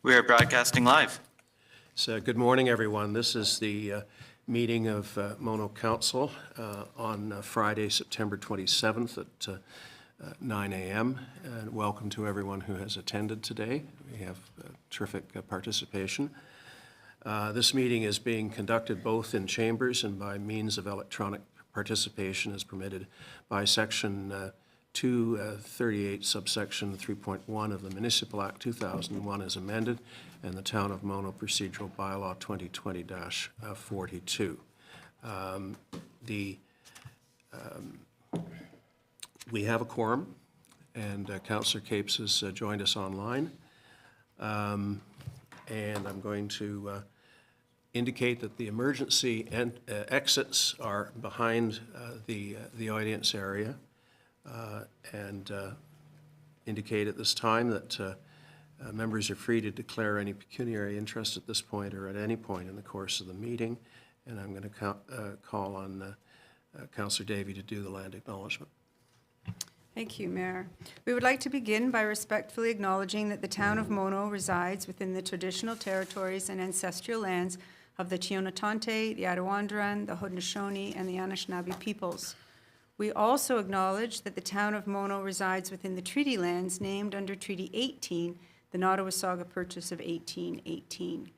We are broadcasting live. So good morning, everyone. This is the meeting of Mono Council on Friday, September 27th at 9 a.m. And welcome to everyone who has attended today. We have terrific participation. This meeting is being conducted both in chambers and by means of electronic participation as permitted by Section 238, subsection 3.1 of the Municipal Act 2001 as amended, and the Town of Mono Procedural Bylaw 2020-42. We have a quorum, and Councillor Capes has joined us online. And I'm going to indicate that the emergency exits are behind the audience area. And indicate at this time that members are free to declare any pecuniary interest at this point or at any point in the course of the meeting. And I'm going to call on Councillor Davey to do the land acknowledgement. Thank you, Mayor. We would like to begin by respectfully acknowledging that the Town of Mono resides within the traditional territories and ancestral lands of the Tionotante, the Attawandaron, the Haudenosaunee, and the Anishinaabe peoples. We also acknowledge that the Town of Mono resides within the treaty lands named under Treaty 18, the Nottawasaga Purchase of 1818.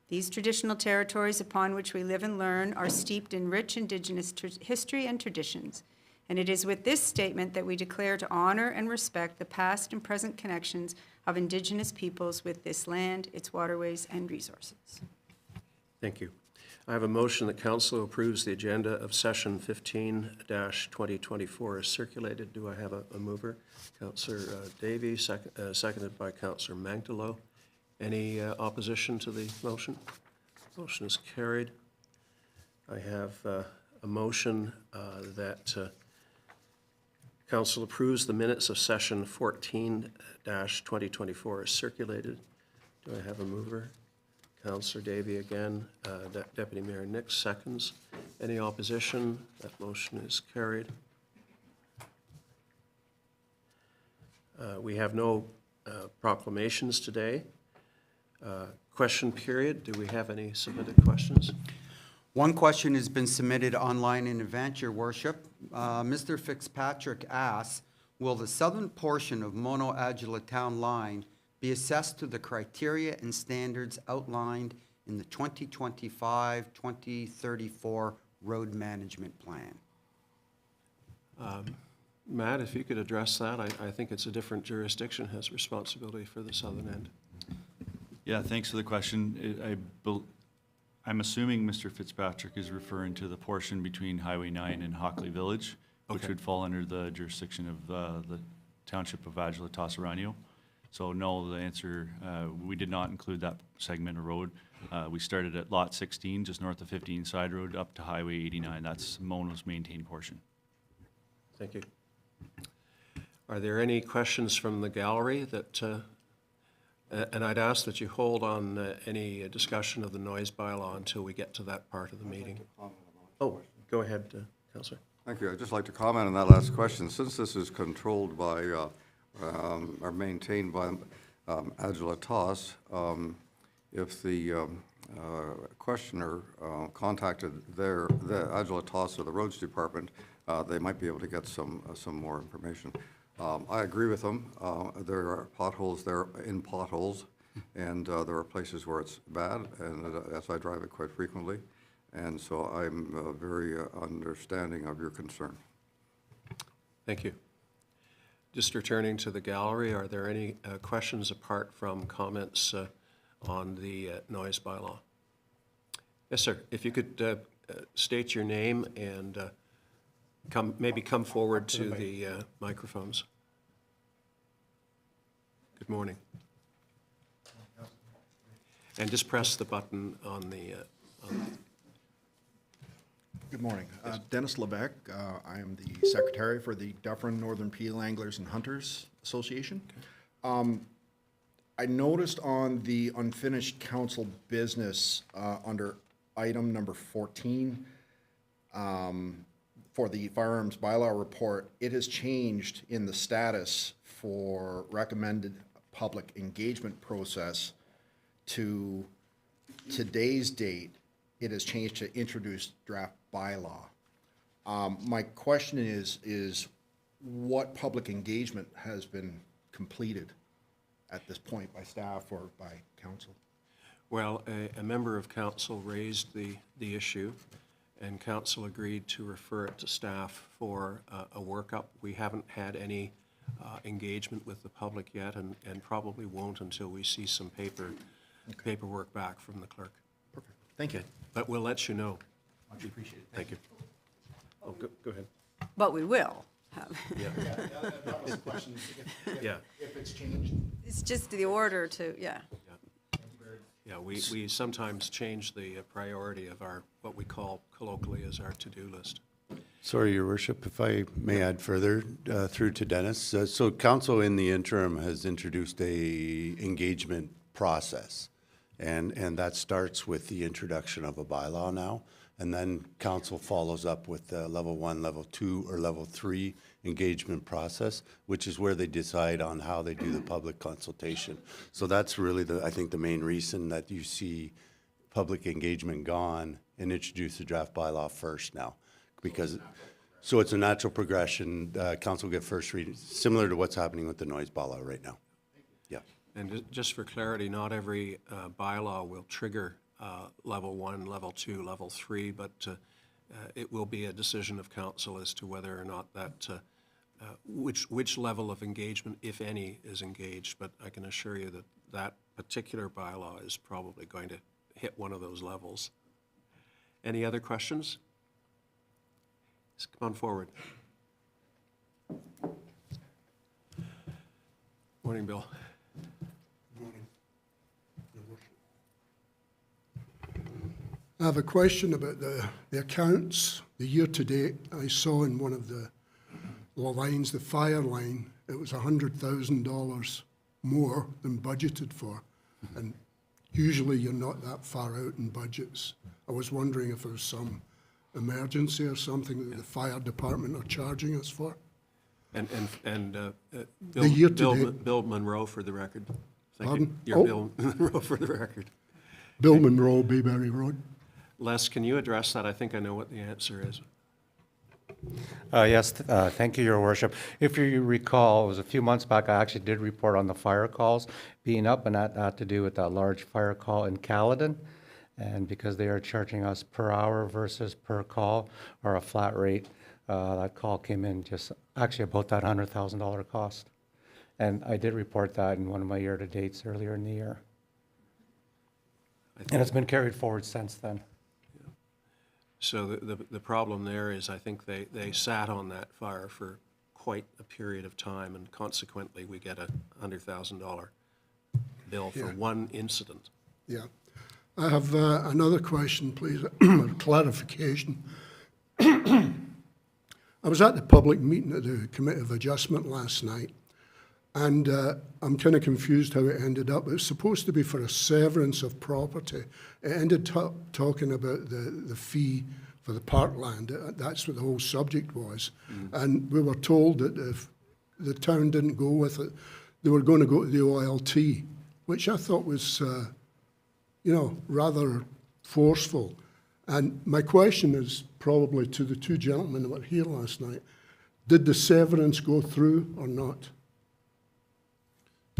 These traditional territories upon which we live and learn are steeped in rich Indigenous history and traditions, and it is with this statement that we declare to honor and respect the past and present connections of Indigenous peoples with this land, its waterways, and resources. Thank you. I have a motion that Council approves the agenda of session 15-2024 as circulated. Do I have a mover? Councillor Davey, seconded by Councillor Magdalo. Any opposition to the motion? Motion is carried. I have a motion that Council approves the minutes of session 14-2024 as circulated. Do I have a mover? Councillor Davey again, Deputy Mayor Nix seconds. Any opposition? That motion is carried. We have no proclamations today. Question period. Do we have any submitted questions? One question has been submitted online in advance, Your Worship. Mr. Fitzpatrick asks, will the southern portion of Mono-Adjala town line be assessed to the criteria and standards outlined in the 2025-2034 Road Management Plan? Matt, if you could address that. I think it's a different jurisdiction has responsibility for the southern end. Yeah, thanks for the question. I'm assuming Mr. Fitzpatrick is referring to the portion between Highway 9 and Hockley Village, which would fall under the jurisdiction of the Township of Adjala-Tosarano. So no, the answer, we did not include that segment of road. We started at lot 16, just north of 15 Side Road, up to Highway 89. That's Mono's maintained portion. Thank you. Are there any questions from the gallery that, and I'd ask that you hold on any discussion of the noise bylaw until we get to that part of the meeting. Oh, go ahead, Councillor. Thank you. I'd just like to comment on that last question. Since this is controlled by are maintained by Adjala TOS, if the questioner contacted the Adjala TOS or the Roads Department, they might be able to get some more information. I agree with them. There are potholes there in potholes, and there are places where it's bad, and as I drive it quite frequently, and so I'm very understanding of your concern. Thank you. Just returning to the gallery, are there any questions apart from comments on the noise bylaw? Yes, sir. If you could state your name and maybe come forward to the microphones. Good morning. And just press the button on the... Good morning. Dennis Levesque. I am the secretary for the Dufferin Northern Peel Anglers and Hunters Association. I noticed on the unfinished council business under item number 14 for the firearms bylaw report, it has changed in the status for recommended public engagement process to today's date, it has changed to introduced draft bylaw. My question is what public engagement has been completed at this point by staff or by council? Well, a member of council raised the issue, and council agreed to refer it to staff for a workup. We haven't had any engagement with the public yet, and probably won't until we see some paperwork back from the clerk. Perfect. Thank you. But we'll let you know. Much appreciated. Thank you. Oh, go ahead. But we will have. Yeah, That was the question. yeah, If it's changed. It's just the order to, yeah. yeah. We sometimes change the priority of our, what we call colloquially as our to-do list. Sorry, Your Worship, if I may add further through to Dennis. So council in the interim has introduced a engagement process. And that starts with the introduction of a bylaw now. And then council follows up with the level 1, level 2, or level 3 engagement process, which is where they decide on how they do the public consultation. So that's really I think the main reason that you see public engagement gone and introduce the draft bylaw first now. Because, so it's a natural progression. Council get first reading, similar to what's happening with the noise bylaw right now. Yeah. And just for clarity, not every bylaw will trigger level 1, level 2, level 3, but it will be a decision of council as to whether or not that, which level of engagement, if any, is engaged. But I can assure you that that particular bylaw is probably going to hit one of those levels. Any other questions? Just come on forward. Morning, Bill. I have a question about the accounts. The year-to-date, I saw in one of the lines, the fire line, it was $100,000 more than budgeted for. And usually you're not that far out in budgets. I was wondering if there was some emergency or something that the fire department are charging us for. And The year-to-date. Bill Monroe for the record. Thank you. Pardon? You're Oh. Bill Monroe for the record. Bill Monroe, Bayberry Road. Les, can you address that? I think I know what the answer is. Yes, thank you, Your Worship. If you recall, it was a few months back, I actually did report on the fire calls being up, and that had to do with that large fire call in Caledon. And because they are charging us per hour versus per call, or a flat rate, that call came in just actually about that $100,000 cost. And I did report that in one of my year-to-dates earlier in the year. And it's been carried forward since then. So the problem there is I think they sat on that fire for quite a period of time, and consequently we get a $100,000 bill for Yeah. one incident. Yeah. I have another question, please, clarification. I was at the public meeting at the Committee of Adjustment last night, and I'm kind of confused how it ended up. It was supposed to be for a severance of property. It ended up talking about the fee for the parkland. That's what the whole subject was. And we were told that if the town didn't go with it, they were going to go to the OLT, which I thought was, rather forceful. And my question is probably to the two gentlemen that were here last night. Did the severance go through or not?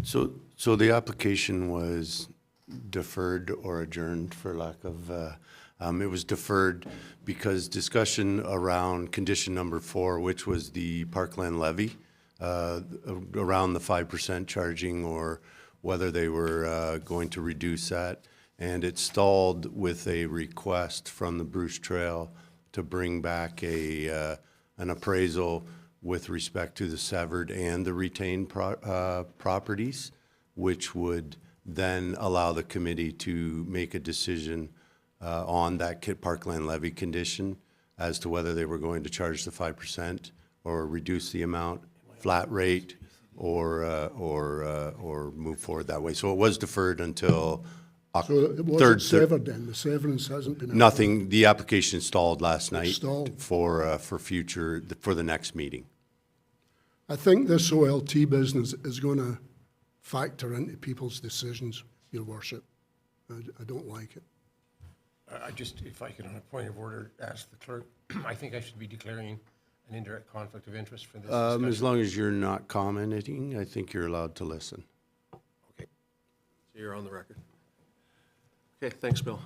So the application was deferred or adjourned, for lack of, it was deferred because discussion around condition number 4, which was the parkland levy, around the 5% charging, or whether they were going to reduce that. And it stalled with a request from the Bruce Trail to bring back an appraisal with respect to the severed and the retained properties, which would then allow the committee to make a decision on that parkland levy condition as to whether they were going to charge the 5% or reduce the amount, flat rate, or move forward that way. So it was deferred until So it wasn't severed then? The severance hasn't been... Nothing. The application stalled last night Stalled. for the next meeting. I think this OLT business is going to factor into people's decisions, Your Worship. I don't like it. I just, if I could, on a point of order, ask the clerk, I think I should be declaring an indirect conflict of interest for this discussion. As long as you're not commenting, I think you're allowed to listen. Okay. So you're on the record. Okay, thanks, Bill.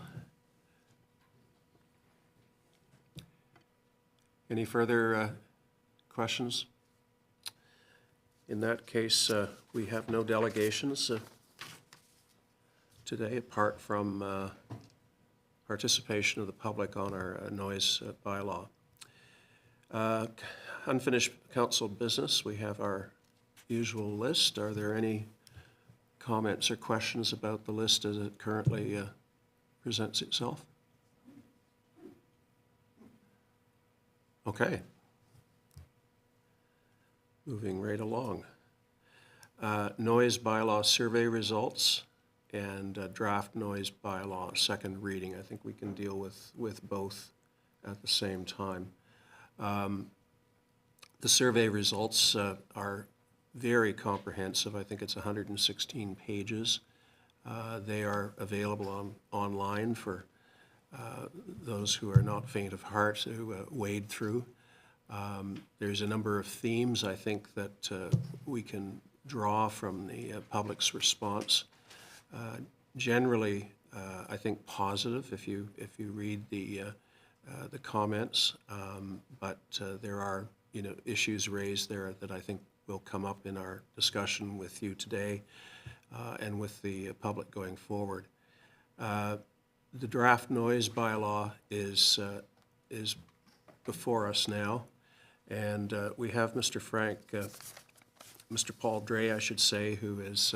Any further questions? In that case, we have no delegations today, apart from participation of the public on our noise bylaw. Unfinished council business, we have our usual list. Are there any comments or questions about the list as it currently presents itself? Okay. Moving right along. Noise bylaw survey results and draft noise bylaw second reading. I think we can deal with both at the same time. The survey results are very comprehensive. I think it's 116 pages. They are available online for those who are not faint of heart to wade through. There's a number of themes, I think, that we can draw from the public's response. Generally, I think positive if you read the comments, but there are issues raised there that I think will come up in our discussion with you today and with the public going forward. The draft noise bylaw is before us now, and we have Mr. Mr. Paul Dre, I should say, who is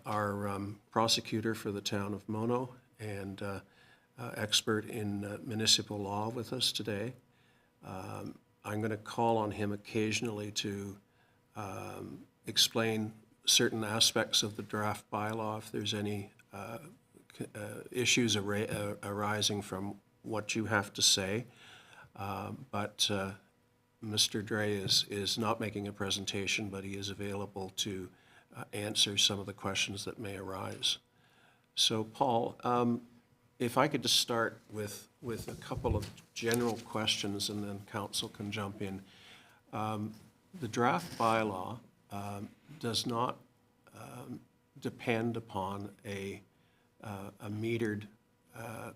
our prosecutor for the town of Mono and expert in municipal law with us today. I'm going to call on him occasionally to explain certain aspects of the draft bylaw if there's any issues arising from what you have to say. But Mr. Dre is not making a presentation, but he is available to answer some of the questions that may arise. So, Paul, if I could just start with a couple of general questions and then council can jump in. The draft bylaw does not depend upon a metered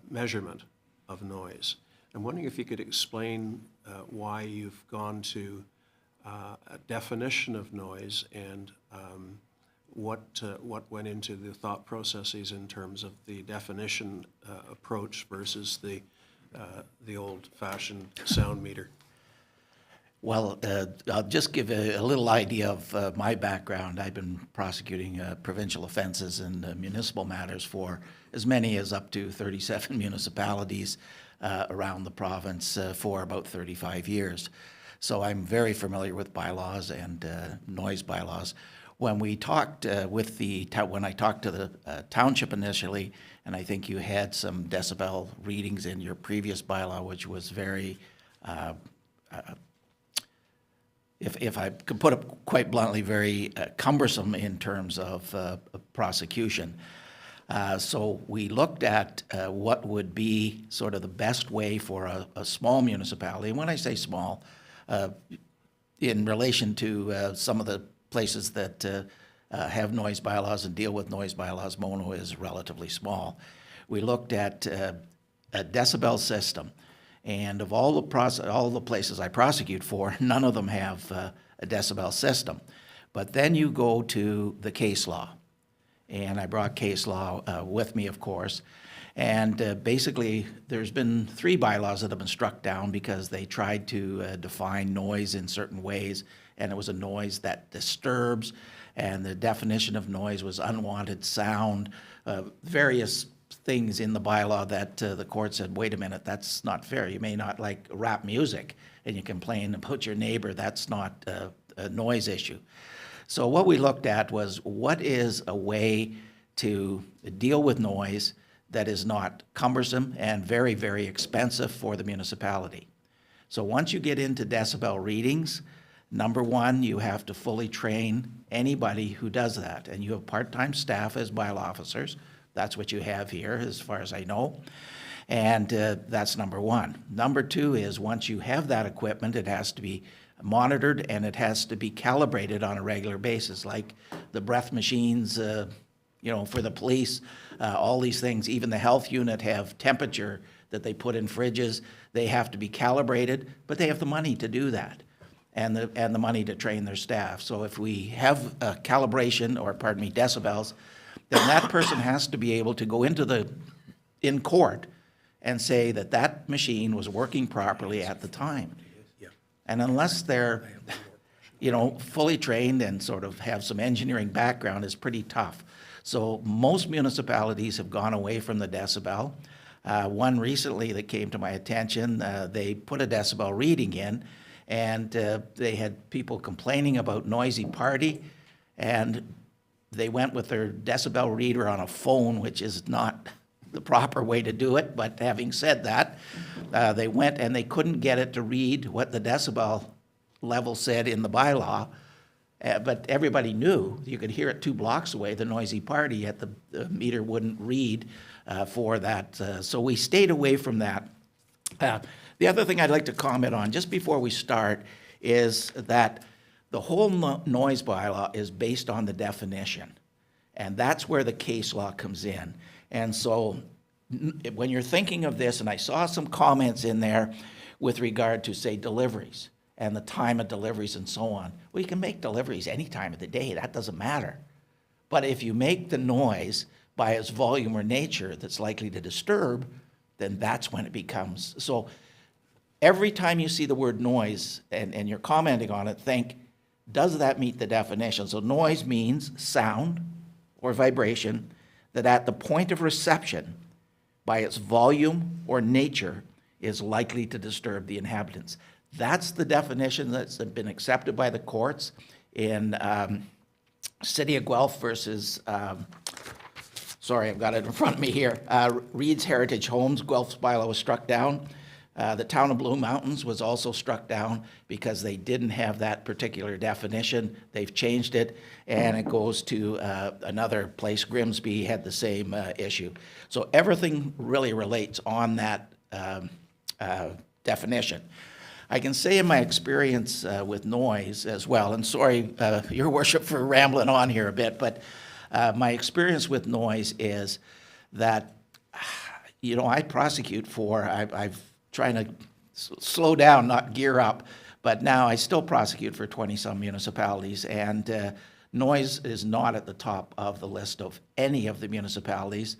measurement of noise. I'm wondering if you could explain why you've gone to a definition of noise and what went into the thought processes in terms of the definition approach versus the old-fashioned sound meter. Well, I'll just give a little idea of my background. I've been prosecuting provincial offenses and municipal matters for as many as up to 37 municipalities around the province for about 35 years. So I'm very familiar with bylaws and noise bylaws. When we talked when I talked to the township initially, and I think you had some decibel readings in your previous bylaw, which was very if I could put it quite bluntly, very cumbersome in terms of prosecution. So we looked at what would be sort of the best way for a small municipality. And when I say small, in relation to some of the places that have noise bylaws and deal with noise bylaws, Mono is relatively small. We looked at a decibel system. And of all the places I prosecute for, none of them have a decibel system. But then you go to the case law. And I brought case law with me, of course. And basically, there's been 3 bylaws that have been struck down because they tried to define noise in certain ways, and it was a noise that disturbs, and the definition of noise was unwanted sound, various things in the bylaw that the court said, wait a minute, that's not fair. You may not like rap music, and you complain about your neighbor. That's not a noise issue. So what we looked at was what is a way to deal with noise that is not cumbersome and very, very expensive for the municipality. So once you get into decibel readings, number one, you have to fully train anybody who does that. And you have part-time staff as bylaw officers That's what you have here, as far as I know. And that's number one. Number two is once you have that equipment, it has to be monitored and it has to be calibrated on a regular basis, like the breath machines, for the police, all these things. Even the health unit have temperature that they put in fridges. They have to be calibrated, but they have the money to do that and the money to train their staff. So if we have a calibration, or pardon me, decibels, then that person has to be able to go in court and say that that machine was working properly at the time. And unless they're, fully trained and sort of have some engineering background, it's pretty tough. So most municipalities have gone away from the decibel. One recently that came to my attention, they put a decibel reading in, and they had people complaining about noisy party, and they went with their decibel reader on a phone, which is not the proper way to do it. But having said that, they went and they couldn't get it to read what the decibel level said in the bylaw. But everybody knew, you could hear it 2 blocks away, the noisy party, yet the meter wouldn't read for that. So we stayed away from that. The other thing I'd like to comment on, just before we start, is that the whole noise bylaw is based on the definition. And that's where the case law comes in. And so when you're thinking of this, and I saw some comments in there with regard to, say, deliveries and the time of deliveries and so on. Well, you can make deliveries any time of the day. That doesn't matter. But if you make the noise by its volume or nature that's likely to disturb, then that's when it becomes. So every time you see the word noise and you're commenting on it, think, does that meet the definition? So noise means sound or vibration that at the point of reception, by its volume or nature, is likely to disturb the inhabitants. That's the definition that's been accepted by the courts in City of Guelph versus, sorry, I've got it in front of me here, Reed's Heritage Homes. Guelph's bylaw was struck down. The town of Blue Mountains was also struck down because they didn't have that particular definition. They've changed it, and it goes to another place. Grimsby had the same issue. So everything really relates on that definition. I can say in my experience with noise as well, and sorry, Your Worship, for rambling on here a bit, but my experience with noise is that, I prosecute for, I've trying to slow down, not gear up, but now I still prosecute for 20-some municipalities, and noise is not at the top of the list of any of the municipalities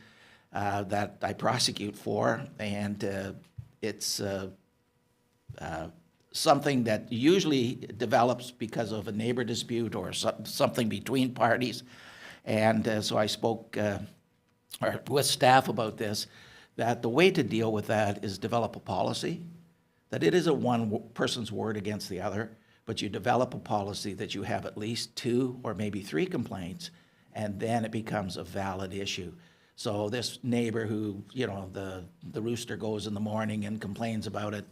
that I prosecute for, and it's something that usually develops because of a neighbor dispute or something between parties, and so I spoke with staff about this, that the way to deal with that is develop a policy, that it isn't one person's word against the other, but you develop a policy that you have at least 2 or maybe 3 complaints, and then it becomes a valid issue. So this neighbor who, the rooster goes in the morning and complains about it,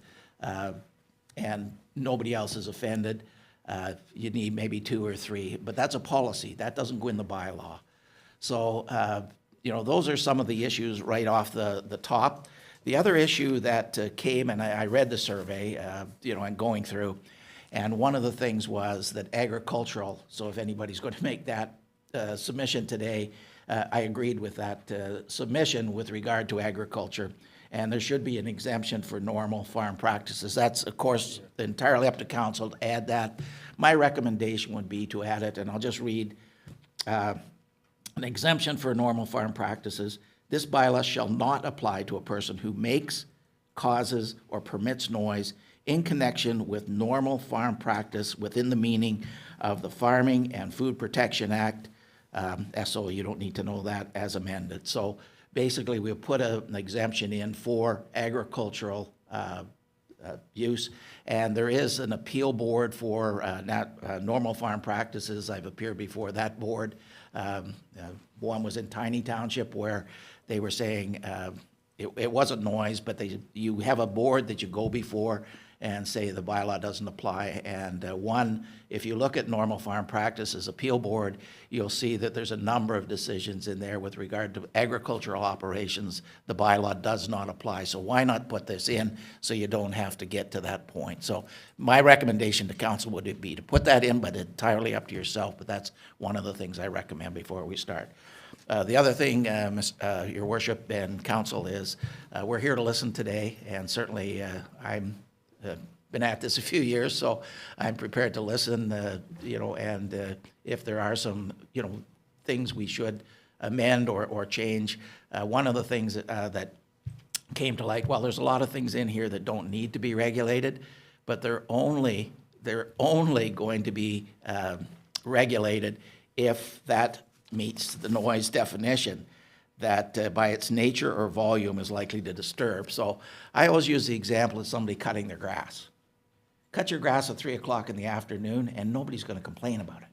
and nobody else is offended, you need maybe 2 or 3, but that's a policy. That doesn't go in the bylaw. So, those are some of the issues right off the top. The other issue that came, and I read the survey, and going through, and one of the things was that agricultural, so if anybody's going to make that submission today, I agreed with that submission with regard to agriculture, and there should be an exemption for normal farm practices. That's, of course, entirely up to council to add that. My recommendation would be to add it, and I'll just read an exemption for normal farm practices. This bylaw shall not apply to a person who makes, causes, or permits noise in connection with normal farm practice within the meaning of the Farming and Food Protection Act, SO, you don't need to know that, as amended. So basically, we'll put an exemption in for agricultural use, and there is an appeal board for normal farm practices. I've appeared before that board. One was in Tiny Township where they were saying it wasn't noise, but you have a board that you go before, and say the bylaw doesn't apply. And one, if you look at normal farm practices appeal board, you'll see that there's a number of decisions in there with regard to agricultural operations. The bylaw does not apply. So why not put this in so you don't have to get to that point? So my recommendation to council would be to put that in, but entirely up to yourself. But that's one of the things I recommend before we start. The other thing, Your Worship and Council, is we're here to listen today, and certainly I'm been at this a few years, so I'm prepared to listen, and if there are some, things we should amend or change. One of the things that came to light, well, there's a lot of things in here that don't need to be regulated, but they're only going to be regulated if that meets the noise definition that by its nature or volume is likely to disturb. So I always use the example of somebody cutting their grass. Cut your grass at 3 o'clock in the afternoon and nobody's going to complain about it.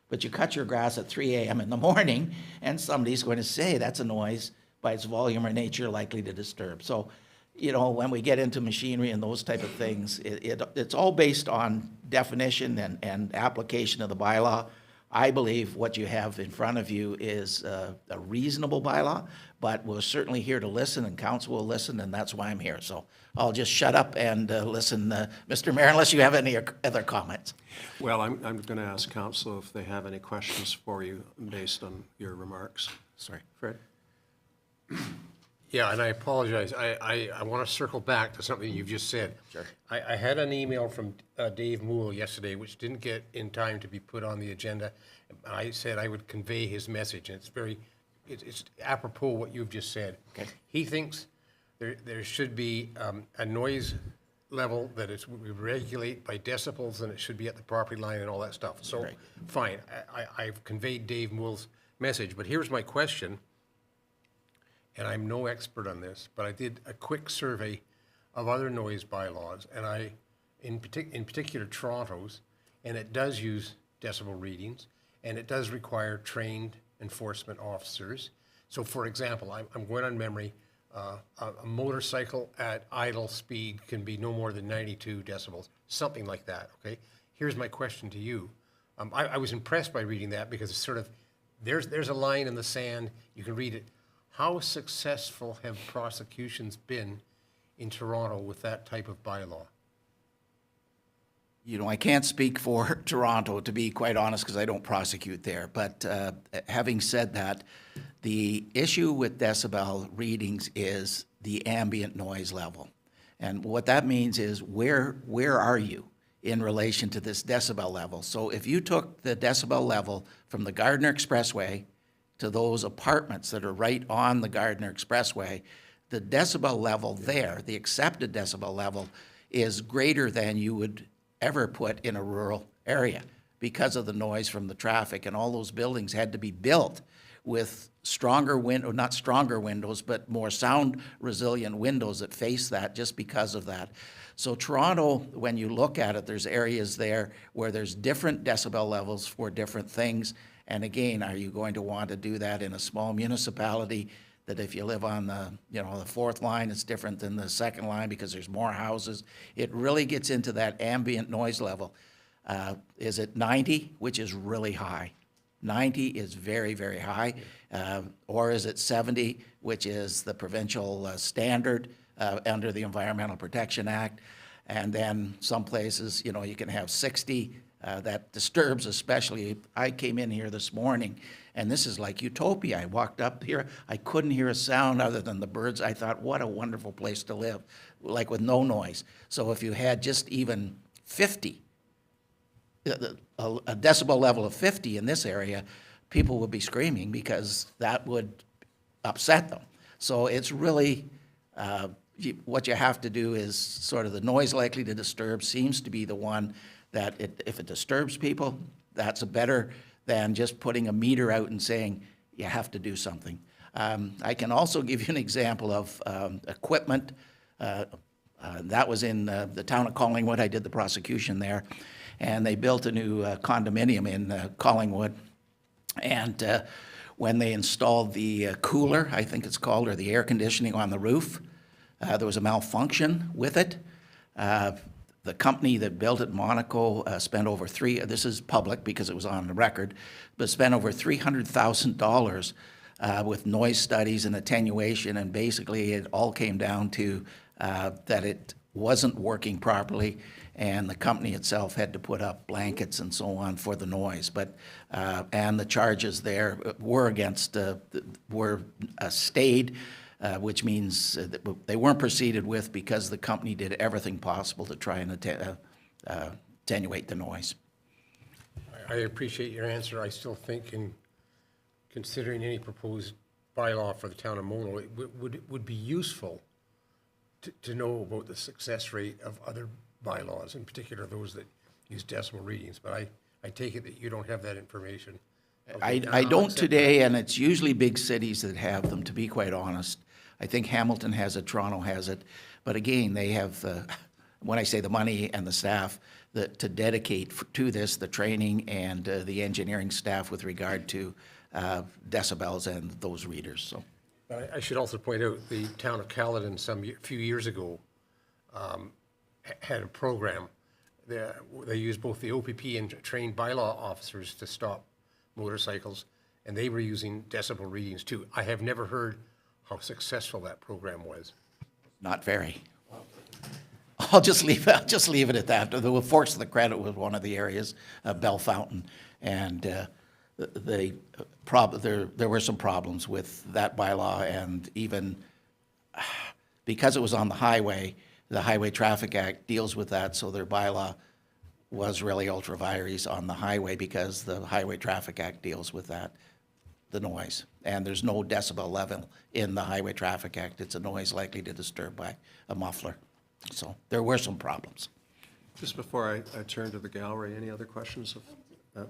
But you cut your grass at 3 a.m. in the morning and somebody's going to say that's a noise by its volume or nature likely to disturb. So, when we get into machinery and those type of things, it's all based on definition and application of the bylaw. I believe what you have in front of you is a reasonable bylaw, but we're certainly here to listen, and council will listen, and that's why I'm here. So I'll just shut up and listen, Mr. Mayor, unless you have any other comments. Well, I'm going to ask council if they have any questions for you based on your remarks. Sorry. Fred? Yeah, and I apologize. I want to circle back to something you've just said. Sure. I had an email from Dave Moole yesterday, which didn't get in time to be put on the agenda. I said I would convey his message, and it's apropos what you've just said. Okay. He thinks there should be a noise level that we regulate by decibels, and it should be at the property line and all that stuff. So, Right. fine, I've conveyed Dave Moole's message, but here's my question. And I'm no expert on this, but I did a quick survey of other noise bylaws, and in particular Toronto's, and it does use decibel readings, and it does require trained enforcement officers. So, for example, I'm going on memory, a motorcycle at idle speed can be no more than 92 decibels, something like that, okay? Here's my question to you. I was impressed by reading that because it's sort of, there's a line in the sand, you can read it. How successful have prosecutions been in Toronto with that type of bylaw? I can't speak for Toronto, to be quite honest, because I don't prosecute there. But having said that, the issue with decibel readings is the ambient noise level. And what that means is where are you in relation to this decibel level? So if you took the decibel level from the Gardiner Expressway to those apartments that are right on the Gardiner Expressway, the decibel level there, the accepted decibel level, is greater than you would ever put in a rural area because of the noise from the traffic. And all those buildings had to be built with not stronger windows, but more sound resilient windows that face that just because of that. So Toronto, when you look at it, there's areas there where there's different decibel levels for different things. And again, are you going to want to do that in a small municipality that if you live on the fourth line, it's different than the second line because there's more houses? It really gets into that ambient noise level. Is it 90, which is really high? 90 is very, very high. Or is it 70, which is the provincial standard under the Environmental Protection Act? And then some places, you can have 60. That disturbs especially. I came in here this morning, and this is like utopia. I walked up here, I couldn't hear a sound other than the birds. I thought, what a wonderful place to live, like with no noise. So if you had just even 50, a decibel level of 50 in this area, people would be screaming because that would upset them. So it's really, what you have to do is sort of the noise likely to disturb seems to be the one that if it disturbs people, that's better than just putting a meter out and saying, you have to do something. I can also give you an example of equipment. That was in the town of Collingwood. I did the prosecution there. And they built a new condominium in Collingwood. And when they installed the cooler, I think it's called, or the air conditioning on the roof, there was a malfunction with it. the company that built it, Monaco, spent over this is public because it was on the record, but spent over $300,000 with noise studies and attenuation, and basically it all came down to that it wasn't working properly, and the company itself had to put up blankets and so on for the noise. But and the charges there were stayed, which means that they weren't proceeded with because the company did everything possible to try and attenuate the noise. I appreciate your answer. I still think in considering any proposed bylaw for the town of Mono, it would be useful to know about the success rate of other bylaws, in particular those that use decimal readings. But I take it that you don't have that information. I don't today, and it's usually big cities that have them, to be quite honest. I think Hamilton has it, Toronto has it. But again, they have, when I say the money and the staff, to dedicate to this, the training and the engineering staff with regard to decibels and those readers. So, I should also point out the town of Caledon few years ago had a program. They used both the OPP and trained bylaw officers to stop motorcycles, and they were using decibel readings too. I have never heard how successful that program was. not very. I'll just leave it at that. The force of the credit was one of the areas, Bell Fountain, and there were some problems with that bylaw, and even because it was on the Highway Traffic Act deals with that, so their bylaw was really ultra vires on the highway because the Highway Traffic Act deals with that, the noise. And there's no decibel level in the Highway Traffic Act. It's a noise likely to disturb by a muffler. So there were some problems. Just before I turn to the gallery, any other questions of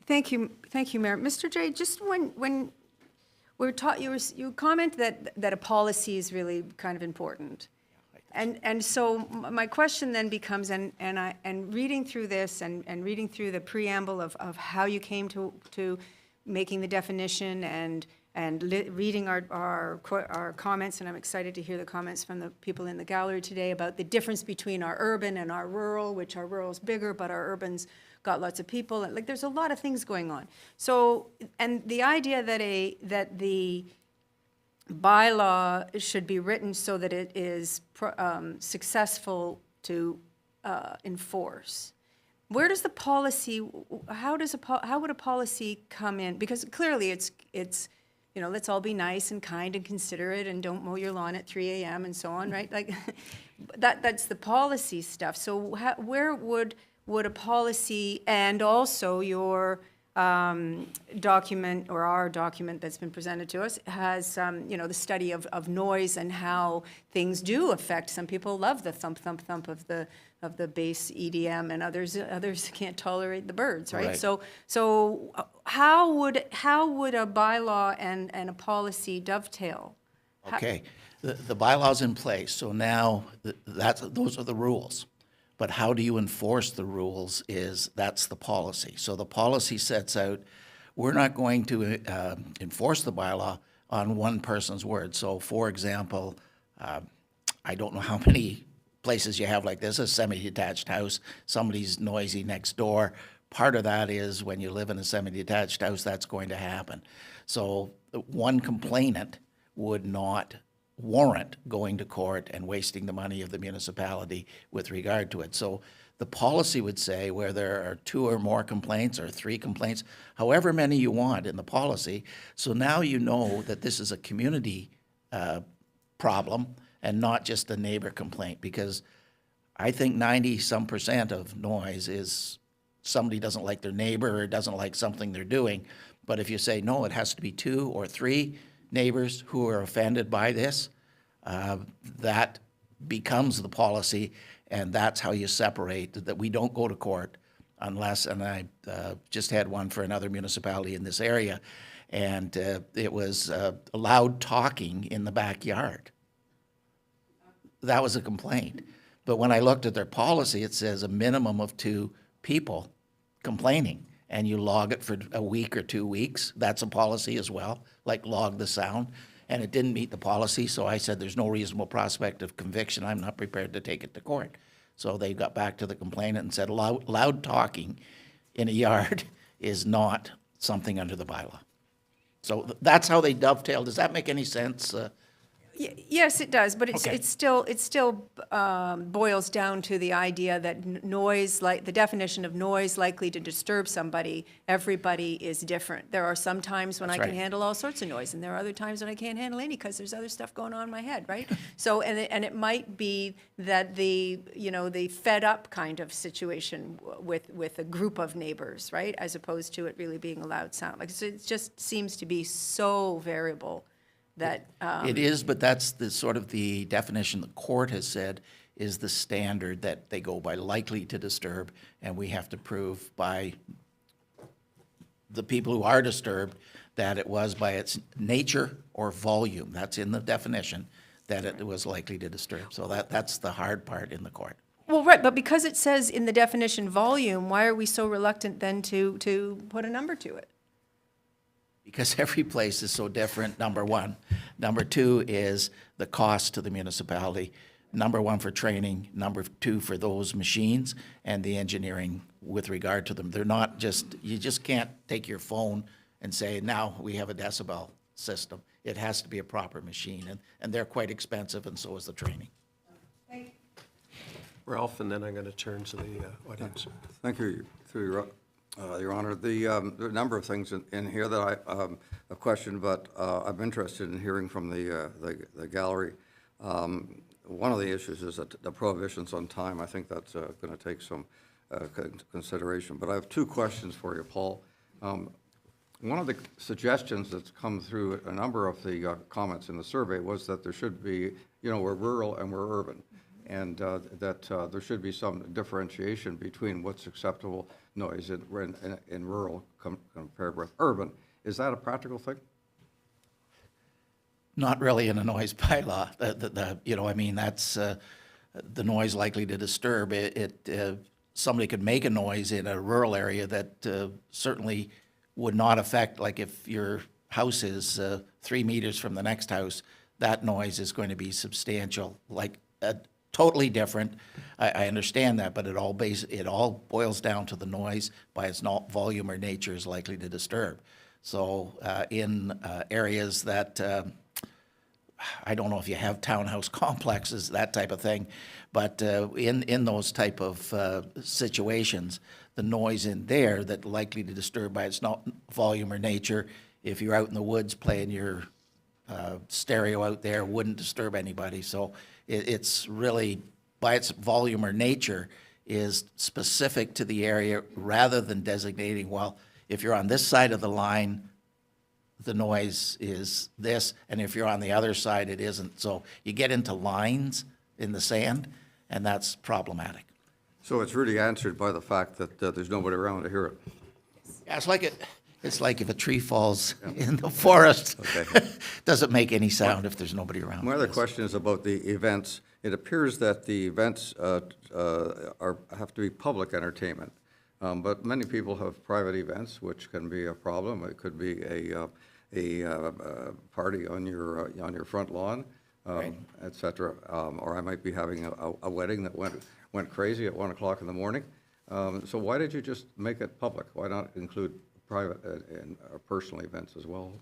Thank you, Mayor. Mr. J, just when we're taught, you comment that a policy is really kind of important. And so my question then becomes, and reading through this and reading through the preamble of how you came to making the definition and reading our comments, and I'm excited to hear the comments from the people in the gallery today about the difference between our urban and our rural, which our rural is bigger, but our urban's got lots of people. Like, there's a lot of things going on. So, and the idea that the bylaw should be written so that it is successful to enforce. Where does the policy? How would a policy come in? Because clearly it's let's all be nice and kind and considerate and don't mow your lawn at 3 a.m. and so on, right? Like that's the policy stuff. So where would a policy, and also your document, or our document that's been presented to us, has the study of noise and how things do affect. Some people love the thump thump thump of the bass EDM, and others can't tolerate the birds, right? So how would a bylaw and a policy dovetail? Okay, the bylaw's in place, so now those are the rules. But how do you enforce the rules that's the policy. So the policy sets out, we're not going to enforce the bylaw on one person's word. So for example, I don't know how many places you have like this, a semi-detached house, somebody's noisy next door. Part of that is when you live in a semi-detached house, that's going to happen. So one complainant would not warrant going to court and wasting the money of the municipality with regard to it. So the policy would say where there are 2 or more complaints or 3 complaints, however many you want in the policy. So now you know that this is a community problem and not just a neighbor complaint, because I think 90% of noise is somebody doesn't like their neighbor or doesn't like something they're doing. But if you say, no, it has to be 2 or 3 neighbors who are offended by this, that becomes the policy, and that's how you separate, that we don't go to court unless, and I just had one for another municipality in this area, and it was loud talking in the backyard. That was a complaint. But when I looked at their policy, it says a minimum of 2 people complaining, and you log it for a week or 2 weeks. That's a policy as well, like log the sound. And it didn't meet the policy, so I said there's no reasonable prospect of conviction. I'm not prepared to take it to court. So they got back to the complainant and said loud talking in a yard is not something under the bylaw. So that's how they dovetail. Does that make any sense? Yes, it does, but Okay. it still boils down to the idea that noise, like, the definition of noise likely to disturb somebody, everybody is different. There are some times when I That's can right. handle all sorts of noise, and there are other times when I can't handle any, because there's other stuff going on in my head, right? So, and it might be that the fed up kind of situation with a group of neighbors, right? As opposed to it really being a loud sound. Like, so it just seems to be so variable that, It is, but that's the sort of the definition the court has said is the standard that they go by, likely to disturb, and we have to prove by the people who are disturbed that it was by its nature or volume, that's in the definition, that it was likely to disturb. So that's the hard part in the court. well, right, but because it says in the definition volume, why are we so reluctant then to put a number to it? Because every place is so different, number one. Number two is the cost to the municipality. Number one for training, number two for those machines, and the engineering with regard to them. They're not just, you just can't take your phone and say, now we have a decibel system. It has to be a proper machine, and they're quite expensive, and so is the training. Ralph, and then I'm going to turn to the audience. Thank you, through Your Honor. There are a number of things in here that I have questioned, but I'm interested in hearing from the gallery. One of the issues is that the prohibitions on time. I think that's going to take some consideration. But I have two questions for you, Paul. One of the suggestions that's come through a number of the comments in the survey was that there should be, we're rural and we're urban, and that there should be some differentiation between what's acceptable noise in rural compared with urban. Is that a practical thing? Not really in a noise bylaw. That's the noise likely to disturb. Somebody could make a noise in a rural area that certainly would not affect, like if your house is 3 meters from the next house, that noise is going to be substantial, like totally different. I understand that, but it all boils down to the noise by its volume or nature is likely to disturb. So in areas that, I don't know if you have townhouse complexes, that type of thing, but in those type of situations, the noise in there that likely to disturb by its volume or nature, if you're out in the woods playing your stereo out there, wouldn't disturb anybody. So it's really, by its volume or nature, is specific to the area rather than designating, well, if you're on this side of the line, the noise is this, and if you're on the other side, it isn't. So you get into lines in the sand, and that's problematic. So it's really answered by the fact that there's nobody around to hear it. Yeah, it's like if a tree falls in the forest, Okay. doesn't make any sound if there's nobody around. My other question is about the events. It appears that the events have to be public entertainment, but many people have private events, which can be a problem. It could be a party on your front lawn, Right. et cetera. Or I might be having a wedding that went crazy at 1 o'clock in the morning. So why did you just make it public? Why not include private and personal events as well?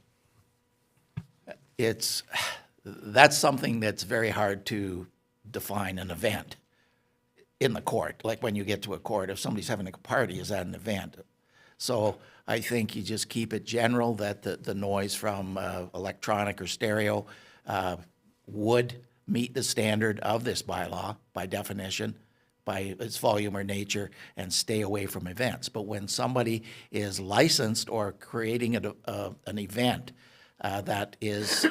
That's something that's very hard to define an event in the court. Like when you get to a court, if somebody's having a party, is that an event? So I think you just keep it general that the noise from electronic or stereo would meet the standard of this bylaw by definition, by its volume or nature, and stay away from events. But when somebody is licensed or creating an event that is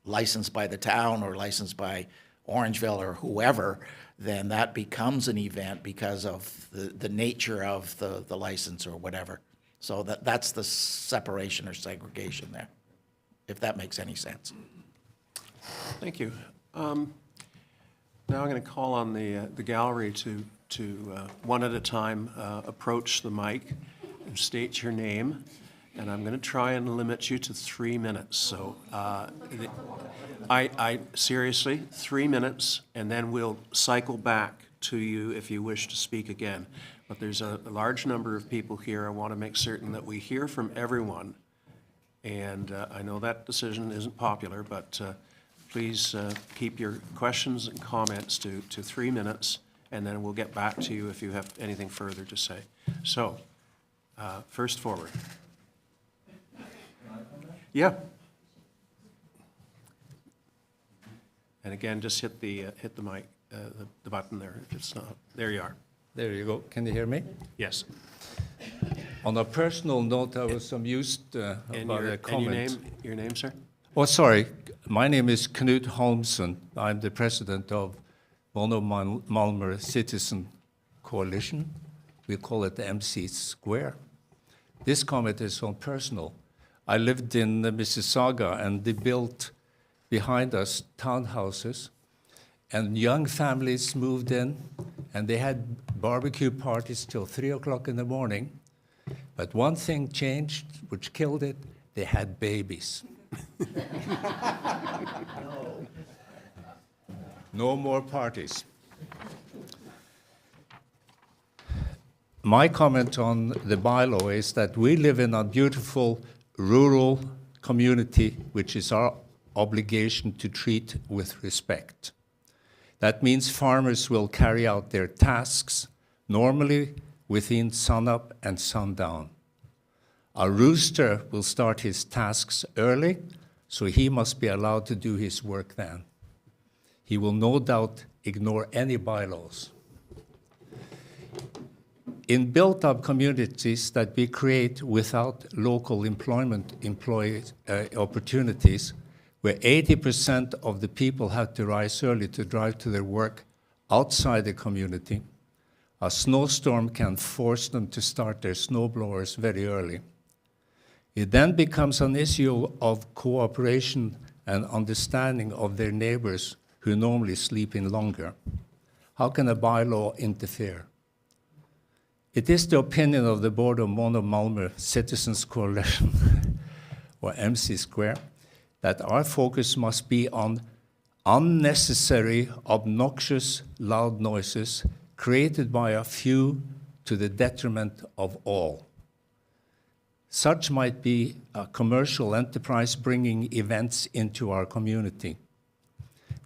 licensed by the town or licensed by Orangeville or whoever, then that becomes an event because of the nature of the license or whatever. So that's the separation or segregation there, if that makes any sense. Thank you. Now I'm going to call on the gallery to one at a time approach the mic and state your name. And I'm going to try and limit you to 3 minutes. So I seriously, 3 minutes, and then we'll cycle back to you if you wish to speak again. But there's a large number of people here. I want to make certain that we hear from everyone. And I know that decision isn't popular, but please keep your questions and comments to 3 minutes, and then we'll get back to you if you have anything further to say. So, first forward. Yeah. And again, just hit the mic, the button there if it's not. There you are. There you go. Can you hear me? Yes. On a personal note, I was amused And about a comment. your name, sir? Oh, sorry. My name is Knut Holmsen. I'm the president of Mono-Malmer Citizen Coalition. We call it the MC Square. This comment is on personal. I lived in Mississauga, and they built behind us townhouses, and young families moved in, and they had barbecue parties till 3 o'clock in the morning. But one thing changed, which killed it. They had babies. No more parties. My comment on the bylaw is that we live in a beautiful rural community, which is our obligation to treat with respect. That means farmers will carry out their tasks normally within sunup and sundown. A rooster will start his tasks early, so he must be allowed to do his work then. He will no doubt ignore any bylaws. In built-up communities that we create without local employment opportunities, where 80% of the people have to rise early to drive to their work outside the community, a snowstorm can force them to start their snowblowers very early. It then becomes an issue of cooperation and understanding of their neighbors who normally sleep in longer. How can a bylaw interfere? It is the opinion of the board of Mono-Malmer Citizens Coalition, or MC Square, that our focus must be on unnecessary, obnoxious, loud noises created by a few to the detriment of all. Such might be a commercial enterprise bringing events into our community.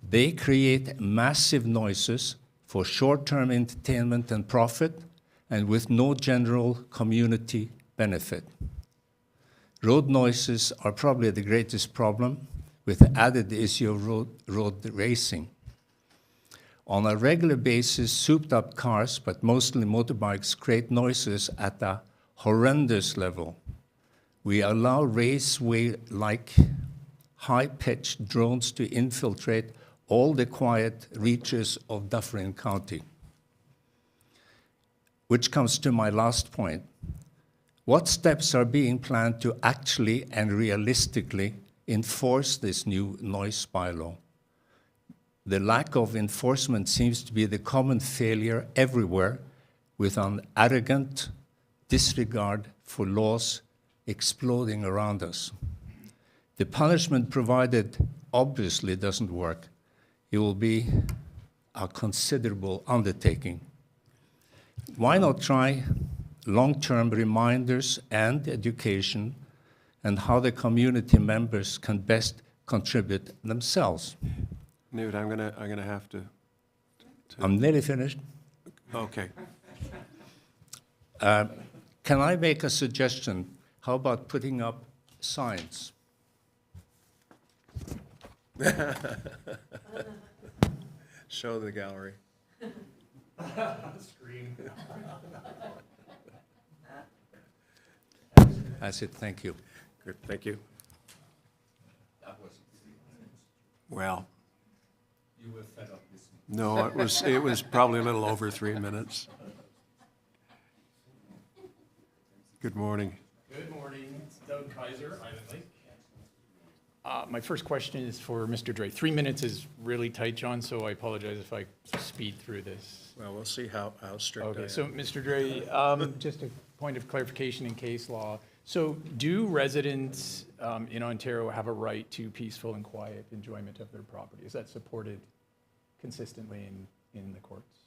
They create massive noises for short-term entertainment and profit, and with no general community benefit. Road noises are probably the greatest problem, with the added issue of road racing. On a regular basis, souped-up cars, but mostly motorbikes, create noises at a horrendous level. We allow raceway-like high-pitched drones to infiltrate all the quiet reaches of Dufferin County. Which comes to my last point. What steps are being planned to actually and realistically enforce this new noise bylaw? The lack of enforcement seems to be the common failure everywhere, with an arrogant disregard for laws exploding around us. The punishment provided obviously doesn't work. It will be a considerable undertaking. Why not try long-term reminders and education, and how the community members can best contribute themselves? Newt, I'm gonna have to. I'm nearly finished. Okay. Can I make a suggestion? How about putting up signs? Show the gallery. That's it, thank you. Good, thank you. Well. You were fed up this No, it was probably a little over 3 minutes. Good morning. Good morning, it's Doug Kaiser, Island Lake. My first question is for Mr. Dre. 3 minutes is really tight, John, so I apologize if I speed through this. Well, we'll see how strict I am. Okay, so Mr. Dre, just a point of clarification in case law. So do residents in Ontario have a right to peaceful and quiet enjoyment of their property? Is that supported consistently in the courts?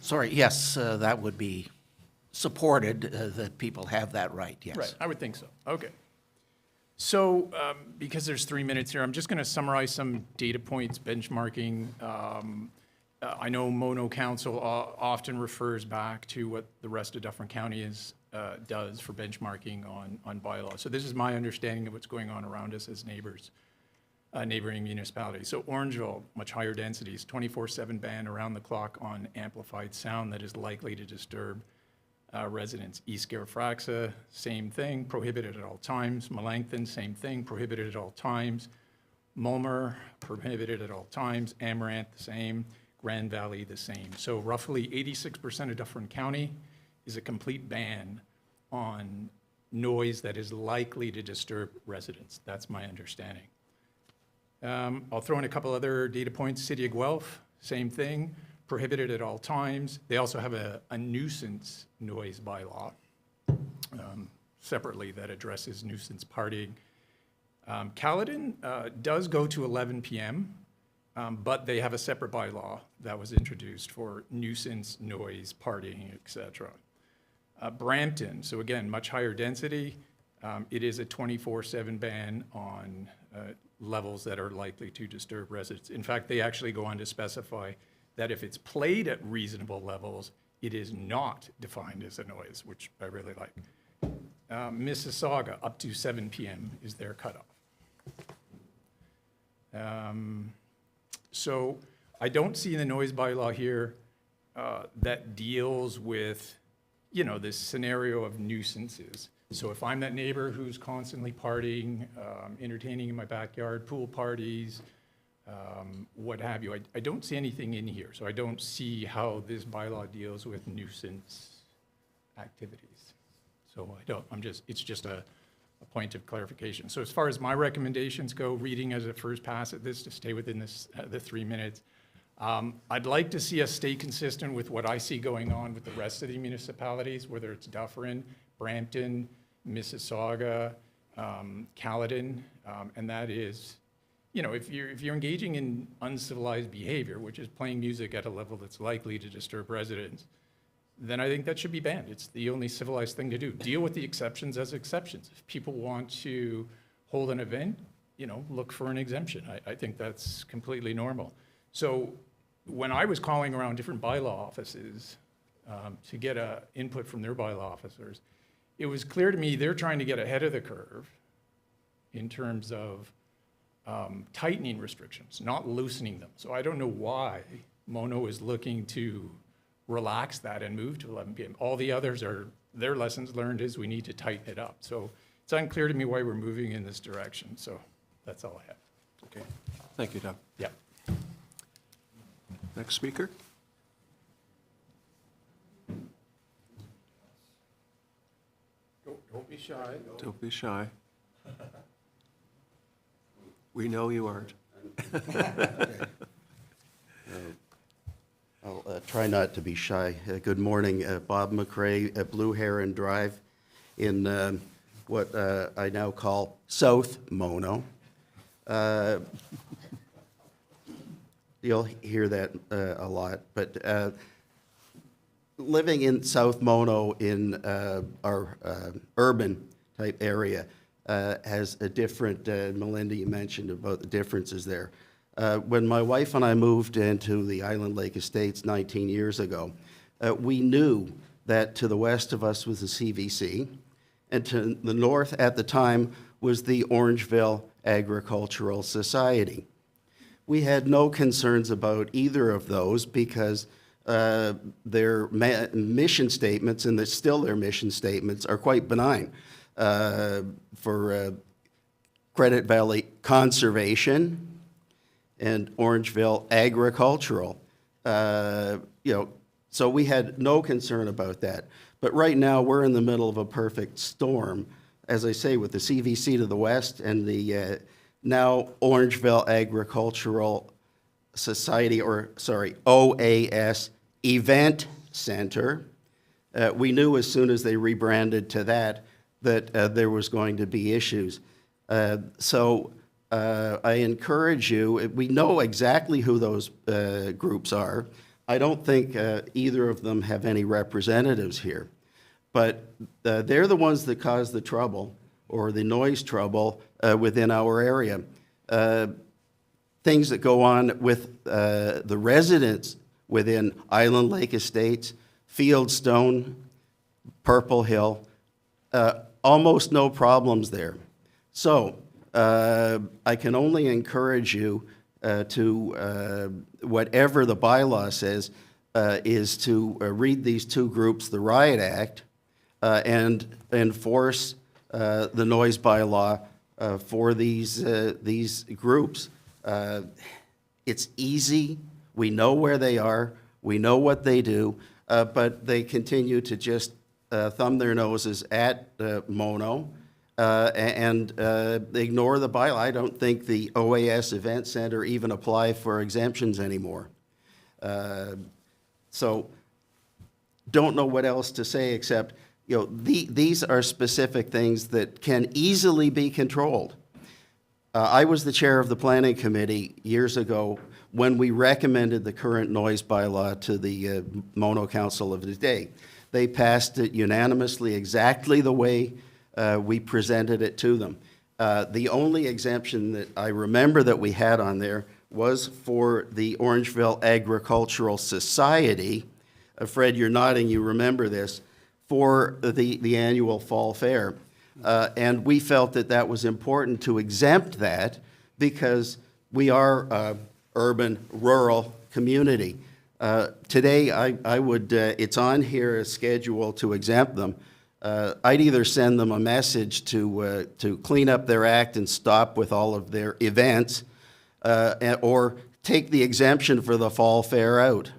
Sorry, yes, that would be supported, that people have that right, yes. Right, I would think so. Okay. So, because there's 3 minutes here, I'm just going to summarize some data points, benchmarking. I know Mono Council often refers back to what the rest of Dufferin County does for benchmarking on bylaws. So this is my understanding of what's going on around us as neighbors, neighboring municipalities. So Orangeville, much higher densities, 24/7 ban around the clock on amplified sound that is likely to disturb residents. East Garifraxa, same thing, prohibited at all times. Melanchthon, same thing, prohibited at all times. Mulmer, prohibited at all times. Amaranth, the same. Grand Valley, the same. So roughly 86% of Dufferin County is a complete ban on noise that is likely to disturb residents. That's my understanding. I'll throw in a couple other data points. City of Guelph, same thing, prohibited at all times. They also have a nuisance noise bylaw separately that addresses nuisance partying. Caledon does go to 11 p.m., but they have a separate bylaw that was introduced for nuisance, noise, partying, et cetera. Brampton, so again, much higher density. It is a 24/7 ban on levels that are likely to disturb residents. In fact, they actually go on to specify that if it's played at reasonable levels, it is not defined as a noise, which I really like. Mississauga, up to 7 p.m. is their cutoff. So I don't see in the noise bylaw here that deals with, this scenario of nuisances. So if I'm that neighbor who's constantly partying, entertaining in my backyard, pool parties, what have you, I don't see anything in here. So I don't see how this bylaw deals with nuisance activities. So it's just a point of clarification. So as far as my recommendations go, reading as a first pass at this to stay within the 3 minutes, I'd like to see us stay consistent with what I see going on with the rest of the municipalities, whether it's Dufferin, Brampton, Mississauga, Caledon, and that is, if you're engaging in uncivilized behavior, which is playing music at a level that's likely to disturb residents, then I think that should be banned. It's the only civilized thing to do. Deal with the exceptions as exceptions. If people want to hold an event, look for an exemption. I think that's completely normal. So when I was calling around different bylaw offices to get input from their bylaw officers, it was clear to me they're trying to get ahead of the curve in terms of tightening restrictions, not loosening them. So I don't know why Mono is looking to relax that and move to 11 p.m. All the others their lessons learned is we need to tighten it up. So it's unclear to me why we're moving in this direction. So that's all I have. Okay. Thank you, Doug. Yeah. Next speaker? Don't be shy. Don't be shy. We know you aren't. I'll try not to be shy. Good morning, Bob McRae at Blue Heron Drive in what I now call South Mono. You'll hear that a lot, but living in South Mono in our urban type area has a different, Melinda, you mentioned about the differences there. When my wife and I moved into the Island Lake Estates 19 years ago, we knew that to the west of us was the CVC, and to the north at the time was the Orangeville Agricultural Society. We had no concerns about either of those because their mission statements, and still their mission statements, are quite benign. For Credit Valley Conservation and Orangeville Agricultural, so we had no concern about that. But right now, we're in the middle of a perfect storm, as I say, with the CVC to the west and the now Orangeville Agricultural Society, OAS Event Center. We knew as soon as they rebranded to that there was going to be issues. So I encourage you, we know exactly who those groups are. I don't think either of them have any representatives here, but they're the ones that cause the trouble, or the noise trouble, within our area. Things that go on with the residents within Island Lake Estates, Fieldstone, Purple Hill, almost no problems there. So I can only encourage you to, whatever the bylaw says, is to read these two groups, the Riot Act, and enforce the noise bylaw for these groups. It's easy. We know where they are. We know what they do, but they continue to just thumb their noses at Mono and ignore the bylaw. I don't think the OAS Event Center even apply for exemptions anymore. So don't know what else to say except, you know, these are specific things that can easily be controlled. I was the chair of the planning committee years ago when we recommended the current noise bylaw to the Mono Council of the day. They passed it unanimously exactly the way we presented it to them. The only exemption that I remember that we had on there was for the Orangeville Agricultural Society. Fred, you're nodding, you remember this, for the annual fall fair. And we felt that that was important to exempt that because we are a urban, rural community. Today, I would, it's on here as schedule to exempt them. I'd either send them a message to clean up their act and stop with all of their events, or take the exemption for the fall fair out.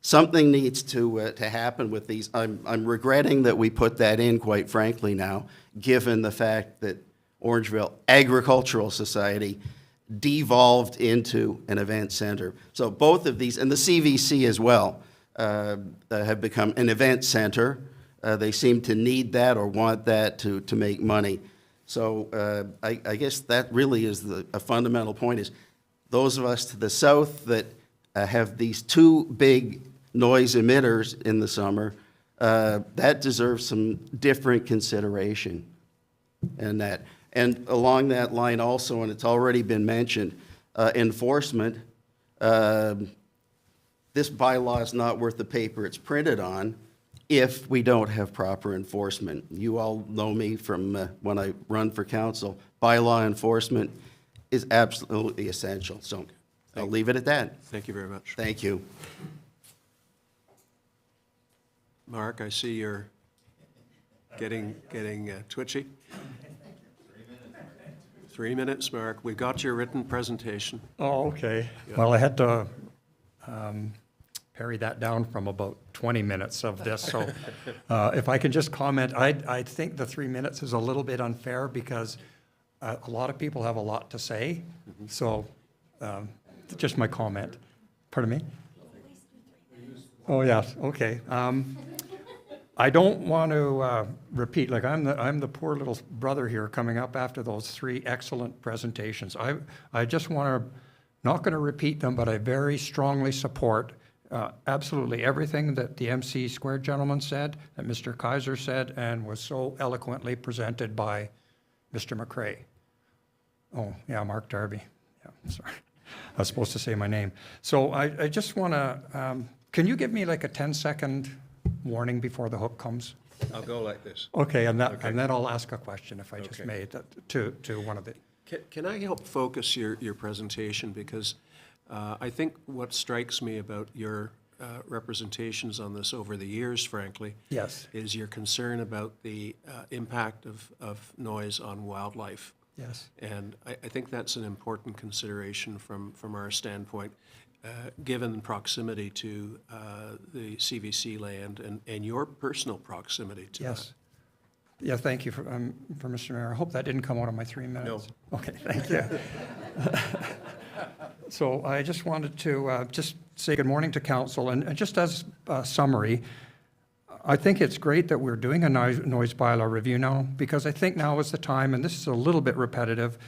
Something needs to happen with these. I'm regretting that we put that in, quite frankly now, given the fact that Orangeville Agricultural Society devolved into an event center. So both of these, and the CVC as well, have become an event center. They seem to need that or want that to make money. So I guess that really is a fundamental point, is those of us to the south that have these two big noise emitters in the summer, that deserves some different consideration. And along that line also, and it's already been mentioned, enforcement. This bylaw is not worth the paper it's printed on if we don't have proper enforcement. You all know me from when I run for council. Bylaw enforcement is absolutely essential. So I'll leave it at that. Thank you very much. Thank you. Mark, I see you're getting twitchy. 3 minutes, Mark. We got your written presentation. Oh, okay. Well, I had to parry that down from about 20 minutes of this. So if I can just comment, I think the 3 minutes is a little bit unfair because a lot of people have a lot to say. So just my comment. Pardon me? Oh, yes, okay. I don't want to repeat, like I'm the poor little brother here coming up after those three excellent presentations. I just want to, not going to repeat them, but I very strongly support absolutely everything that the MC Squared gentleman said, that Mr. Kaiser said, and was so eloquently presented by Mr. McCrae. Oh, yeah, Mark Darby. Yeah, sorry. I was supposed to say my name. So I just want to, can you give me like a 10-second warning before the hook comes? I'll go like this. Okay, and then I'll ask a question if I just may to one of the. Can I help focus your presentation? Because I think what strikes me about your representations on this over the years, frankly, Yes. is your concern about the impact of noise on wildlife. Yes. And I think that's an important consideration from our standpoint, given proximity to the CVC land and your personal proximity to that. Yes. Yeah, thank you for Mr. Mayor. I hope that didn't come out of my 3 minutes. No. Okay, thank you. So I just wanted to just say good morning to council, and just as a summary, I think it's great that we're doing a noise bylaw review now, because I think now is the time, and this is a little bit repetitive,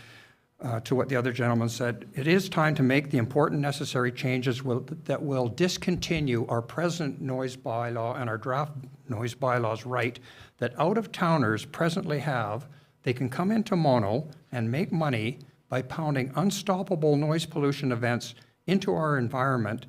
to what the other gentleman said, it is time to make the important necessary changes that will discontinue our present noise bylaw and our draft noise bylaws right that out-of-towners presently have. They can come into Mono and make money by pounding unstoppable noise pollution events into our environment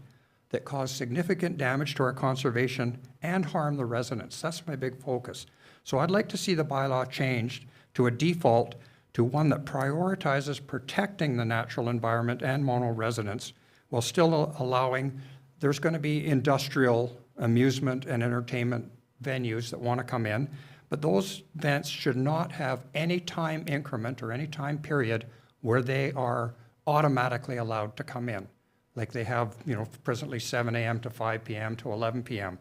that cause significant damage to our conservation and harm the residents. That's my big focus. So I'd like to see the bylaw changed to a default to one that prioritizes protecting the natural environment and Mono residents while still allowing, there's going to be industrial amusement and entertainment venues that want to come in, but those events should not have any time increment or any time period where they are automatically allowed to come in. Like they have, presently 7 a.m. to 5 p.m. to 11 p.m.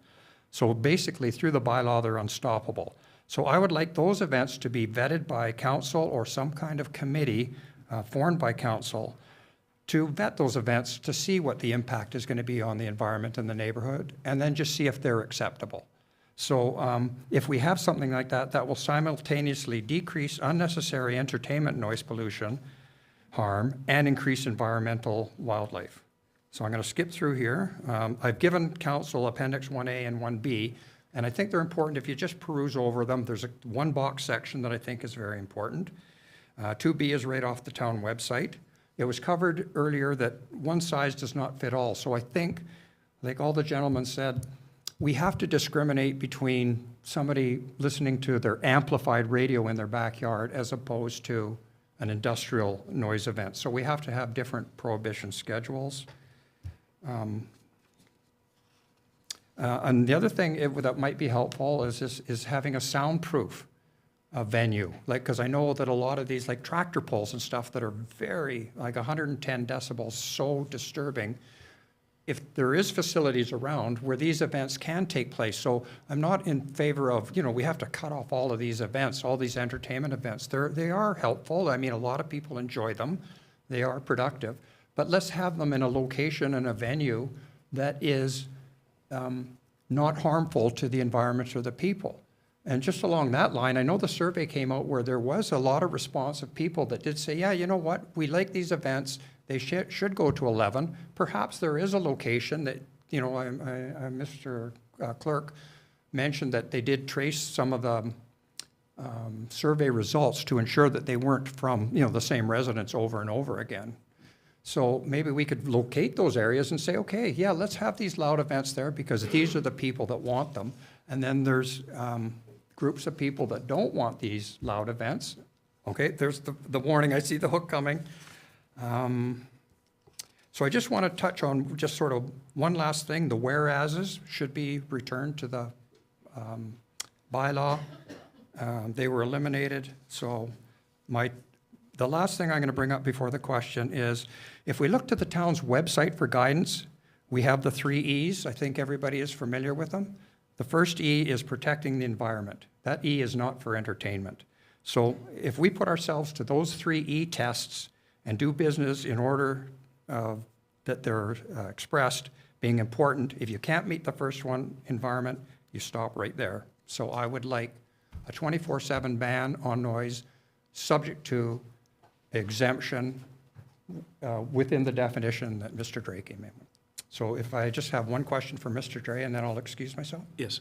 So basically, through the bylaw, they're unstoppable. So I would like those events to be vetted by council or some kind of committee formed by council to vet those events to see what the impact is going to be on the environment and the neighborhood, and then just see if they're acceptable. So if we have something like that, that will simultaneously decrease unnecessary entertainment noise pollution harm and increase environmental wildlife. So I'm going to skip through here. I've given council Appendix 1A and 1B, and I think they're important. If you just peruse over them, there's a one box section that I think is very important. 2B is right off the town website. It was covered earlier that one size does not fit all. So I think, like all the gentlemen said, we have to discriminate between somebody listening to their amplified radio in their backyard as opposed to an industrial noise event. So we have to have different prohibition schedules. And the other thing that might be helpful is having a soundproof venue. Like, because I know that a lot of these, like tractor pulls and stuff that are very, like 110 decibels, so disturbing. If there is facilities around where these events can take place. So I'm not in favor of, we have to cut off all of these events, all these entertainment events. They are helpful. I mean, a lot of people enjoy them. They are productive. But let's have them in a location and a venue that is not harmful to the environment or the people. And just along that line, I know the survey came out where there was a lot of response of people that did say, yeah, you know what, we like these events. They should go to 11. Perhaps there is a location that, Mr. Clerk mentioned that they did trace some of the survey results to ensure that they weren't from, the same residents over and over again. So maybe we could locate those areas and say, okay, yeah, let's have these loud events there because these are the people that want them. And then there's groups of people that don't want these loud events. Okay, there's the warning. I see the hook coming. So I just want to touch on just sort of one last thing. The whereases should be returned to the bylaw. They were eliminated. So the last thing I'm going to bring up before the question is, if we look to the town's website for guidance, we have the 3 E's. I think everybody is familiar with them. The first E is protecting the environment. That E is not for entertainment. So if we put ourselves to those 3 E tests and do business in order that they're expressed being important, if you can't meet the first one, environment, you stop right there. So I would like a 24/7 ban on noise subject to exemption within the definition that Mr. Dre came in with. So if I just have one question for Mr. Dre, and then I'll excuse myself. Yes,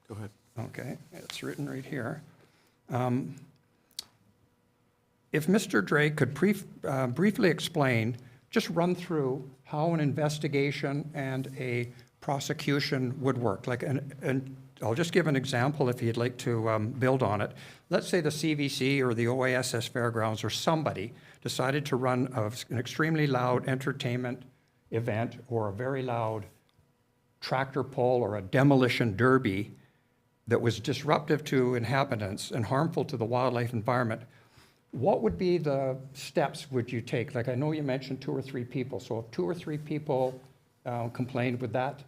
go ahead. Okay, it's written right here. If Mr. Dre could briefly explain, just run through how an investigation and a prosecution would work. Like, and I'll just give an example if you'd like to build on it. Let's say the CVC or the OASS Fairgrounds or somebody decided to run an extremely loud entertainment event or a very loud tractor pull or a demolition derby that was disruptive to inhabitants and harmful to the wildlife environment. What would be the steps would you take? Like, I know you mentioned 2 or 3 people. So if 2 or 3 people complained, would that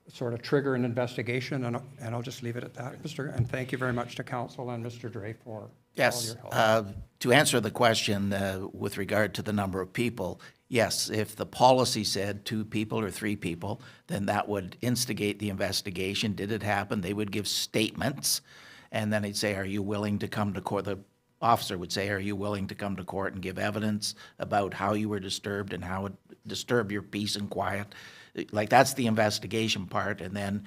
sort of trigger an investigation? And I'll just leave it at that, Mr. And thank you very much to council and Mr. Dre for all Yes, your help. to answer the question with regard to the number of people, yes, if the policy said 2 people or 3 people, then that would instigate the investigation. Did it happen? They would give statements, and then they'd say, are you willing to come to court? The officer would say, are you willing to come to court and give evidence about how you were disturbed and how it disturbed your peace and quiet? Like, that's the investigation part, and then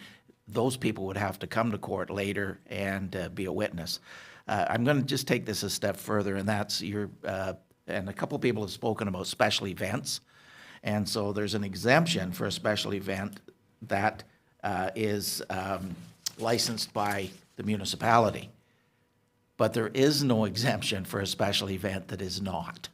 those people would have to come to court later and be a witness. I'm going to just take this a step further, and that's and a couple people have spoken about special events. And so there's an exemption for a special event that is licensed by the municipality. But there is no exemption for a special event that is not.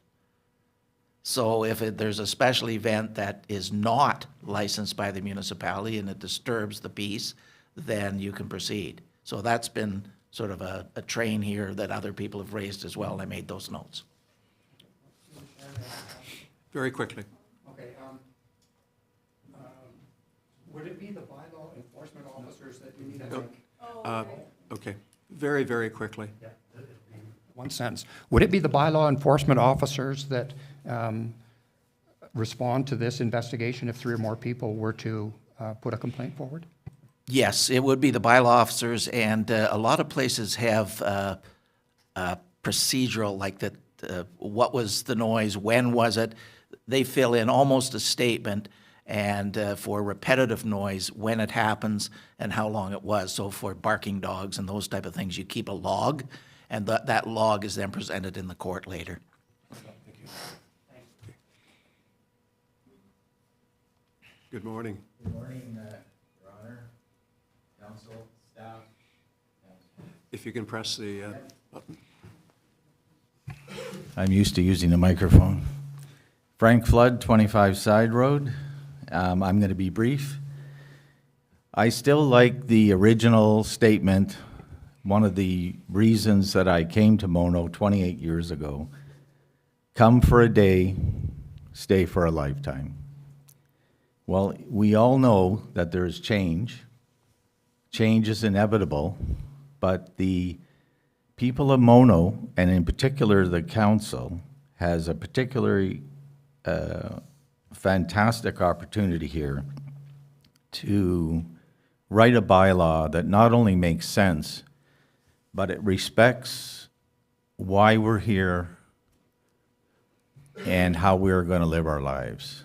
So if there's a special event that is not licensed by the municipality and it disturbs the peace, then you can proceed. So that's been sort of a train here that other people have raised as well. I made those notes. Very quickly. Okay, would it be the bylaw enforcement officers that you need to make? Okay, very, very quickly. One sentence. Would it be the bylaw enforcement officers that respond to this investigation if 3 or more people were to put a complaint forward? Yes, it would be the bylaw officers, and a lot of places have procedural, like that, what was the noise, when was it? They fill in almost a statement, and for repetitive noise, when it happens and how long it was. So for barking dogs and those type of things, you keep a log, and that log is then presented in the court later. Thank you. Good morning. Good morning, Your Honor, council, staff. If you can press the button. I'm used to using the microphone. Frank Flood, 25 Side Road. I'm going to be brief. I still like the original statement. One of the reasons that I came to Mono 28 years ago, come for a day, stay for a lifetime. Well, we all know that there's change. Change is inevitable, but the people of Mono, and in particular the council, has a particularly fantastic opportunity here to write a bylaw that not only makes sense, but it respects why we're here and how we're going to live our lives.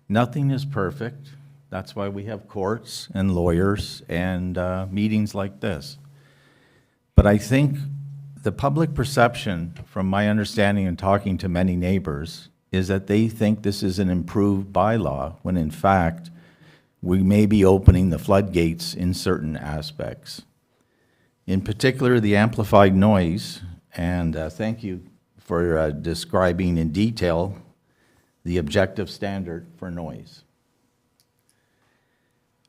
Nothing is perfect. That's why we have courts and lawyers and meetings like this. But I think the public perception, from my understanding and talking to many neighbors, is that they think this is an improved bylaw, when in fact, we may be opening the floodgates in certain aspects. In particular, the amplified noise, and thank you for describing in detail the objective standard for noise.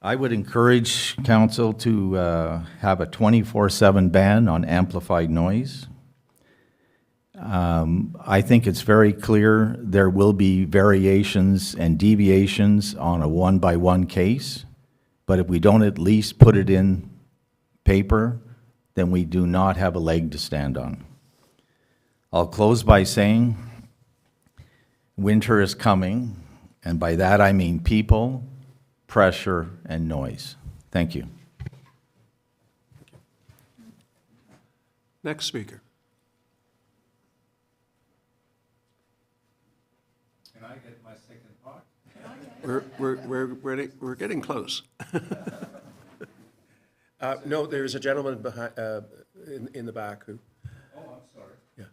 I would encourage council to have a 24/7 ban on amplified noise. I think it's very clear there will be variations and deviations on a one-by-one case, but if we don't at least put it in paper, then we do not have a leg to stand on. I'll close by saying winter is coming, and by that I mean people, pressure, and noise. Thank you. Next speaker. Can I get my second part? We're getting close. No, there's a gentleman behind, in the back who. Oh, I'm sorry. Yeah.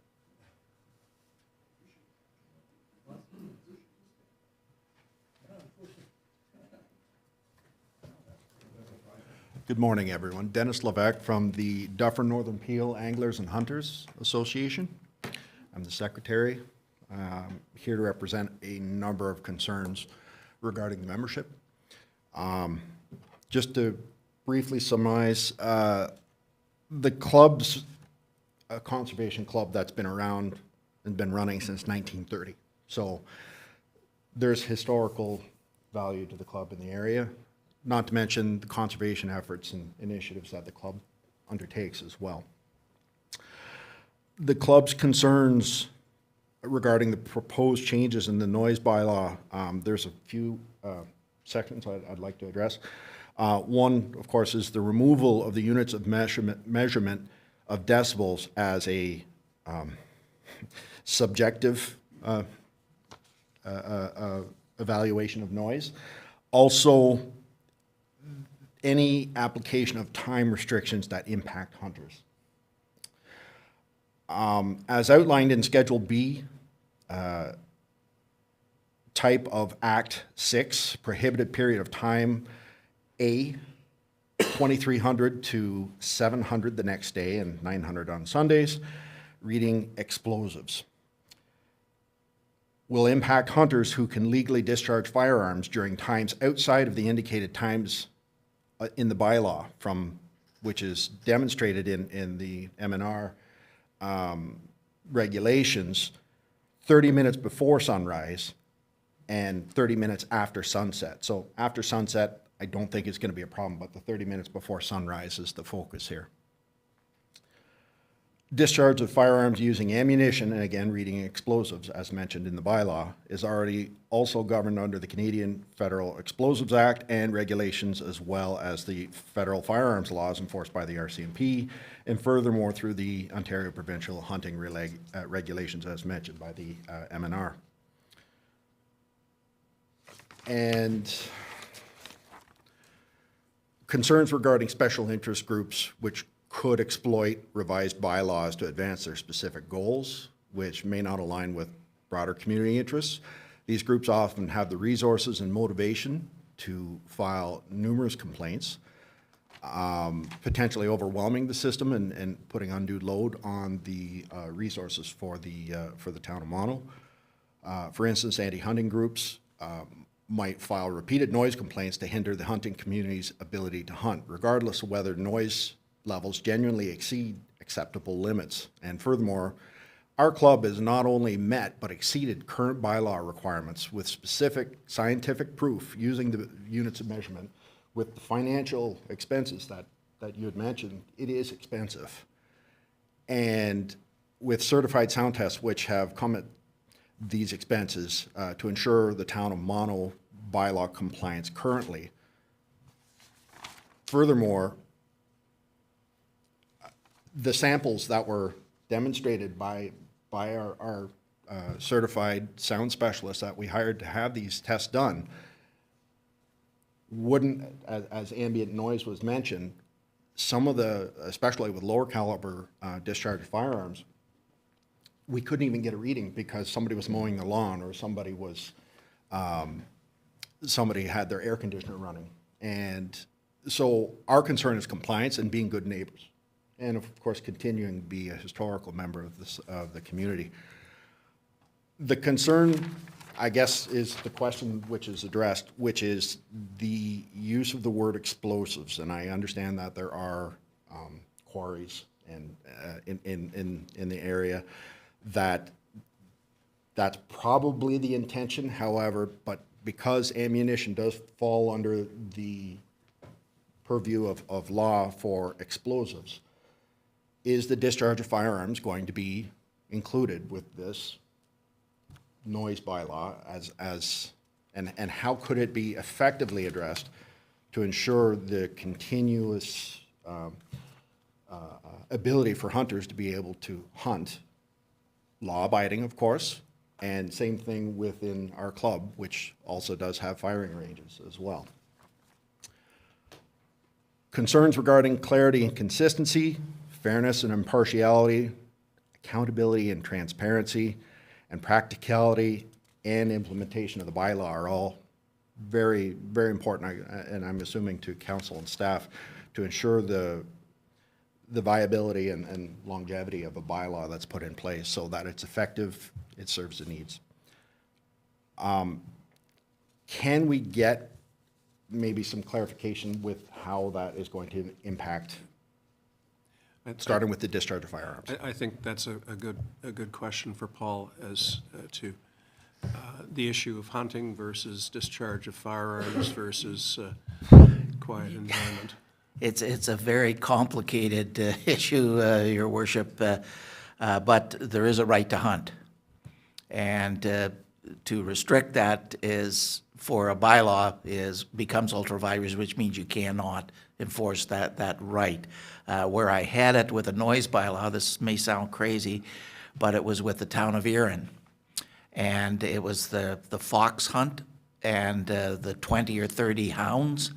Good morning, everyone. Dennis Levesque from the Dufferin Northern Peel Anglers and Hunters Association. I'm the secretary. Here to represent a number of concerns regarding the membership. Just to briefly summarize, the club's a conservation club that's been around and been running since 1930. So there's historical value to the club in the area, not to mention the conservation efforts and initiatives that the club undertakes as well. The club's concerns regarding the proposed changes in the noise bylaw, there's a few sections I'd like to address. One, of course, is the removal of the units of measurement of decibels as a subjective evaluation of noise. Also, any application of time restrictions that impact hunters. As outlined in Schedule B, type of Act 6, prohibited period of time A, 2300 to 700 the next day and 900 on Sundays, reading explosives. Will impact hunters who can legally discharge firearms during times outside of the indicated times in the bylaw, which is demonstrated in the M&R regulations, 30 minutes before sunrise and 30 minutes after sunset. So after sunset, I don't think it's going to be a problem, but the 30 minutes before sunrise is the focus here. Discharge of firearms using ammunition, and again, reading explosives, as mentioned in the bylaw, is already also governed under the Canadian Federal Explosives Act and regulations, as well as the federal firearms laws enforced by the RCMP, and furthermore through the Ontario Provincial Hunting regulations, as mentioned by the M&R. And concerns regarding special interest groups which could exploit revised bylaws to advance their specific goals, which may not align with broader community interests. These groups often have the resources and motivation to file numerous complaints, potentially overwhelming the system and putting undue load on the resources for the town of Mono. For instance, anti-hunting groups might file repeated noise complaints to hinder the hunting community's ability to hunt, regardless of whether noise levels genuinely exceed acceptable limits. And furthermore, our club has not only met but exceeded current bylaw requirements with specific scientific proof using the units of measurement. With the financial expenses that you had mentioned, it is expensive. And with certified sound tests which have come at these expenses to ensure the town of Mono bylaw compliance currently. Furthermore, the samples that were demonstrated by our certified sound specialists that we hired to have these tests done wouldn't, as ambient noise was mentioned, some of the, especially with lower caliber discharged firearms, we couldn't even get a reading because somebody was mowing the lawn or somebody had their air conditioner running. And so our concern is compliance and being good neighbors. And of course, continuing to be a historical member of the community. The concern, I guess, is the question which is addressed, which is the use of the word explosives. And I understand that there are quarries and in the area that's probably the intention. However, but because ammunition does fall under the purview of law for explosives, is the discharge of firearms going to be included with this noise bylaw and how could it be effectively addressed to ensure the continuous ability for hunters to be able to hunt, law-abiding, of course, and same thing within our club, which also does have firing ranges as well. Concerns regarding clarity and consistency, fairness and impartiality, accountability and transparency, and practicality and implementation of the bylaw are all very, very important, and I'm assuming to council and staff, to ensure the viability and longevity of a bylaw that's put in place so that it's effective, it serves the needs. Can we get maybe some clarification with how that is going to impact, starting with the discharge of firearms? I think that's a good question for Paul as to the issue of hunting versus discharge of firearms versus quiet environment. It's a very complicated issue, Your Worship, but there is a right to hunt. And to restrict that is, for a bylaw, becomes ultra vires, which means you cannot enforce that right. Where I had it with a noise bylaw, this may sound crazy, but it was with the town of Erin. And it was the fox hunt and the 20 or 30 hounds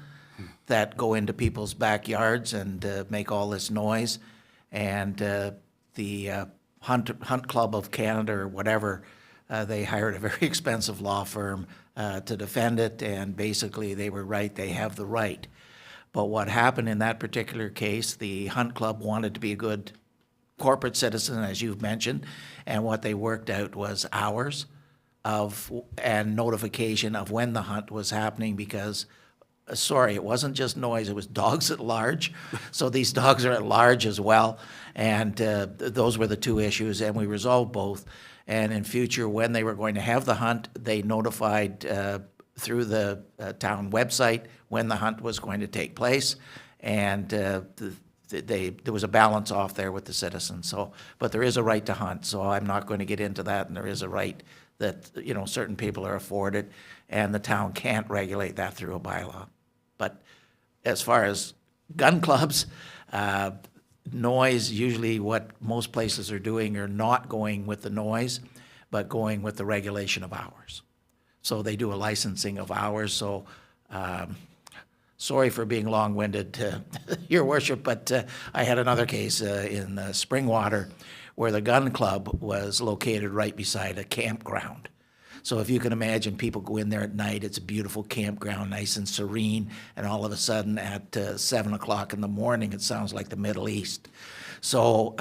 that go into people's backyards and make all this noise. And the Hunt Club of Canada or whatever, they hired a very expensive law firm to defend it, and basically they were right, they have the right. But what happened in that particular case, the Hunt Club wanted to be a good corporate citizen, as you've mentioned, and what they worked out was hours and notification of when the hunt was happening, because sorry, it wasn't just noise, it was dogs at large. So these dogs are at large as well. And those were the two issues, and we resolved both. And in future, when they were going to have the hunt, they notified through the town website when the hunt was going to take place. And there was a balance off there with the citizens. So, but there is a right to hunt, so I'm not going to get into that. And there is a right that, you know, certain people are afforded, and the town can't regulate that through a bylaw. But as far as gun clubs, noise, usually what most places are doing are not going with the noise, but going with the regulation of hours. So they do a licensing of hours. So sorry for being long-winded, Your Worship, but I had another case in Springwater where the gun club was located right beside a campground. So if you can imagine, people go in there at night, it's a beautiful campground, nice and serene, and all of a sudden at 7 o'clock in the morning, it sounds like the Middle East. So,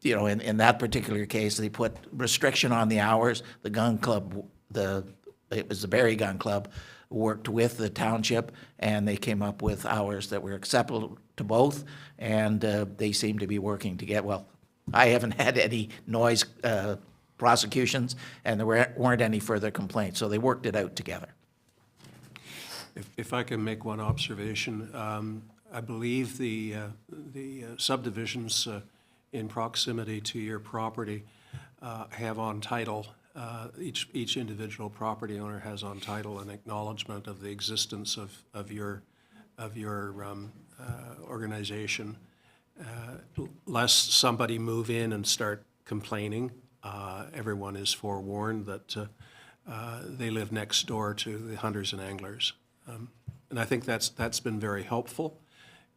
you know, in that particular case, they put restriction on the hours. The gun club, it was the Barrie Gun Club, worked with the township, and they came up with hours that were acceptable to both, and they seem to be working together. Well, I haven't had any noise prosecutions, and there weren't any further complaints, so they worked it out together. If I can make one observation, I believe the subdivisions in proximity to your property have on title, each individual property owner has on title an acknowledgement of the existence of your organization. Lest somebody move in and start complaining, everyone is forewarned that they live next door to the hunters and anglers. And I think that's been very helpful.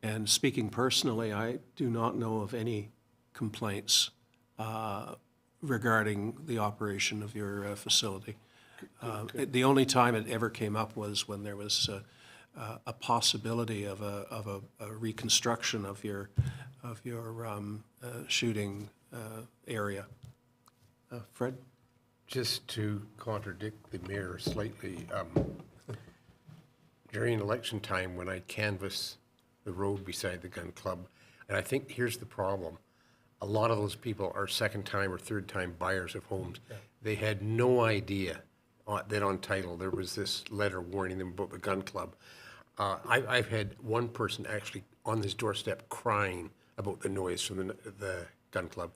And speaking personally, I do not know of any complaints regarding the operation of your facility. The only time it ever came up was when there was a possibility of a reconstruction of your shooting area. Fred? Just to contradict the mayor slightly, during election time when I canvassed the road beside the gun club, and I think here's the problem. A lot of those people are second-time or third-time buyers of homes. Yeah. They had no idea that on title there was this letter warning them about the gun club. I've had one person actually on this doorstep crying about the noise from the gun club.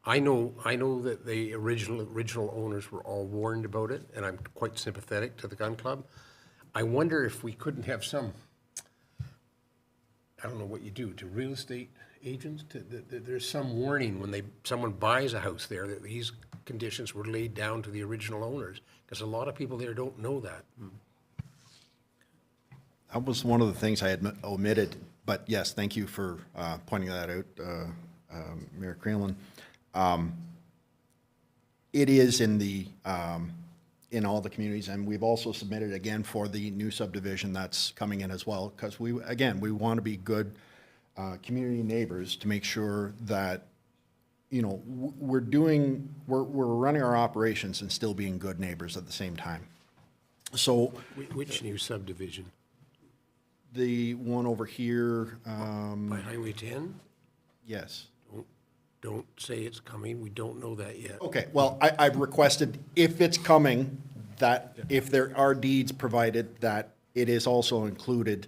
I know that the original owners were all warned about it, and I'm quite sympathetic to the gun club. I wonder if we couldn't have some, I don't know what you do, to real estate agents, there's some warning when someone buys a house there that these conditions were laid down to the original owners, because a lot of people there don't know that. That was one of the things I had omitted, but yes, thank you for pointing that out, Mayor Creelan. It is in all the communities, and we've also submitted again for the new subdivision that's coming in as well, because we want to be good community neighbors to make sure that, you know, we're running our operations and still being good neighbors at the same time. So, which new subdivision? The one over here. By Highway 10? Yes. Don't say it's coming. We don't know that yet. Okay, well, I've requested, if it's coming, that if there are deeds provided, that it is also included,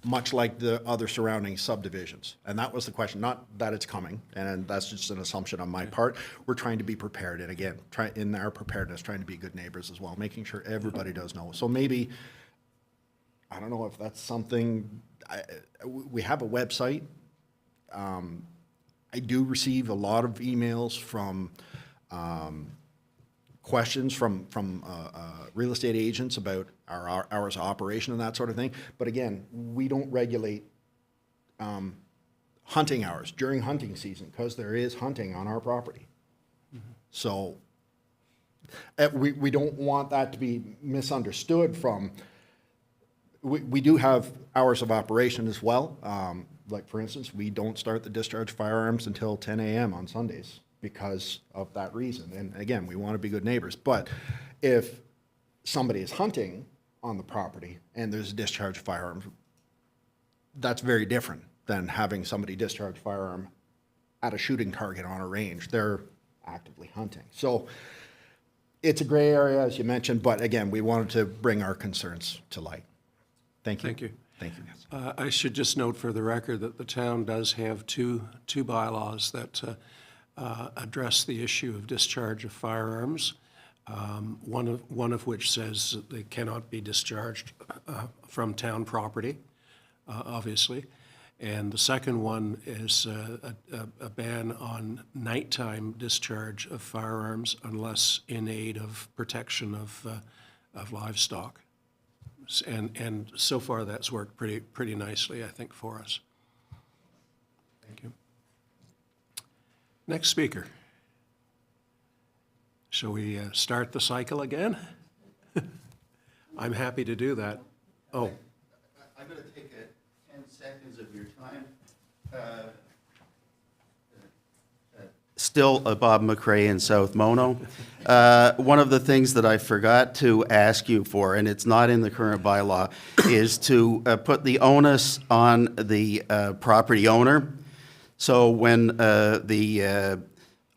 much like the other surrounding subdivisions. And that was the question, not that it's coming, and that's just an assumption on my part. We're trying to be prepared, and again, in our preparedness, trying to be good neighbors as well, making sure everybody does know. So maybe, I don't know if that's something, we have a website. I do receive a lot of emails from questions from real estate agents about our hours of operation and that sort of thing. But again, we don't regulate hunting hours during hunting season because there is hunting on our property. So we don't want that to be misunderstood from, we do have hours of operation as well. Like for instance, we don't start the discharge firearms until 10 a.m. on Sundays because of that reason. And again, we want to be good neighbors. But if somebody is hunting on the property and there's a discharge firearm, that's very different than having somebody discharge firearm at a shooting target on a range. They're actively hunting. So it's a gray area, as you mentioned, but again, we wanted to bring our concerns to light. Thank you. Thank you. Thank you. I should just note for the record that the town does have two bylaws that address the issue of discharge of firearms. One of which says that they cannot be discharged from town property, obviously. And the second one is a ban on nighttime discharge of firearms unless in aid of protection of livestock. And so far, that's worked pretty nicely, I think, for us. Thank you. Next speaker. Shall we start the cycle again? I'm happy to do that. Oh. I'm going to take 10 seconds of your time. Still Bob McRae in South Mono. One of the things that I forgot to ask you for, and it's not in the current bylaw, is to put the onus on the property owner. So when the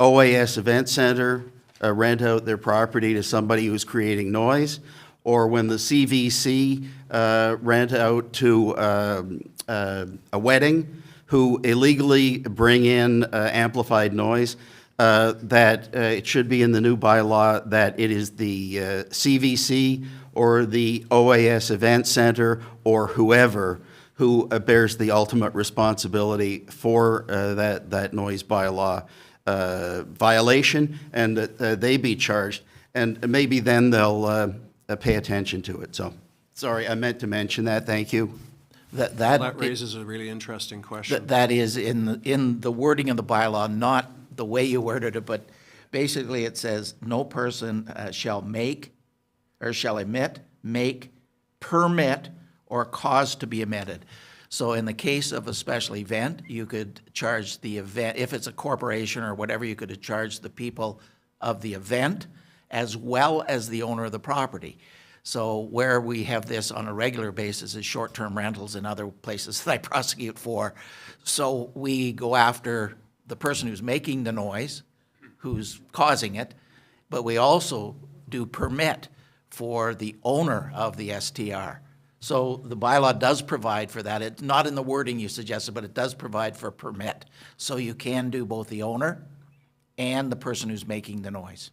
OAS Event Center rent out their property to somebody who's creating noise, or when the CVC rent out to a wedding who illegally bring in amplified noise, that it should be in the new bylaw that it is the CVC or the OAS Event Center or whoever who bears the ultimate responsibility for that noise bylaw violation, and that they be charged, and maybe then they'll pay attention to it. So, sorry, I meant to mention that. Thank you. That raises a really interesting question. That is in the wording of the bylaw, not the way you worded it, but basically it says no person shall make or shall emit, make, permit, or cause to be emitted. So in the case of a special event, you could charge the event, if it's a corporation or whatever, you could charge the people of the event as well as the owner of the property. So where we have this on a regular basis is short-term rentals and other places that I prosecute for. So we go after the person who's making the noise, who's causing it, but we also do permit for the owner of the STR. So the bylaw does provide for that. It's not in the wording you suggested, but it does provide for permit. So you can do both the owner and the person who's making the noise.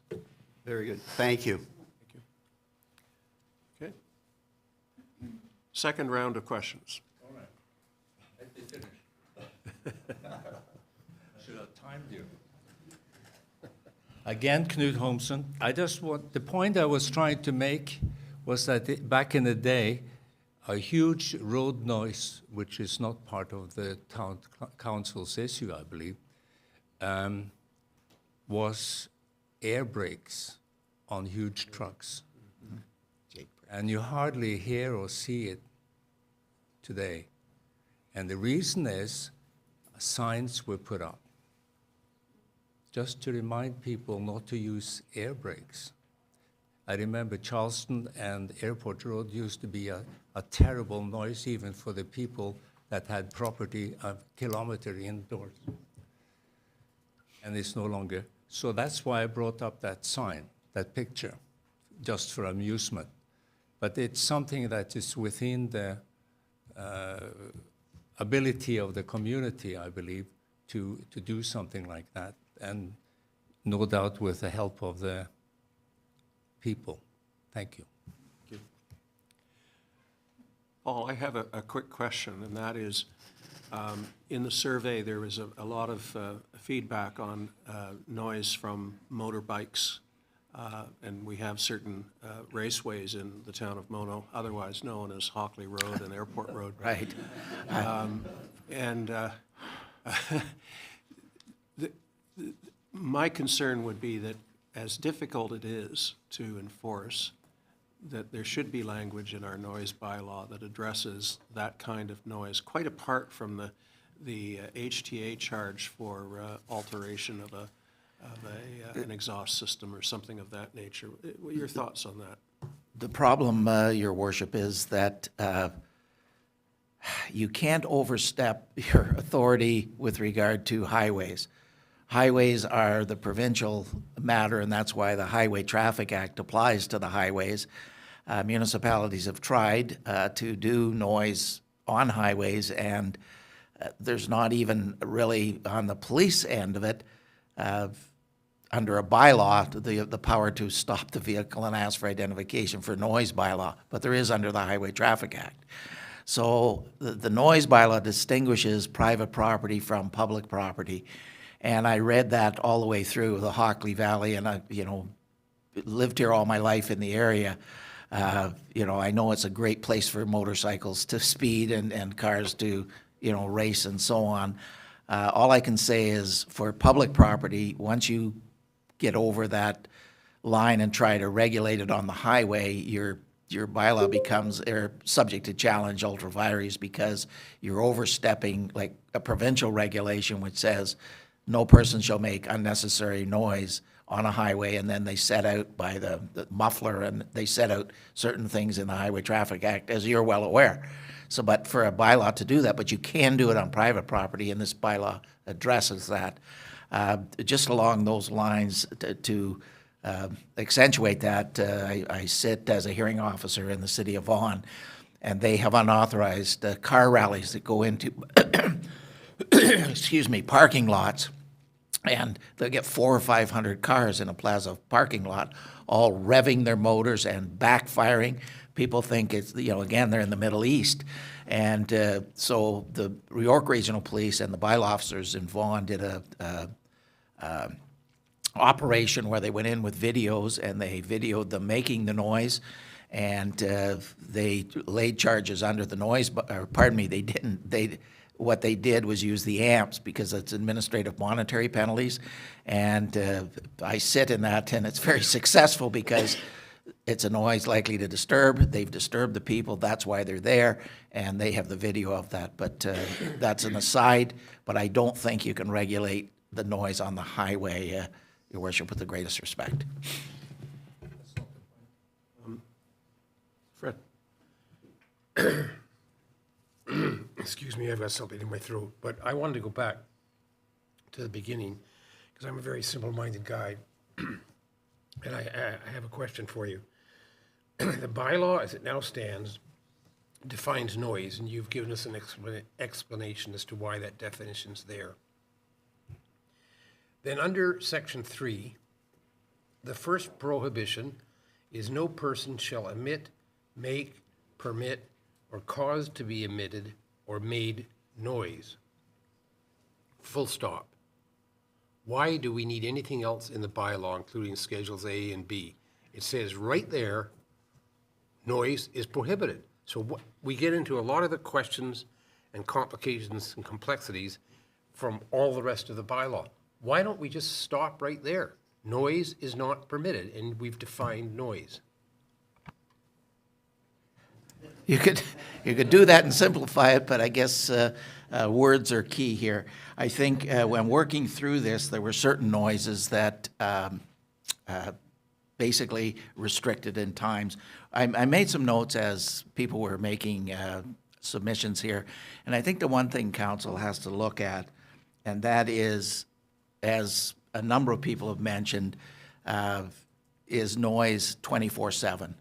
Very good. Thank you. Okay. Second round of questions. All right. Let me finish. Should have timed you. Again, Knut Holmsen. The point I was trying to make was that back in the day, a huge road noise, which is not part of the town council's issue, I believe, was air brakes on huge trucks. And you hardly hear or see it today. And the reason is signs were put up just to remind people not to use air brakes. I remember Charleston and Airport Road used to be a terrible noise even for the people that had property a kilometer indoors. And it's no longer. So that's why I brought up that sign, that picture, just for amusement. But it's something that is within the ability of the community, I believe, to do something like that. And no doubt with the help of the people. Thank you. Thank you. Paul, I have a quick question, and that is, In the survey, there was a lot of feedback on noise from motorbikes, and we have certain raceways in the town of Mono, otherwise known as Hockley Road and Airport Road. Right. My concern would be that as difficult it is to enforce, that there should be language in our noise bylaw that addresses that kind of noise, quite apart from the HTA charge for alteration of an exhaust system or something of that nature. What are your thoughts on that? The problem, Your Worship, is that you can't overstep your authority with regard to highways. Highways are the provincial matter, and that's why the Highway Traffic Act applies to the highways. Municipalities have tried to do noise on highways, and there's not even really on the police end of it, under a bylaw, the power to stop the vehicle and ask for identification for noise bylaw, but there is under the Highway Traffic Act. So the noise bylaw distinguishes private property from public property, and I read that all the way through the Hockley Valley, and I, lived here all my life in the area. I know it's a great place for motorcycles to speed and cars to, race and so on. All I can say is for public property, once you get over that line and try to regulate it on the highway, your bylaw becomes subject to challenge ultra vires, because you're overstepping like a provincial regulation which says no person shall make unnecessary noise on a highway, and then they set out by the muffler, and they set out certain things in the Highway Traffic Act, as you're well aware. So, but for a bylaw to do that, but you can do it on private property, and this bylaw addresses that. Just along those lines, to accentuate that, I sit as a hearing officer in the city of Vaughan, and they have unauthorized car rallies that go into, excuse me, parking lots, and they'll get 400 or 500 cars in a plaza parking lot, all revving their motors and backfiring. People think it's, again, they're in the Middle East. And so the York Regional Police and the bylaw officers in Vaughan did a operation where they went in with videos, and they videoed them making the noise, and they laid charges under the noise, or pardon me, they didn't. What they did was use the amps, because it's administrative monetary penalties, and I sit in that, and it's very successful because it's a noise likely to disturb. They've disturbed the people. That's why they're there, and they have the video of that. But that's an aside. But I don't think you can regulate the noise on the highway, Your Worship, with the greatest respect. Fred? Excuse me, I've got something in my throat, but I wanted to go back to the beginning, because I'm a very simple-minded guy, and I have a question for you. The bylaw, as it now stands, defines noise, and you've given us an explanation as to why that definition's there. Then under section 3, the first prohibition is no person shall emit, make, permit, or cause to be emitted or made noise. Full stop. Why do we need anything else in the bylaw, including Schedules A and B? It says right there, noise is prohibited. So we get into a lot of the questions and complications and complexities from all the rest of the bylaw. Why don't we just stop right there? Noise is not permitted, and we've defined noise. You could do that and simplify it, but I guess words are key here. I think when working through this, there were certain noises that basically restricted in times. I made some notes as people were making submissions here, and I think the one thing council has to look at, and that is, as a number of people have mentioned, is noise 24/7?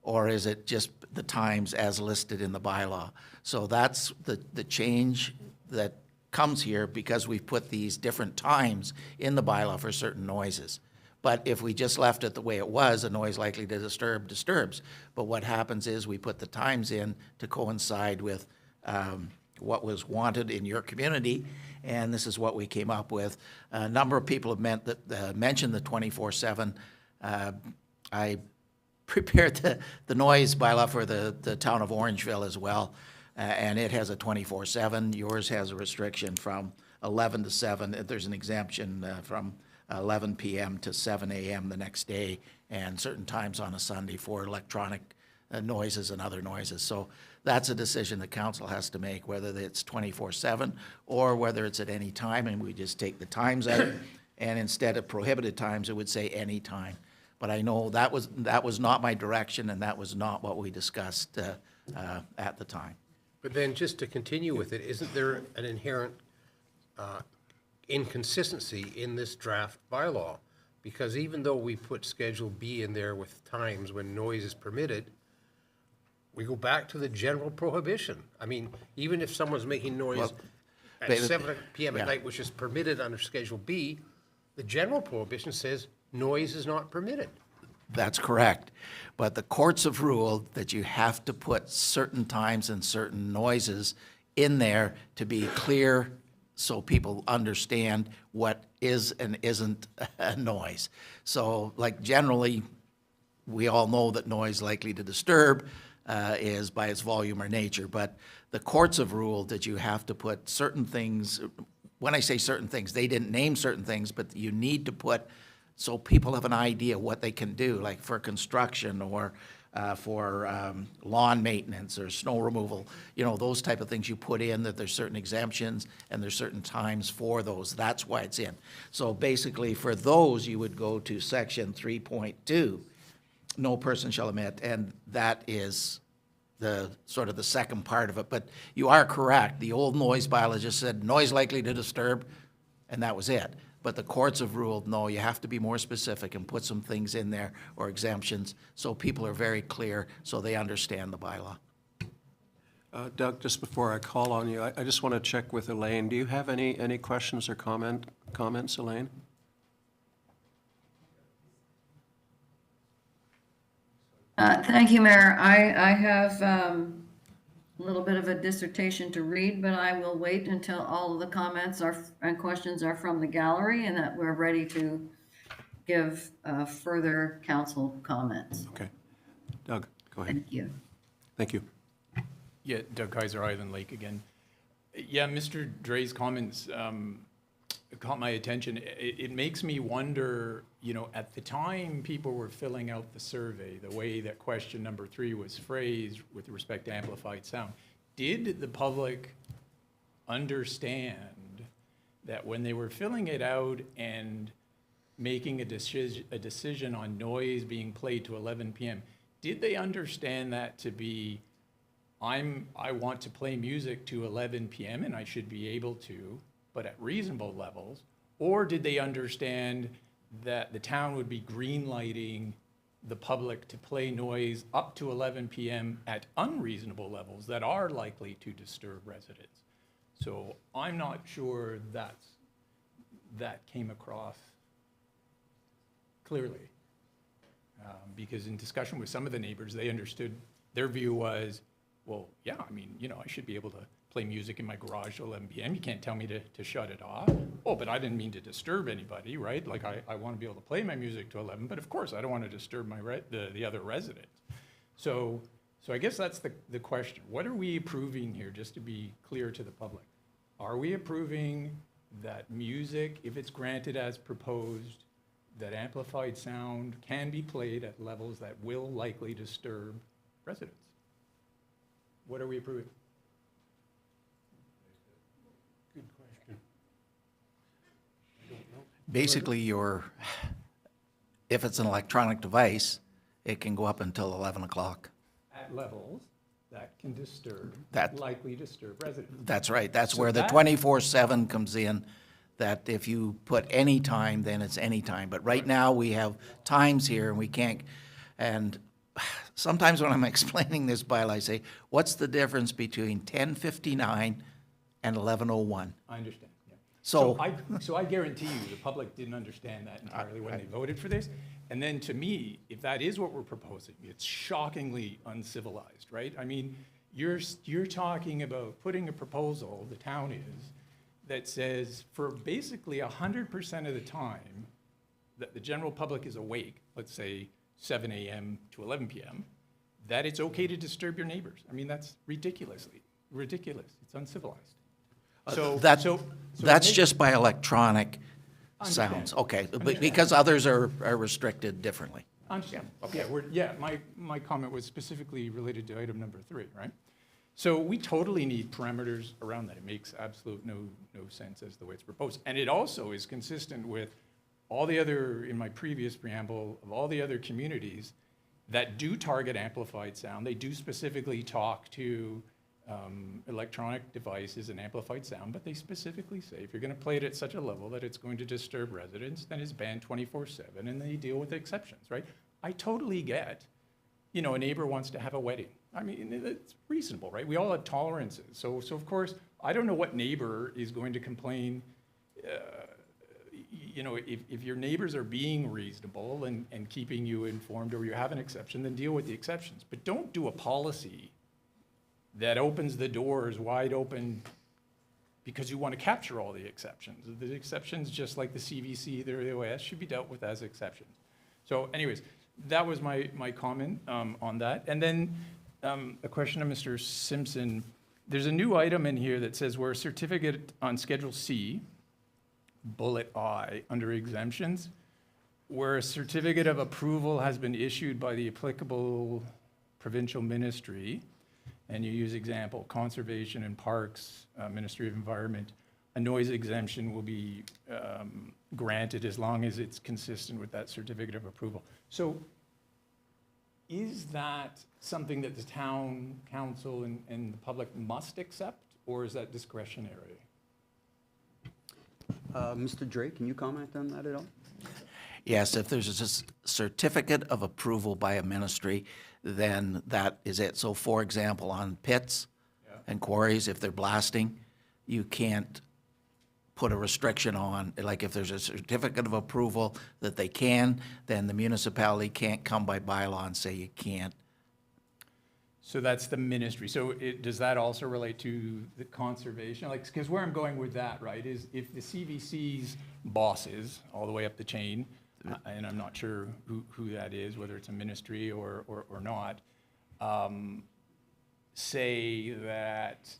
Or is it just the times as listed in the bylaw? So that's the change that comes here, because we've put these different times in the bylaw for certain noises. But if we just left it the way it was, a noise likely to disturb disturbs. But what happens is we put the times in to coincide with what was wanted in your community, and this is what we came up with. A number of people have mentioned the 24/7. I prepared the noise bylaw for the town of Orangeville as well, and it has a 24/7. Yours has a restriction from 11 to 7. There's an exemption from 11 p.m. to 7 a.m. the next day, and certain times on a Sunday for electronic noises and other noises. So that's a decision the council has to make, whether it's 24/7 or whether it's at any time, and we just take the times out, and instead of prohibited times, it would say any time. But I know that was not my direction, and that was not what we discussed at the time. But then, just to continue with it, isn't there an inherent inconsistency in this draft bylaw? Because even though we put Schedule B in there with times when noise is permitted, we go back to the general prohibition. I mean, even if someone's making noise at 7 p.m. at night, which is permitted under Schedule B, the general prohibition says noise is not permitted. That's correct. But the courts have ruled that you have to put certain times and certain noises in there to be clear so people understand what is and isn't a noise. So like generally, we all know that noise likely to disturb is by its volume or nature, but the courts have ruled that you have to put certain things. When I say certain things, they didn't name certain things, but you need to put so people have an idea what they can do, like for construction or for lawn maintenance or snow removal, those type of things you put in, that there's certain exemptions and there's certain times for those. That's why it's in. So basically for those, you would go to section 3.2, no person shall emit, and that is the sort of the second part of it. But you are correct. The old noise bylaw just said noise likely to disturb, and that was it. But the courts have ruled, no, you have to be more specific and put some things in there or exemptions so people are very clear so they understand the bylaw. Doug, just before I call on you, I just want to check with Elaine. Do you have any questions or comments, Elaine? Thank you, Mayor. I have a little bit of a dissertation to read, but I will wait until all of the comments and questions are from the gallery and that we're ready to give further council comments. Okay. Doug, go ahead. Thank you. Thank you. Yeah, Doug Kaiser, Island Lake again. Yeah, Mr. Dre's comments caught my attention. It makes me wonder, at the time people were filling out the survey, the way that question number 3 was phrased with respect to amplified sound, did the public understand that when they were filling it out and making a decision on noise being played to 11 p.m., did they understand that to be, I want to play music to 11 p.m. and I should be able to, but at reasonable levels? Or did they understand that the town would be green lighting the public to play noise up to 11 p.m. at unreasonable levels that are likely to disturb residents? So I'm not sure that came across clearly. Because in discussion with some of the neighbors, they understood, their view was, well, yeah, I mean, I should be able to play music in my garage till 11 p.m. You can't tell me to shut it off. Oh, but I didn't mean to disturb anybody, right? Like, I want to be able to play my music till 11, but of course, I don't want to disturb the other residents. So I guess that's the question. What are we approving here, just to be clear to the public? Are we approving that music, if it's granted as proposed, that amplified sound can be played at levels that will likely disturb residents? What are we approving? Good question. Basically, if it's an electronic device, it can go up until 11 o'clock. At levels that can likely disturb residents. That's right. That's So where the that- 24/7 comes in, that if you put any time, then it's any time. But right now, we have times here, and we can't, and sometimes when I'm explaining this bylaw, I say, what's the difference between 10:59 and 11:01? I understand, yeah. So- So I guarantee you, the public didn't understand that entirely when they voted for this. And then to me, if that is what we're proposing, it's shockingly uncivilized, right? I mean, You're talking about putting a proposal, the town is, that says for basically 100% of the time that the general public is awake, let's say 7 a.m. to 11 p.m., that it's okay to disturb your neighbors. I mean, that's ridiculous. It's uncivilized. That's it just by electronic Understand. sounds, okay, Understand. because others are restricted differently. Understand. Yeah, my comment was specifically related to item number 3, right? So we totally need parameters around that. It makes absolute no sense as the way it's proposed. And it also is consistent with all the other, in my previous preamble, of all the other communities that do target amplified sound. They do specifically talk to electronic devices and amplified sound, but they specifically say if you're going to play it at such a level that it's going to disturb residents, then it's banned 24/7, and they deal with exceptions, right? I totally get, a neighbor wants to have a wedding. I mean, it's reasonable, right? We all have tolerances. So of course, I don't know what neighbor is going to complain. If your neighbors are being reasonable and keeping you informed, or you have an exception, then deal with the exceptions. But don't do a policy that opens the doors wide open because you want to capture all the exceptions. The exceptions, just like the CVC, the OAS, should be dealt with as exceptions. So anyways, that was my comment on that. And then a question to Mr. Simpson. There's a new item in here that says where a certificate on Schedule C, bullet I, under exemptions, where a certificate of approval has been issued by the applicable provincial ministry, and you use example, Conservation and Parks, Ministry of Environment, a noise exemption will be granted as long as it's consistent with that certificate of approval. So is that something that the town council and the public must accept, or is that discretionary? Mr. Drake, can you comment on that at all? Yes, if there's a certificate of approval by a ministry, then that is it. So for example, on pits and quarries, if they're blasting, you can't put a restriction on, like if there's a certificate of approval that they can, then the municipality can't come by bylaw and say you can't. So that's the ministry. So does that also relate to the conservation? Like, because where I'm going with that, right, is if the CVC's bosses, all the way up the chain, and I'm not sure who that is, whether it's a ministry or not, say that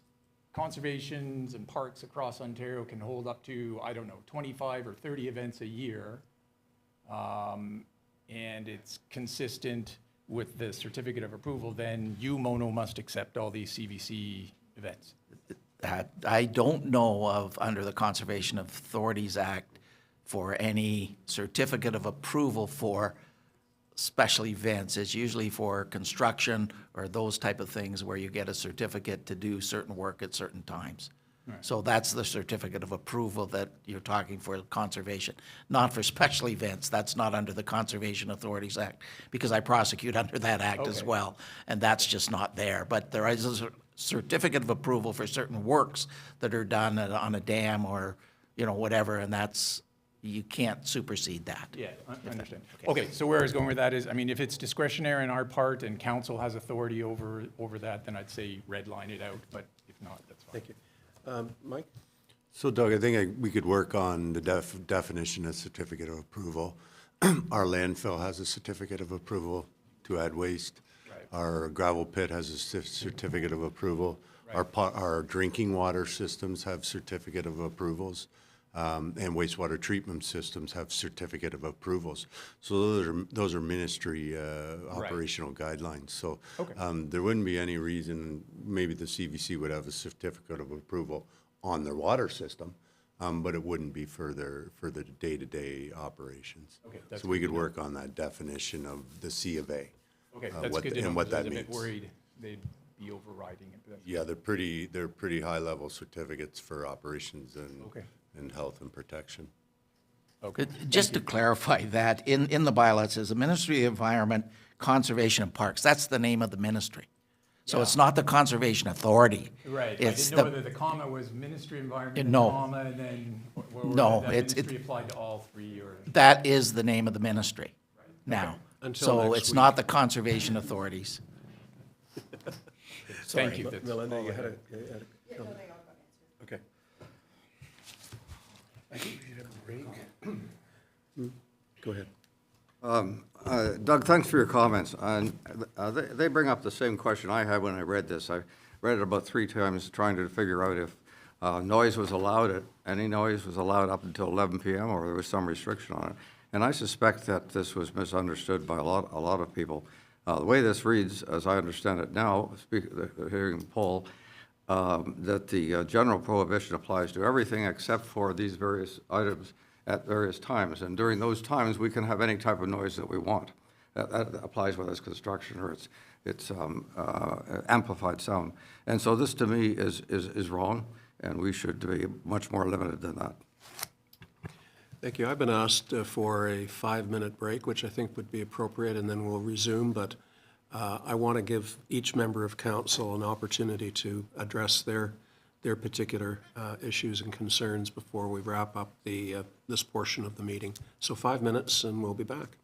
conservations and parks across Ontario can hold up to, 25 or 30 events a year, and it's consistent with the certificate of approval, then you, Mono, must accept all these CVC events. I don't know of, under the Conservation Authorities Act, for any certificate of approval for special events. It's usually for construction or those type of things where you get a certificate to do certain work at certain times. Right. So that's the certificate of approval that you're talking for conservation, not for special events. That's not under the Conservation Authorities Act, because I prosecute under that act as Okay. well, and that's just not there. But there is a certificate of approval for certain works that are done on a dam or, whatever, and that's, you can't supersede that. Yeah, I understand. Okay, so where I was going with that is, if it's discretionary on our part and council has authority over that, then I'd say red line it out, but if not, that's fine. Thank you. Mike? So Doug, I think we could work on the definition of certificate of approval. Our landfill has a certificate of approval to add waste. Right. Our gravel pit has a certificate of approval. Right. Our drinking water systems have certificate of approvals. And wastewater treatment systems have certificate of approvals. So those are ministry operational guidelines. So Okay. there wouldn't be any reason, maybe the CVC would have a certificate of approval on their water system, but it wouldn't be for the day-to-day operations. Okay, that's So we good could to know. work on that definition of the C of A. Okay, that's good to know, And what because I that was a bit means. worried they'd be overriding it. But that's- Yeah, they're pretty high-level certificates for operations Okay. and health and protection. Okay. Just to clarify that, in the bylaw, it says the Ministry of Environment, Conservation and Parks. That's the name of the ministry. So it's not the Conservation Authority. Right, I It's didn't know the, whether the comma was Ministry of Environment, No. comma, and then, or No, that it's- ministry applied to all three, or? that is the name of the ministry now. Until So next it's week. not the Conservation Authorities. Thank you, Fitz. Melinda, you had a comment? Okay. I think we should have a break. Go ahead. Doug, thanks for your comments. And they bring up the same question I had when I read this. I read it about 3 times trying to figure out if noise was allowed, any noise was allowed up until 11 p.m. or there was some restriction on it. And I suspect that this was misunderstood by a lot of people. The way this reads, as I understand it now, hearing Paul, that the general prohibition applies to everything except for these various items at various times. And during those times, we can have any type of noise that we want. That applies whether it's construction or it's amplified sound. And so this, to me, is wrong, and we should be much more limited than that. Thank you. I've been asked for a 5-minute break, which I think would be appropriate, and then we'll resume. But I want to give each member of council an opportunity to address their particular issues and concerns before we wrap up this portion of the meeting. So 5 minutes, and we'll be back.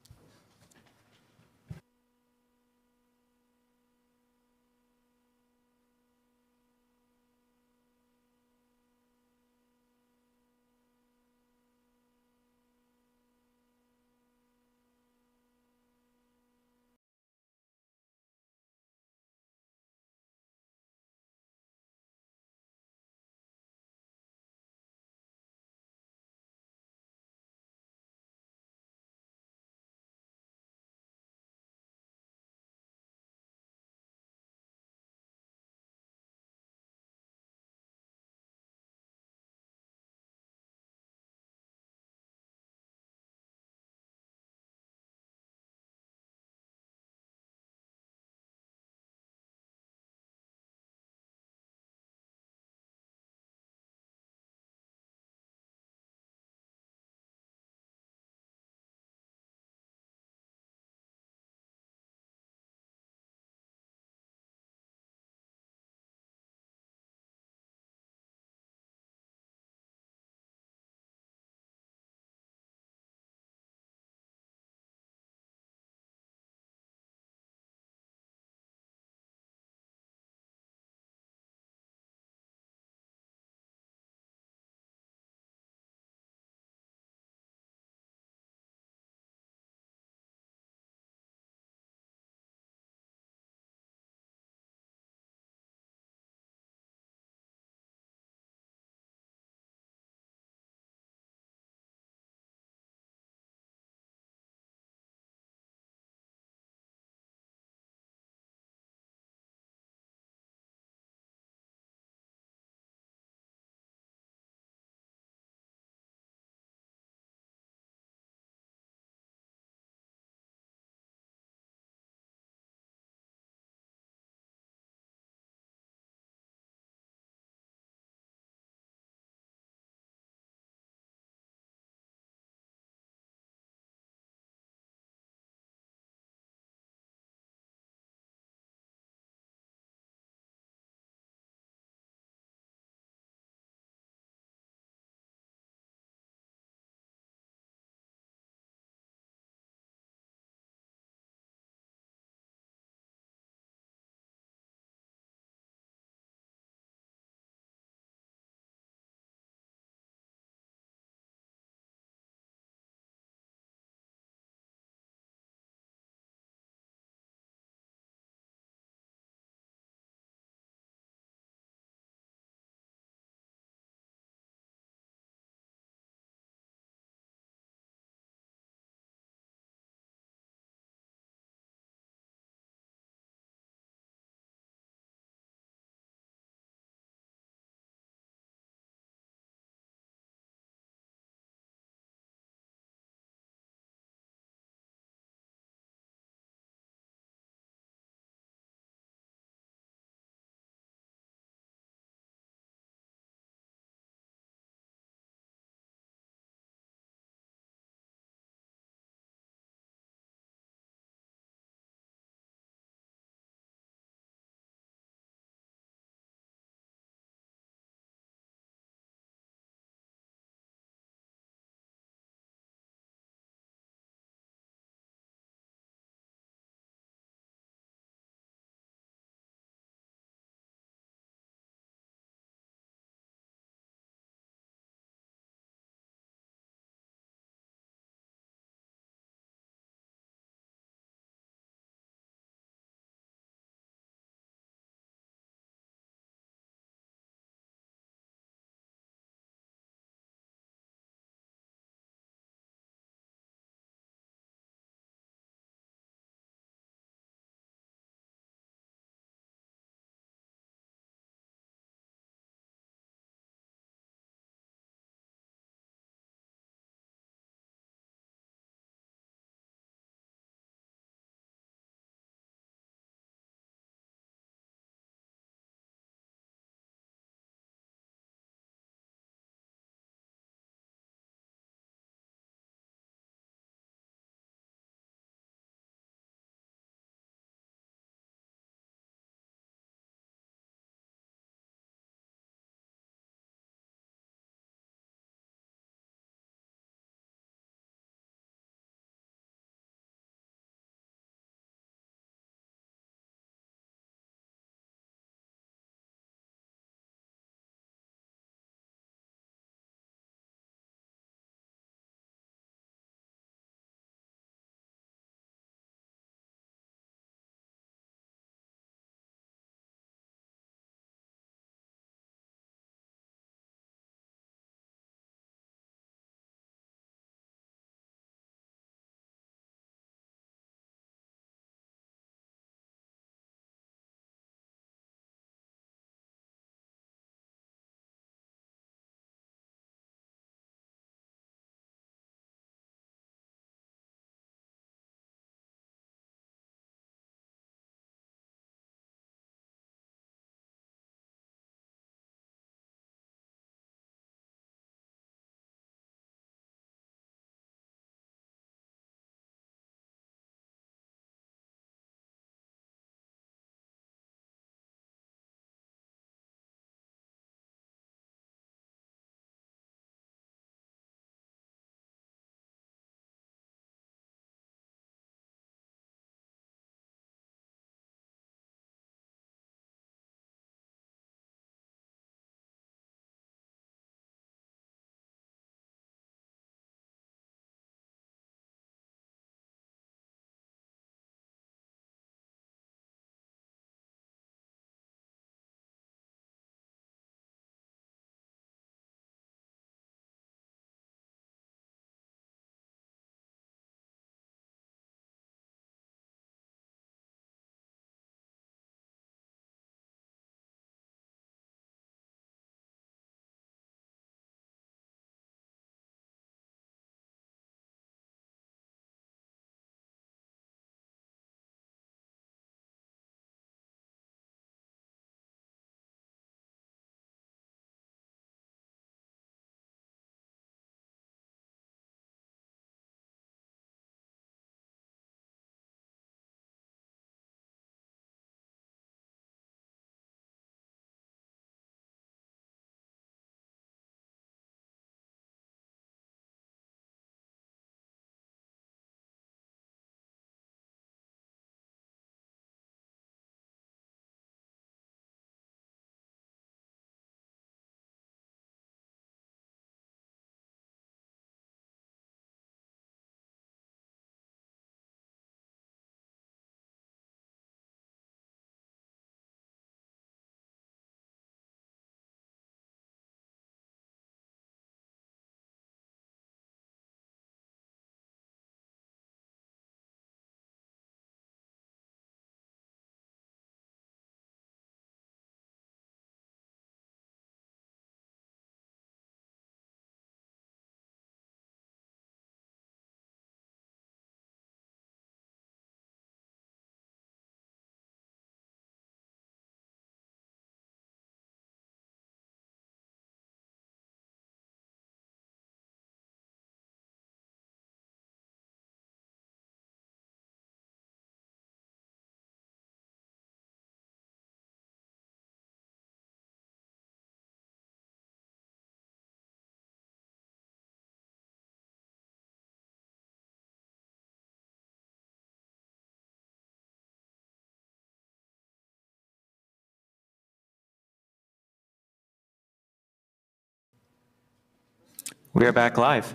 We are back live.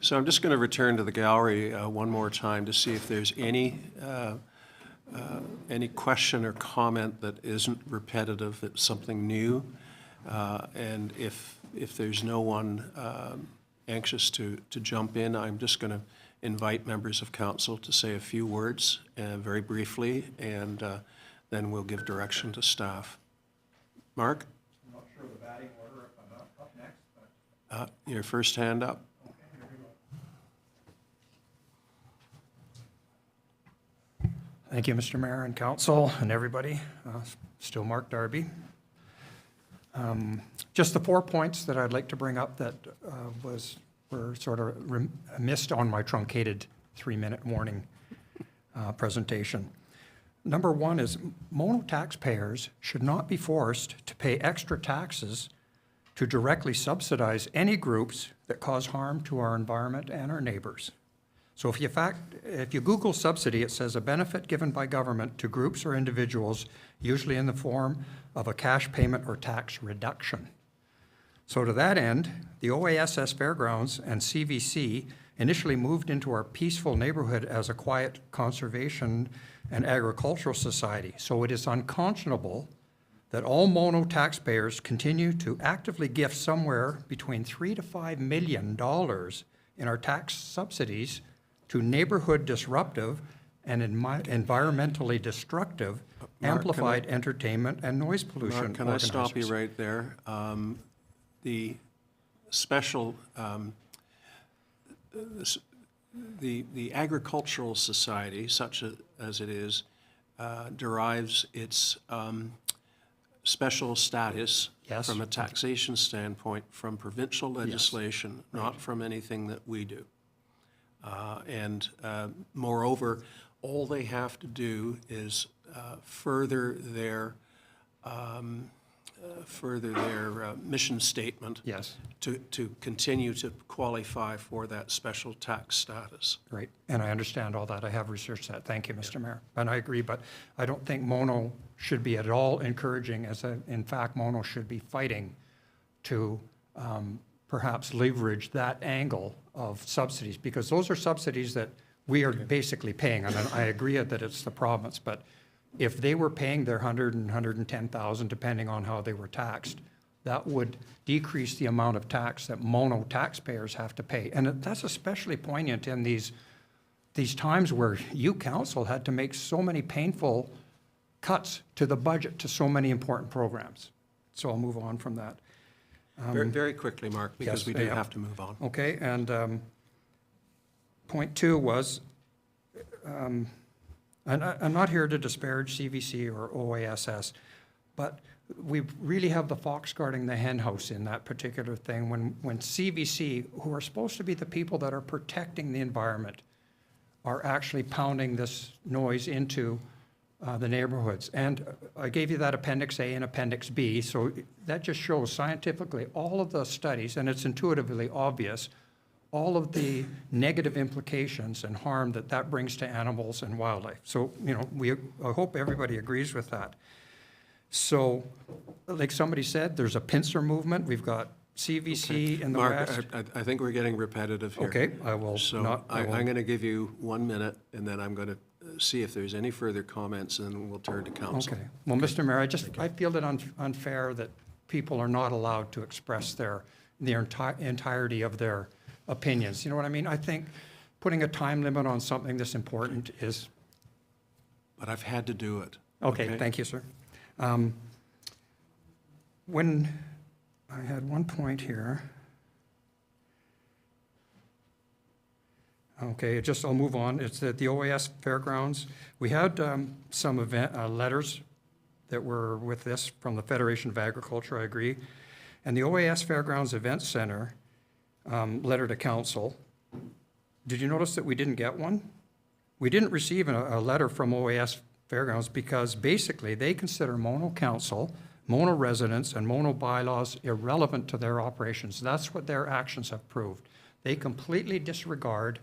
So I'm just going to return to the gallery one more time to see if there's any question or comment that isn't repetitive, that's something new. And if there's no one anxious to jump in, I'm just going to invite members of council to say a few words very briefly, and then we'll give direction to staff. Mark? I'm not sure the batting order if I'm up next, but... Your first hand up. Thank you, Mr. Mayor and council and everybody. Still Mark Darby. Just the 4 points that I'd like to bring up that were sort of missed on my truncated 3-minute warning presentation. Number one is Mono taxpayers should not be forced to pay extra taxes to directly subsidize any groups that cause harm to our environment and our neighbors. So if you Google subsidy, it says a benefit given by government to groups or individuals, usually in the form of a cash payment or tax reduction. So to that end, the OASS Fairgrounds and CVC initially moved into our peaceful neighborhood as a quiet conservation and agricultural society. So it is unconscionable that all Mono taxpayers continue to actively gift somewhere between $3 to $5 million in our tax subsidies to neighborhood disruptive and environmentally destructive amplified entertainment and noise pollution Mark, can I stop you organizers. right there? The special, the agricultural society, such as it is, derives its special status Yes. from a taxation standpoint from provincial legislation, not from anything that we do. And moreover, all they have to do is further their mission statement Yes. to continue to qualify for that special tax status. Right, and I understand all that. I have researched that. Thank you, Mr. Mayor. And I agree, but I don't think Mono should be at all encouraging, in fact, Mono should be fighting to perhaps leverage that angle of subsidies, because those are subsidies that we are basically paying. And I agree that it's the province, but if they were paying their 100 and 110,000, depending on how they were taxed, that would decrease the amount of tax that Mono taxpayers have to pay. And that's especially poignant in these times where you council had to make so many painful cuts to the budget to so many important programs. So I'll move on from that. Very quickly, Mark, because Yes, we do yeah. have to move on. Okay, and point two was, and I'm not here to disparage CVC or OASS, but we really have the fox guarding the hen house in that particular thing when CVC, who are supposed to be the people that are protecting the environment, are actually pounding this noise into the neighborhoods. And I gave you that Appendix A and Appendix B, so that just shows scientifically all of the studies, and it's intuitively obvious, all of the negative implications and harm that brings to animals and wildlife. So, you know, I hope everybody agrees with that. So, like somebody said, there's a pincer movement. We've got CVC in the west. Mark, I think we're getting repetitive here. Okay, I will So not. I will- I'm going to give you 1 minute, and then I'm going to see if there's any further comments, and then we'll turn to council. Okay. Well, Mr. Mayor, I feel it unfair that people are not allowed to express their entirety of their opinions. You know what I mean? I think putting a time limit on something this important is... But I've had to do it. Okay, thank you, sir. When I had one point here. Okay, I'll move on. It's that the OAS Fairgrounds, we had some letters that were with this from the Federation of Agriculture, I agree. And the OAS Fairgrounds Event Center letter to council, did you notice that we didn't get one? We didn't receive a letter from OAS Fairgrounds because basically they consider Mono Council, Mono residents, and Mono bylaws irrelevant to their operations. That's what their actions have proved. They completely disregard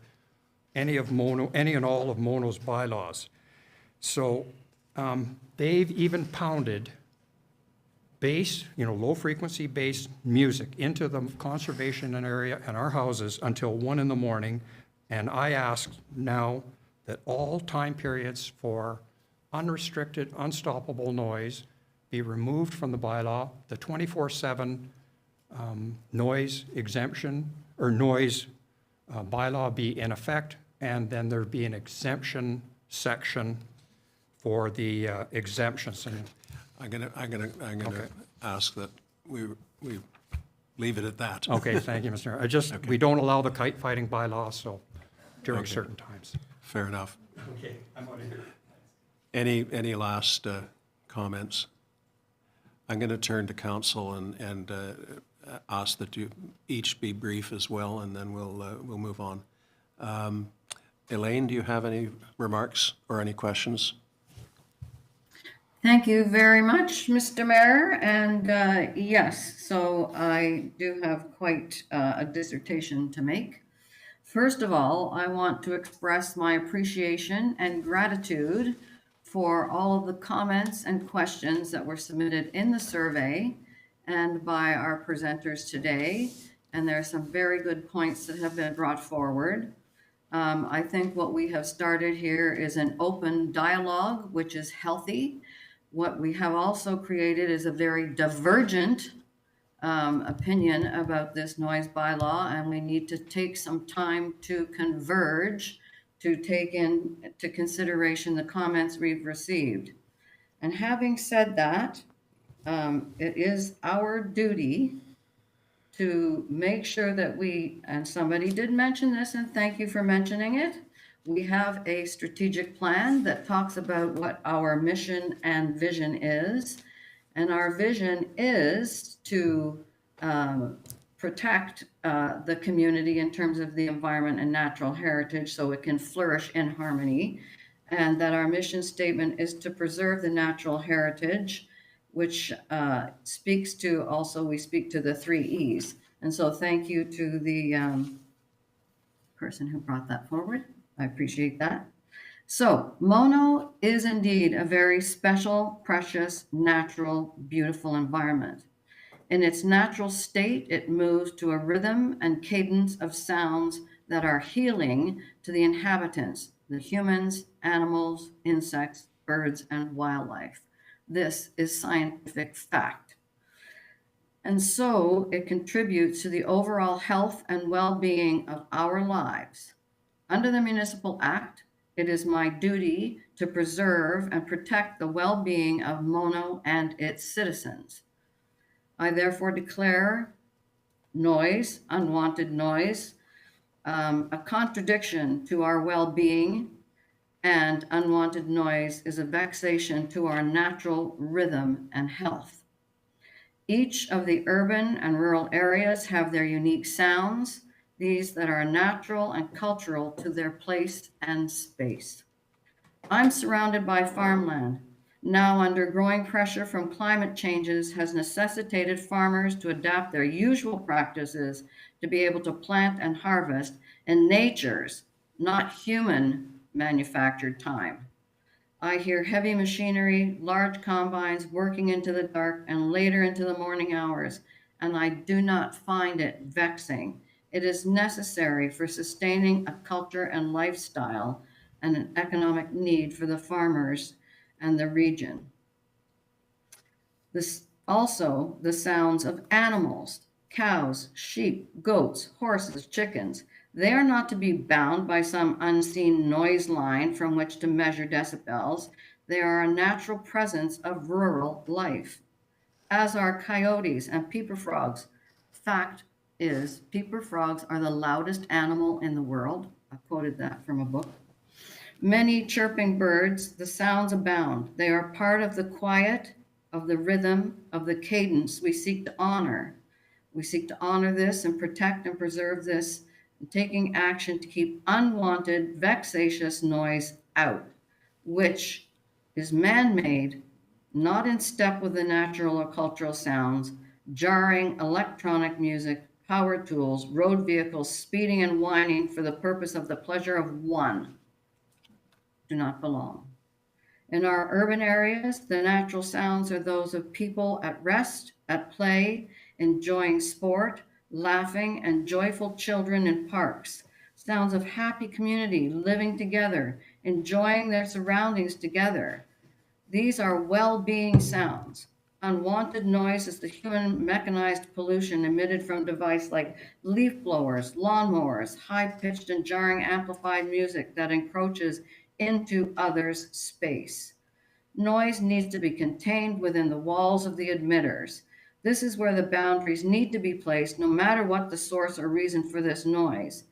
any and all of Mono's bylaws. So they've even pounded bass, low-frequency bass music into the conservation area and our houses until 1 in the morning. And I ask now that all time periods for unrestricted, unstoppable noise be removed from the bylaw, the 24/7 noise exemption, or noise bylaw be in effect, and then there be an exemption section for the exemptions. And I'm gonna ask that we leave it at that. okay, thank you, Mr. Mayor. We don't allow the kite fighting bylaw, so during certain times. Fair enough. Okay, I'm out of here. Any last comments? I'm going to turn to council and ask that you each be brief as well, and then we'll move on. Elaine, do you have any remarks or any questions? Thank you very much, Mr. Mayor. And yes, so I do have quite a dissertation to make. First of all, I want to express my appreciation and gratitude for all of the comments and questions that were submitted in the survey and by our presenters today. And there are some very good points that have been brought forward. I think what we have started here is an open dialogue, which is healthy. What we have also created is a very divergent opinion about this noise bylaw, and we need to take some time to converge, to take into consideration the comments we've received. And having said that, it is our duty to make sure that and somebody did mention this, and thank you for mentioning it, we have a strategic plan that talks about what our mission and vision is. And our vision is to protect the community in terms of the environment and natural heritage so it can flourish in harmony. And that our mission statement is to preserve the natural heritage, which speaks to also, we speak to the 3 E's. And so thank you to the person who brought that forward. I appreciate that. So Mono is indeed a very special, precious, natural, beautiful environment. In its natural state, it moves to a rhythm and cadence of sounds that are healing to the inhabitants, the humans, animals, insects, birds, and wildlife. This is scientific fact. And so it contributes to the overall health and well-being of our lives. Under the Municipal Act, it is my duty to preserve and protect the well-being of Mono and its citizens. I therefore declare noise, unwanted noise, a contradiction to our well-being, and unwanted noise is a vexation to our natural rhythm and health. Each of the urban and rural areas have their unique sounds, these that are natural and cultural to their place and space. I'm surrounded by farmland. Now under growing pressure from climate changes has necessitated farmers to adapt their usual practices to be able to plant and harvest in nature's, not human, manufactured time. I hear heavy machinery, large combines working into the dark and later into the morning hours, and I do not find it vexing. It is necessary for sustaining a culture and lifestyle and an economic need for the farmers and the region. This also the sounds of animals, cows, sheep, goats, horses, chickens. They are not to be bound by some unseen noise line from which to measure decibels. They are a natural presence of rural life, as are coyotes and peeper frogs. Fact is, peeper frogs are the loudest animal in the world. I quoted that from a book. Many chirping birds, the sounds abound. They are part of the quiet, of the rhythm, of the cadence we seek to honor. We seek to honor this and protect and preserve this, and taking action to keep unwanted, vexatious noise out, which is man-made, not in step with the natural or cultural sounds, jarring electronic music, power tools, road vehicles, speeding and whining for the purpose of the pleasure of one, do not belong. In our urban areas, the natural sounds are those of people at rest, at play, enjoying sport, laughing, and joyful children in parks. Sounds of happy community living together, enjoying their surroundings together. These are well-being sounds. Unwanted noise is the human mechanized pollution emitted from devices like leaf blowers, lawnmowers, high-pitched and jarring amplified music that encroaches into others' space. Noise needs to be contained within the walls of the emitters. This is where the boundaries need to be placed, no matter what the source or reason for this noise.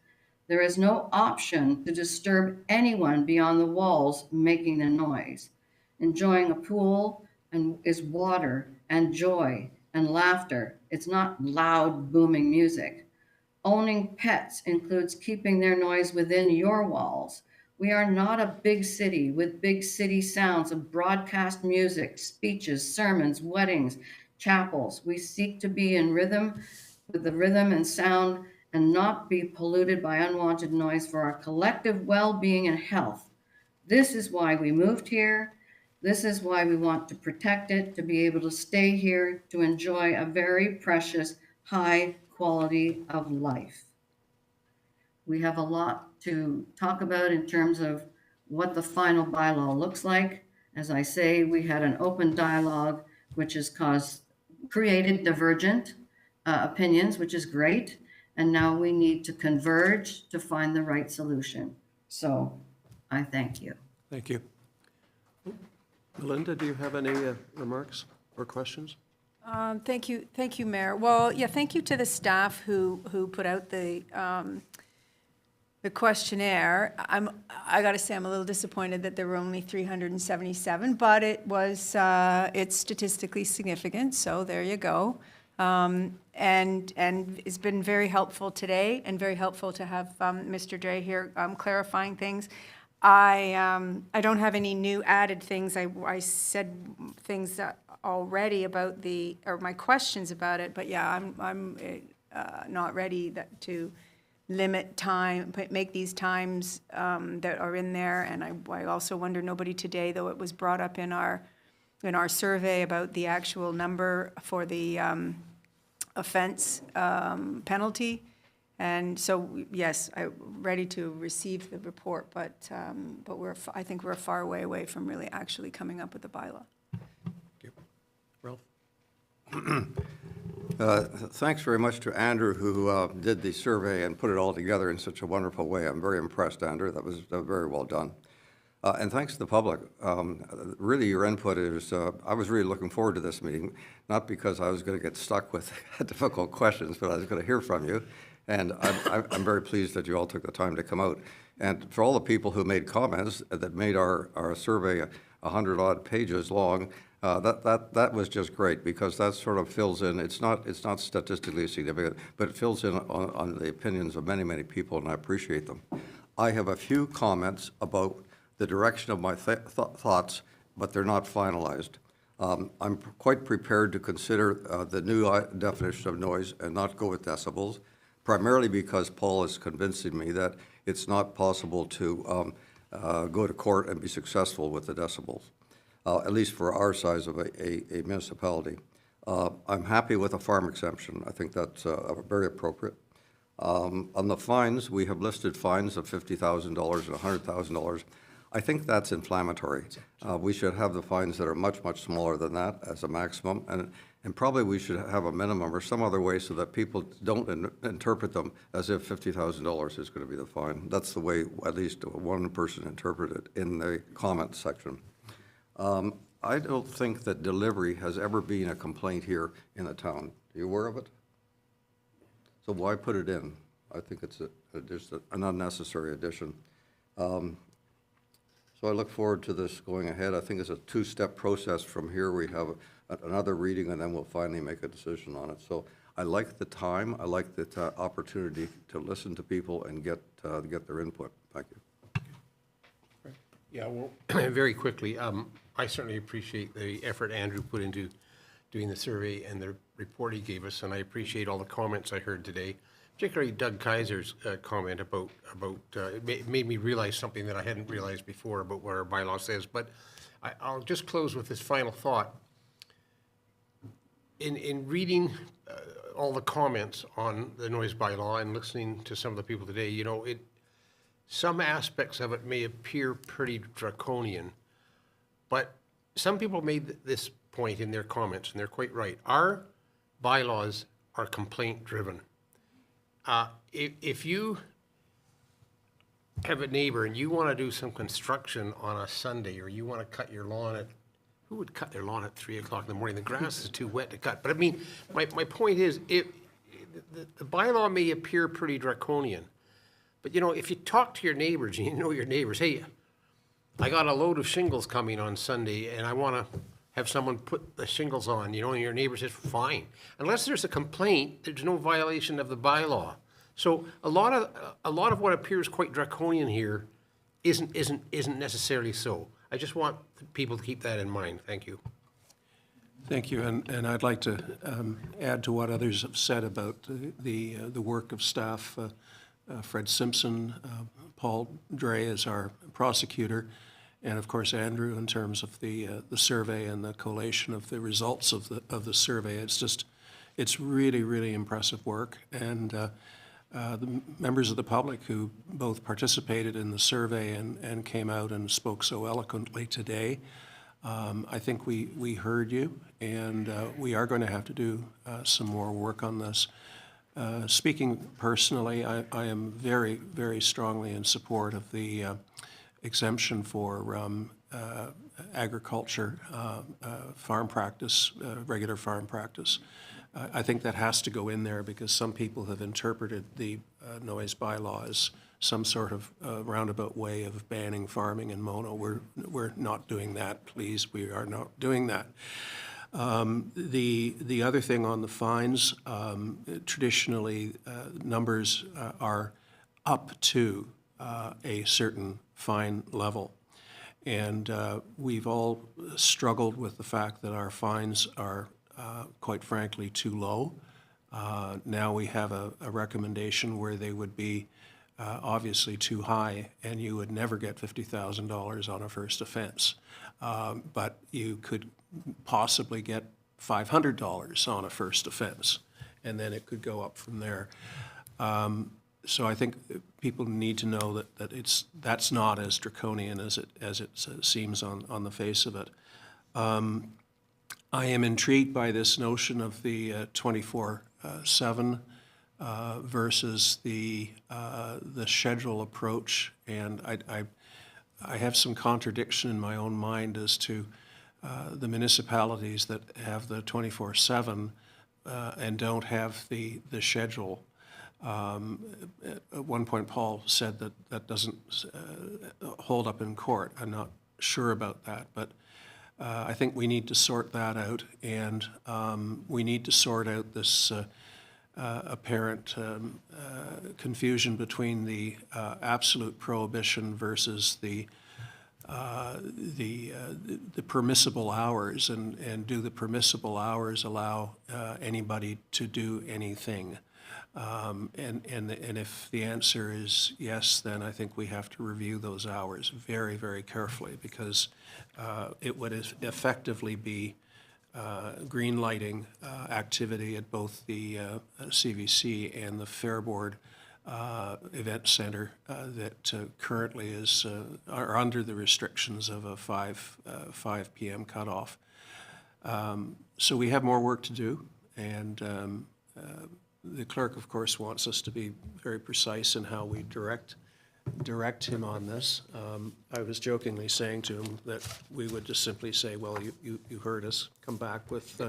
There is no option to disturb anyone beyond the walls making the noise. Enjoying a pool is water and joy and laughter. It's not loud, booming music. Owning pets includes keeping their noise within your walls. We are not a big city with big city sounds of broadcast music, speeches, sermons, weddings, chapels. We seek to be in rhythm with the rhythm and sound and not be polluted by unwanted noise for our collective well-being and health. This is why we moved here. This is why we want to protect it, to be able to stay here, to enjoy a very precious, high quality of life. We have a lot to talk about in terms of what the final bylaw looks like. As I say, we had an open dialogue, which has created divergent opinions, which is great. And now we need to converge to find the right solution. So I thank you. Thank you. Melinda, do you have any remarks or questions? Thank you, Mayor. Well, yeah, thank you to the staff who put out the questionnaire. I got to say, I'm a little disappointed that there were only 377, but it's statistically significant, so there you go. And it's been very helpful today and very helpful to have Mr. Dre here clarifying things. I don't have any new added things. I said things already about my questions about it, but yeah, I'm not ready to limit time, make these times that are in there. And I also wonder, nobody today, though it was brought up in our survey about the actual number for the offense penalty. And so, yes, I'm ready to receive the report, but I think we're a far way away from really actually coming up with a bylaw. Ralph? Thanks very much to Andrew, who did the survey and put it all together in such a wonderful way. I'm very impressed, Andrew. That was very well done. And thanks to the public. Really, your input is, I was really looking forward to this meeting, not because I was going to get stuck with difficult questions, but I was going to hear from you. And I'm very pleased that you all took the time to come out. And for all the people who made comments that made our survey 100-odd pages long, that was just great, because that sort of fills in. It's not statistically significant, but it fills in on the opinions of many, many people, and I appreciate them. I have a few comments about the direction of my thoughts, but they're not finalized. I'm quite prepared to consider the new definition of noise and not go with decibels, primarily because Paul is convincing me that it's not possible to go to court and be successful with the decibels, at least for our size of a municipality. I'm happy with a farm exemption. I think that's very appropriate. On the fines, we have listed fines of $50,000 and $100,000. I think that's inflammatory. We should have the fines that are much, much smaller than that as a maximum, and probably we should have a minimum or some other way so that people don't interpret them as if $50,000 is going to be the fine. That's the way at least one person interpreted it in the comment section. I don't think that delivery has ever been a complaint here in the town. Are you aware of it? So why put it in? I think it's just an unnecessary addition. So I look forward to this going ahead. I think it's a two-step process from here. We have another reading, and then we'll finally make a decision on it. So I like the time. I like the opportunity to listen to people and get their input. Thank you. Yeah, well, very quickly, I certainly appreciate the effort Andrew put into doing the survey and the report he gave us, and I appreciate all the comments I heard today, particularly Doug Kaiser's comment about it made me realize something that I hadn't realized before about what our bylaw says. But I'll just close with this final thought. In reading all the comments on the noise bylaw and listening to some of the people today, you know, some aspects of it may appear pretty draconian, but some people made this point in their comments, and they're quite right. Our bylaws are complaint-driven. If you have a neighbor and you want to do some construction on a Sunday, or you want to cut your lawn at, who would cut their lawn at 3 o'clock in the morning? The grass is too wet to cut. But I mean, my point is, the bylaw may appear pretty draconian, but you know, if you talk to your neighbors and you know your neighbors, hey, I got a load of shingles coming on Sunday and I want to have someone put the shingles on, you know, and your neighbor says, fine. Unless there's a complaint, there's no violation of the bylaw. So a lot of what appears quite draconian here isn't necessarily so. I just want people to keep that in mind. Thank you. Thank you, and I'd like to add to what others have said about the work of staff. Fred Simpson, Paul Dre is our prosecutor, and of course Andrew in terms of the survey and the collation of the results of the survey. It's really, really impressive work, and the members of the public who both participated in the survey and came out and spoke so eloquently today. I think we heard you, and we are going to have to do some more work on this. Speaking personally, I am very, very strongly in support of the exemption for agriculture, farm practice, regular farm practice. I think that has to go in there because some people have interpreted the noise bylaw as some sort of roundabout way of banning farming in Mono. We're not doing that, please. We are not doing that. The other thing on the fines, traditionally numbers are up to a certain fine level. And we've all struggled with the fact that our fines are quite frankly too low. Now we have a recommendation where they would be obviously too high, and you would never get $50,000 on a first offense. But you could possibly get $500 on a first offense, and then it could go up from there. So I think people need to know that that's not as draconian as it seems on the face of it. I am intrigued by this notion of the 24/7 versus the schedule approach, and I have some contradiction in my own mind as to the municipalities that have the 24/7 and don't have the schedule. At one point, Paul said that doesn't hold up in court. I'm not sure about that, but I think we need to sort that out, and we need to sort out this apparent confusion between the absolute prohibition versus the permissible hours, and do the permissible hours allow anybody to do anything? And if the answer is yes, then I think we have to review those hours very, very carefully, because it would effectively be green lighting activity at both the CVC and the Fair Board Event Center that currently are under the restrictions of a 5 p.m. cutoff. So we have more work to do, and the clerk, of course, wants us to be very precise in how we direct him on this. I was jokingly saying to him that we would just simply say, well, you heard us, come back with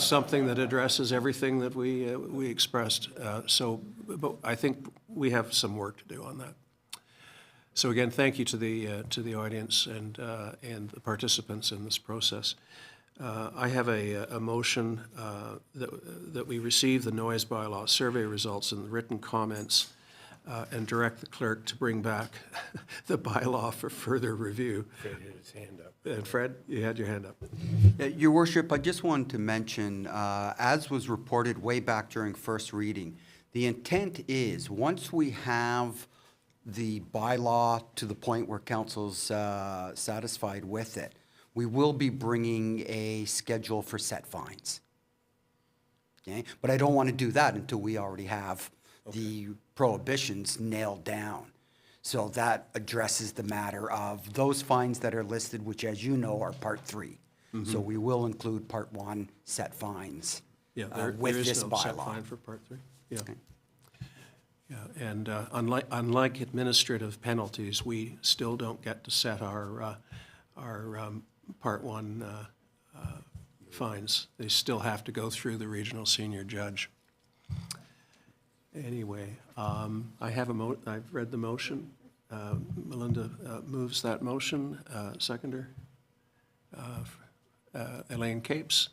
something that addresses everything that we expressed. But I think we have some work to do on that. So again, thank you to the audience and the participants in this process. I have a motion that we receive the noise bylaw survey results and the written comments and direct the clerk to bring back the bylaw for further review. Fred had his hand up. And Fred, you had your hand up. Your Worship, I just wanted to mention, as was reported way back during first reading, the intent is, once we have the bylaw to the point where council's satisfied with it, we will be bringing a schedule for set fines. Okay, but I don't want to do that until we already have the prohibitions nailed down. So that addresses the matter of those fines that are listed, which, as you know, are part 3. So we will include part 1 set fines Yeah, with there is this no set bylaw. fine for part 3. Yeah. Yeah, and unlike administrative penalties, we still don't get to set our part 1 fines. They still have to go through the regional senior judge. Anyway, I've read the motion. Melinda moves that motion. Seconder? Elaine Capes.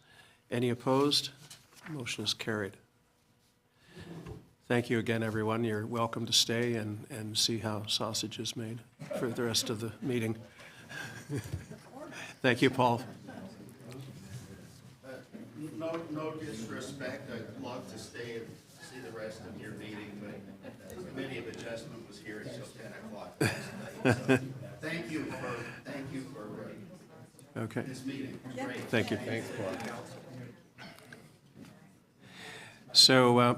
Any opposed? Motion is carried. Thank you again, everyone. You're welcome to stay and see how sausage is made for the rest of the meeting. Thank you, Paul. No disrespect, I'd love to stay and see the rest of your meeting, but the committee of adjustment was here until 10 o'clock last night. So thank you for Okay. this meeting. It was great. Thank you. Thanks, Paul. So,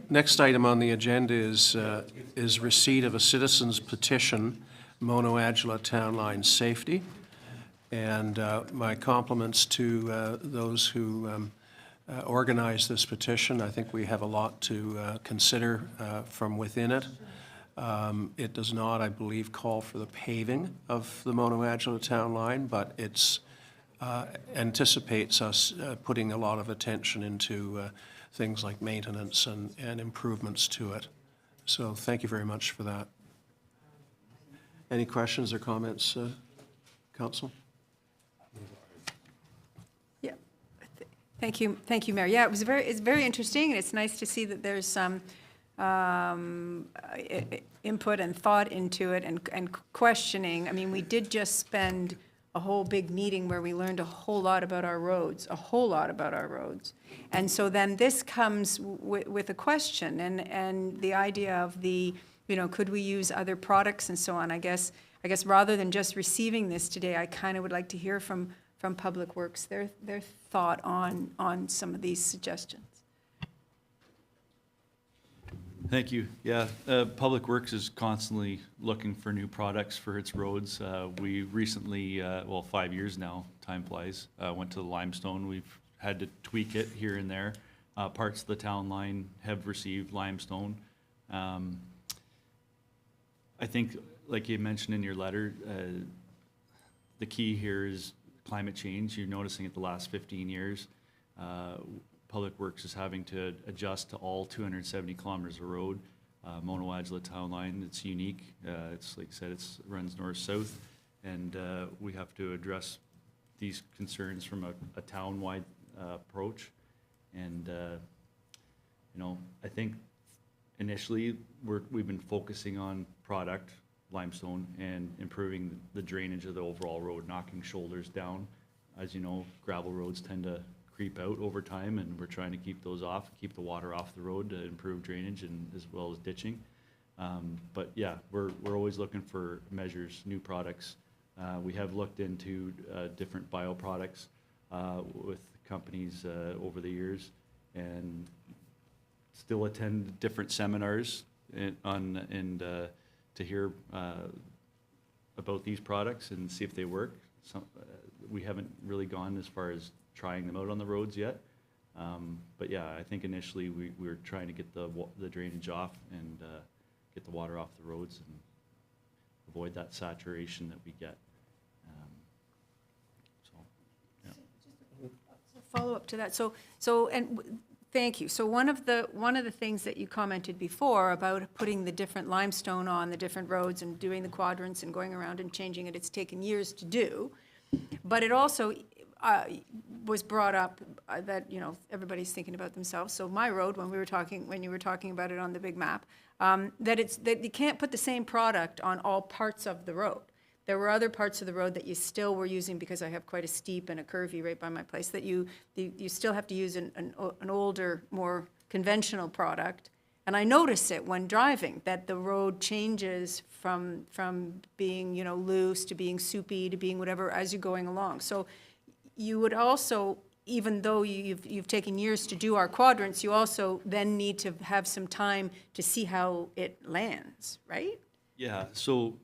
next item on the agenda is receipt of a citizen's petition, Mono-Adjala Townline Safety. And my compliments to those who organized this petition. I think we have a lot to consider from within it. It does not, I believe, call for the paving of the Mono-Adjala town line, but it's anticipates us putting a lot of attention into things like maintenance and improvements to it. So thank you very much for that. Any questions or comments, Council? Yeah. Thank you, Mayor. Yeah, it's very interesting, and it's nice to see that there's some input and thought into it and questioning. I mean, we did just spend a whole big meeting where we learned a whole lot about our roads, And so then this comes with a question and the idea of could we use other products and so on. I guess rather than just receiving this today, I kind of would like to hear from Public Works, their thought on some of these suggestions. Thank you. Yeah, Public Works is constantly looking for new products for its roads. We recently, 5 years now, time flies, went to the limestone. We've had to tweak it here and there. Parts of the town line have received limestone. I think, like you mentioned in your letter, the key here is climate change. You're noticing it the last 15 years. Public Works is having to adjust to all 270 kilometers of road. Mono-Adjala town line, it's unique. It's like I said, it runs north-south, and we have to address these concerns from a town-wide approach. And I think initially we've been focusing on product, limestone, and improving the drainage of the overall road, knocking shoulders down. As you know, gravel roads tend to creep out over time, and we're trying to keep those off, keep the water off the road to improve drainage and as well as ditching. But yeah, we're always looking for measures, new products. We have looked into different bioproducts with companies over the years, and still attend different seminars to hear about these products and see if they work. We haven't really gone as far as trying them out on the roads yet. But yeah, I think initially we were trying to get the drainage off and get the water off the roads and avoid that saturation that we get. Follow up to that. Thank you. So one of the things that you commented before about putting the different limestone on the different roads and doing the quadrants and going around and changing it, it's taken years to do. But it also was brought up that everybody's thinking about themselves. So my road, when you were talking about it on the big map, that you can't put the same product on all parts of the road. There were other parts of the road that you still were using, because I have quite a steep and a curvy right by my place, that you still have to use an older, more conventional product, And I notice it when driving, that the road changes from being, loose to being soupy to being whatever as you're going along. So you would also, even though you've taken years to do our quadrants, you also then need to have some time to see how it lands, right? Yeah, so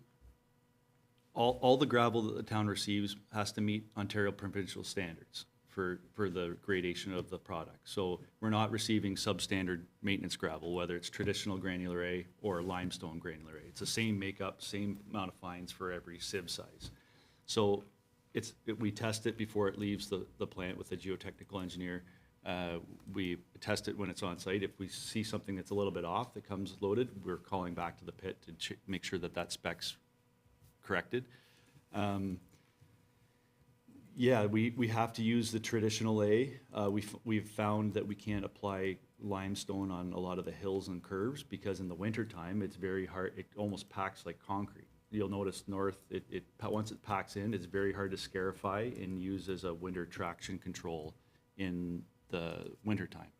all the gravel that the town receives has to meet Ontario provincial standards for the gradation of the product. So we're not receiving substandard maintenance gravel, whether it's traditional granular A or limestone granular A. It's the same makeup, same amount of fines for every sieve size. So we test it before it leaves the plant with a geotechnical engineer. We test it when it's on site. If we see something that's a little bit off that comes loaded, we're calling back to the pit to make sure that spec's corrected. Yeah, we have to use the traditional A. We've found that we can't apply limestone on a lot of the hills and curves because in the wintertime, it's very hard. It almost packs like concrete. You'll notice north, once it packs in, it's very hard to scarify and use as a winter traction control in the wintertime.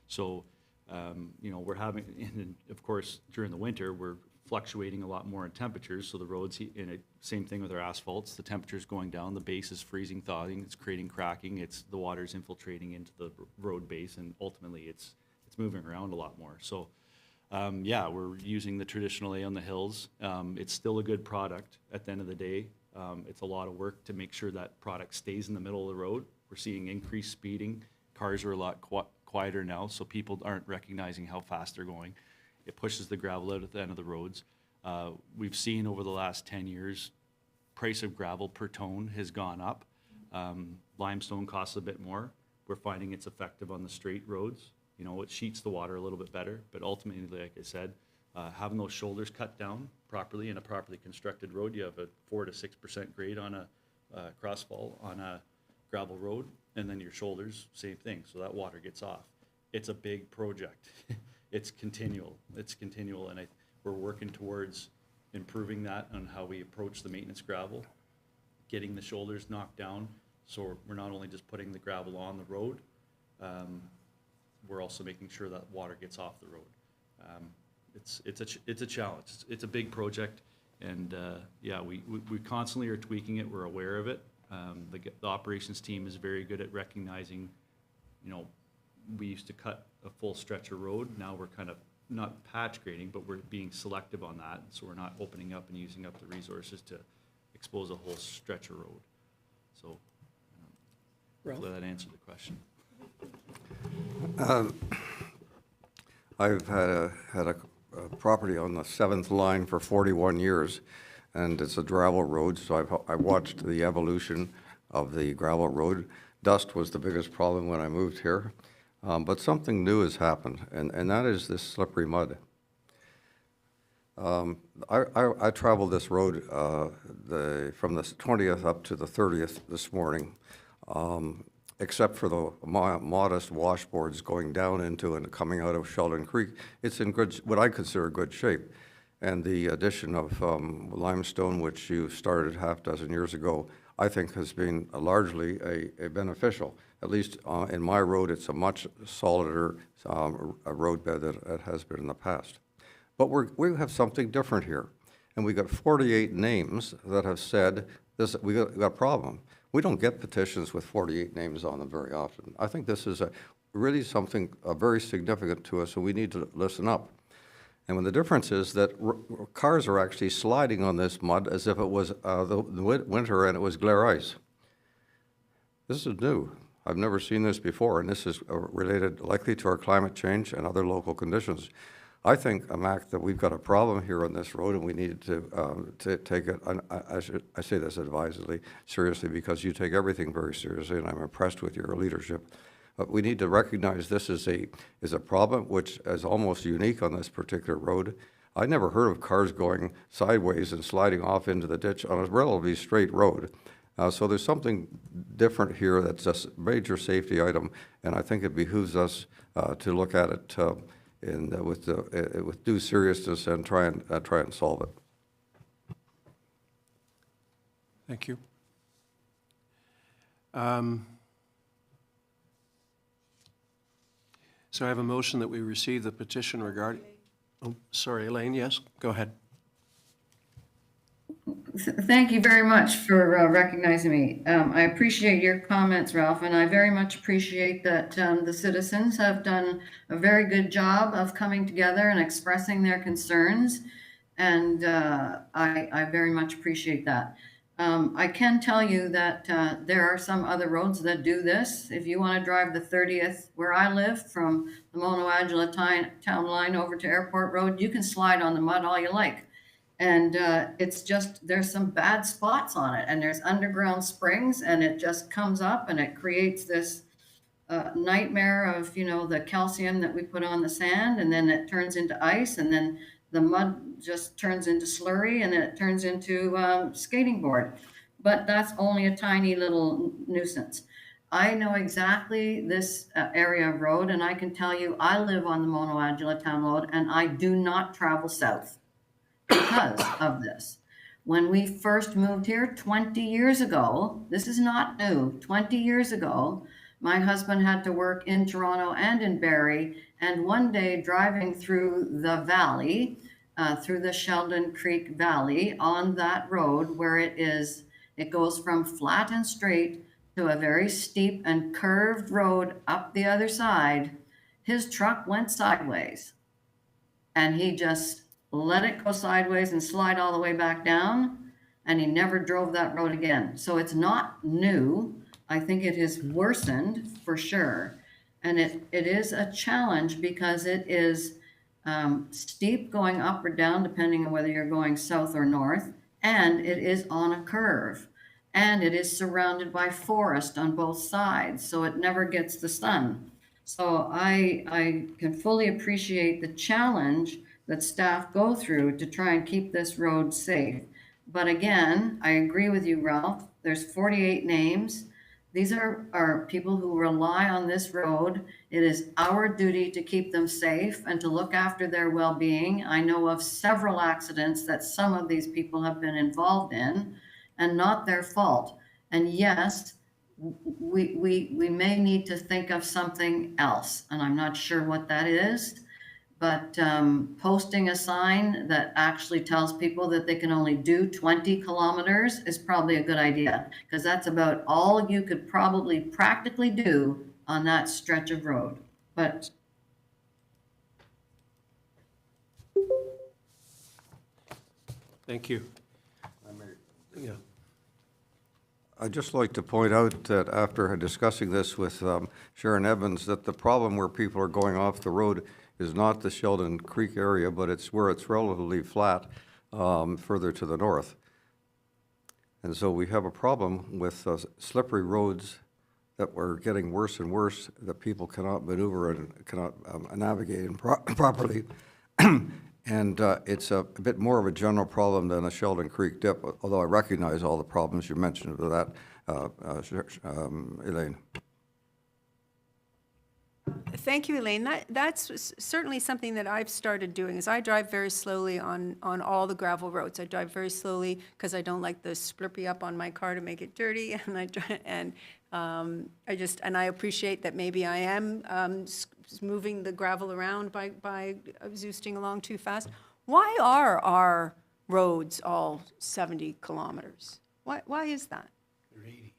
So, we're having, and of course, during the winter, we're fluctuating a lot more in temperatures, so the roads, same thing with our asphalts, the temperature's going down, the base is freezing, thawing, it's creating cracking, the water's infiltrating into the road base, and ultimately it's moving around a lot more. So, yeah, we're using the traditional A on the hills. It's still a good product at the end of the day. It's a lot of work to make sure that product stays in the middle of the road. We're seeing increased speeding. Cars are a lot quieter now, so people aren't recognizing how fast they're going. It pushes the gravel out at the end of the roads. We've seen over the last 10 years, price of gravel per ton has gone up. Limestone costs a bit more. We're finding it's effective on the straight roads. It sheets the water a little bit better, but ultimately, like I said, having those shoulders cut down properly in a properly constructed road, you have a 4 to 6% grade on a crossfall on a gravel road, and then your shoulders, same thing, so that water gets off. It's a big project. It's continual, and we're working towards improving that on how we approach the maintenance gravel, getting the shoulders knocked down, so we're not only just putting the gravel on the road, we're also making sure that water gets off the road. It's a challenge. It's a big project, and yeah, we constantly are tweaking it. We're aware of it. The operations team is very good at recognizing, we used to cut a full stretch of road. Now we're kind of not patch grading, but we're being selective on that. So we're not opening up and using up the resources to expose a whole stretch of road. So hopefully that answered the question. I've had a property on the 7th line for 41 years, and it's a gravel road, so I watched the evolution of the gravel road. Dust was the biggest problem when I moved here, but something new has happened, and that is this slippery mud. I traveled this road from the 20th up to the 30th this morning, except for the modest washboards going down into and coming out of Sheldon Creek. It's in what I consider good shape. And the addition of limestone, which you started half dozen years ago, I think has been largely a beneficial. At least in my road, it's a much solider roadbed than it has been in the past. But we have something different here. And we got 48 names that have said this. We got a problem. We don't get petitions with 48 names on them very often. I think this is really something very significant to us, and we need to listen up. And when the difference is that cars are actually sliding on this mud as if it was the winter and it was glare ice. This is new. I've never seen this before, and this is related likely to our climate change and other local conditions. I think, Mac, that we've got a problem here on this road, and we need to take it, I say this advisedly, seriously, because you take everything very seriously, and I'm impressed with your leadership. But we need to recognize this is a problem which is almost unique on this particular road. I never heard of cars going sideways and sliding off into the ditch on a relatively straight road. So there's something different here that's a major safety item, and I think it behooves us to look at it with due seriousness and try and solve it. Thank you. So I have a motion that we receive the petition regarding. Oh, sorry, Elaine, yes, go ahead. Thank you very much for recognizing me. I appreciate your comments, Ralph, and I very much appreciate that the citizens have done a very good job of coming together and expressing their concerns. And I very much appreciate that. I can tell you that there are some other roads that do this. If you want to drive the 30th where I live from the Mono-Adjala town line over to Airport Road, you can slide on the mud all you like. And it's just, there's some bad spots on it, and there's underground springs, and it just comes up and it creates this nightmare of, you know, the calcium that we put on the sand, and then it turns into ice, and then the mud just turns into slurry, and then it turns into skating board. But that's only a tiny little nuisance. I know exactly this area of road, and I can tell you, I live on the Mono-Adjala town road, and I do not travel south because of this. When we first moved here 20 years ago, this is not new, 20 years ago, my husband had to work in Toronto and in Barrie, and one day driving through the valley, through the Sheldon Creek Valley on that road where it goes from flat and straight to a very steep and curved road up the other side, his truck went sideways. And he just let it go sideways and slide all the way back down, and he never drove that road again. So it's not new. I think it has worsened for sure. And it is a challenge because it is steep going up or down, depending on whether you're going south or north, and it is on a curve. And it is surrounded by forest on both sides, so it never gets the sun. So I can fully appreciate the challenge that staff go through to try and keep this road safe. But again, I agree with you, Ralph. There's 48 names. These are people who rely on this road. It is our duty to keep them safe and to look after their well-being. I know of several accidents that some of these people have been involved in, and not their fault. And yes, we may need to think of something else, and I'm not sure what that is. But posting a sign that actually tells people that they can only do 20 kilometers is probably a good idea, because that's about all you could probably practically do on that stretch of road. But Thank you. Yeah. I'd just like to point out that after discussing this with Sharon Evans, that the problem where people are going off the road is not the Sheldon Creek area, but it's where it's relatively flat further to the north. And so we have a problem with slippery roads that were getting worse and worse, that people cannot maneuver and cannot navigate in properly. And it's a bit more of a general problem than a Sheldon Creek dip, although I recognize all the problems you mentioned with that, Elaine. Thank you, Elaine. That's certainly something that I've started doing, is I drive very slowly on all the gravel roads. I drive very slowly because I don't like the splurpy up on my car to make it dirty, and I appreciate that maybe I am moving the gravel around by zoosting along too fast. Why are our roads all 70 kilometers? Why is that? They're 80.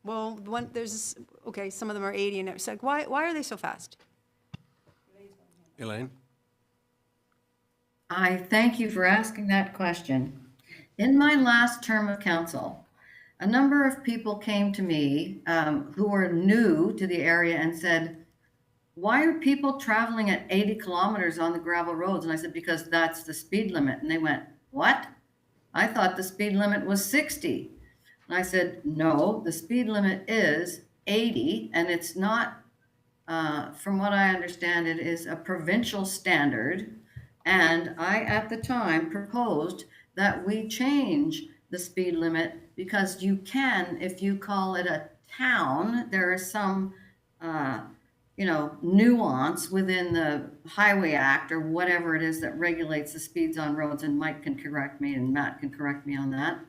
Well, okay, some of them are 80, and it's like, why are they so fast? Elaine? I thank you for asking that question. In my last term of council, a number of people came to me who were new to the area and said, why are people traveling at 80 kilometers on the gravel roads? And I said, because that's the speed limit. And they went, what? I thought the speed limit was 60. And I said, no, the speed limit is 80, and it's not, from what I understand, it is a provincial standard. And I, at the time, proposed that we change the speed limit, because you can, if you call it a town, there is some, nuance within the Highway Act or whatever it is that regulates the speeds on roads, and Mike can correct me and Matt can correct me on that.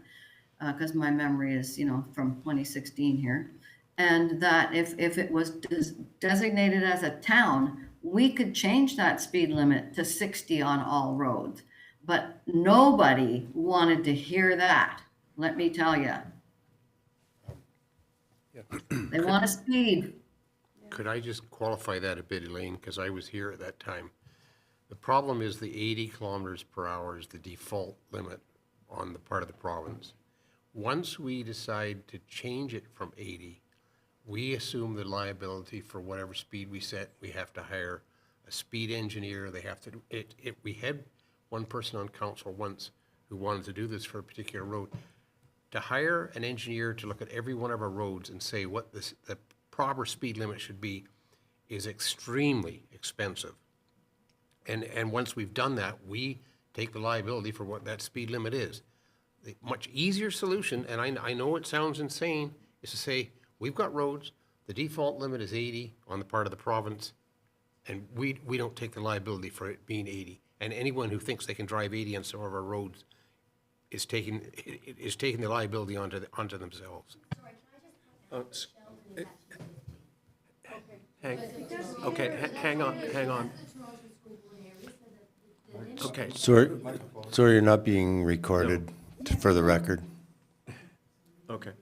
Because my memory is, from 2016 here, and that if it was designated as a town, we could change that speed limit to 60 on all roads. But nobody wanted to hear that, let me tell you. They want to speed. Could I just qualify that a bit, Elaine, because I was here at that time? The problem is the 80 kilometers per hour is the default limit on the part of the province. Once we decide to change it from 80, we assume the liability for whatever speed we set. We have to hire a speed engineer. They have to do it. We had one person on council once who wanted to do this for a particular road. To hire an engineer to look at every one of our roads and say what the proper speed limit should be is extremely expensive. And once we've done that, we take the liability for what that speed limit is. The much easier solution, and I know it sounds insane, is to say, we've got roads, the default limit is 80 on the part of the province, and we don't take the liability for it being 80. And anyone who thinks they can drive 80 on some of our roads is taking the liability onto themselves. Hang on. Okay. Sorry, you're not being recorded for the record. Okay.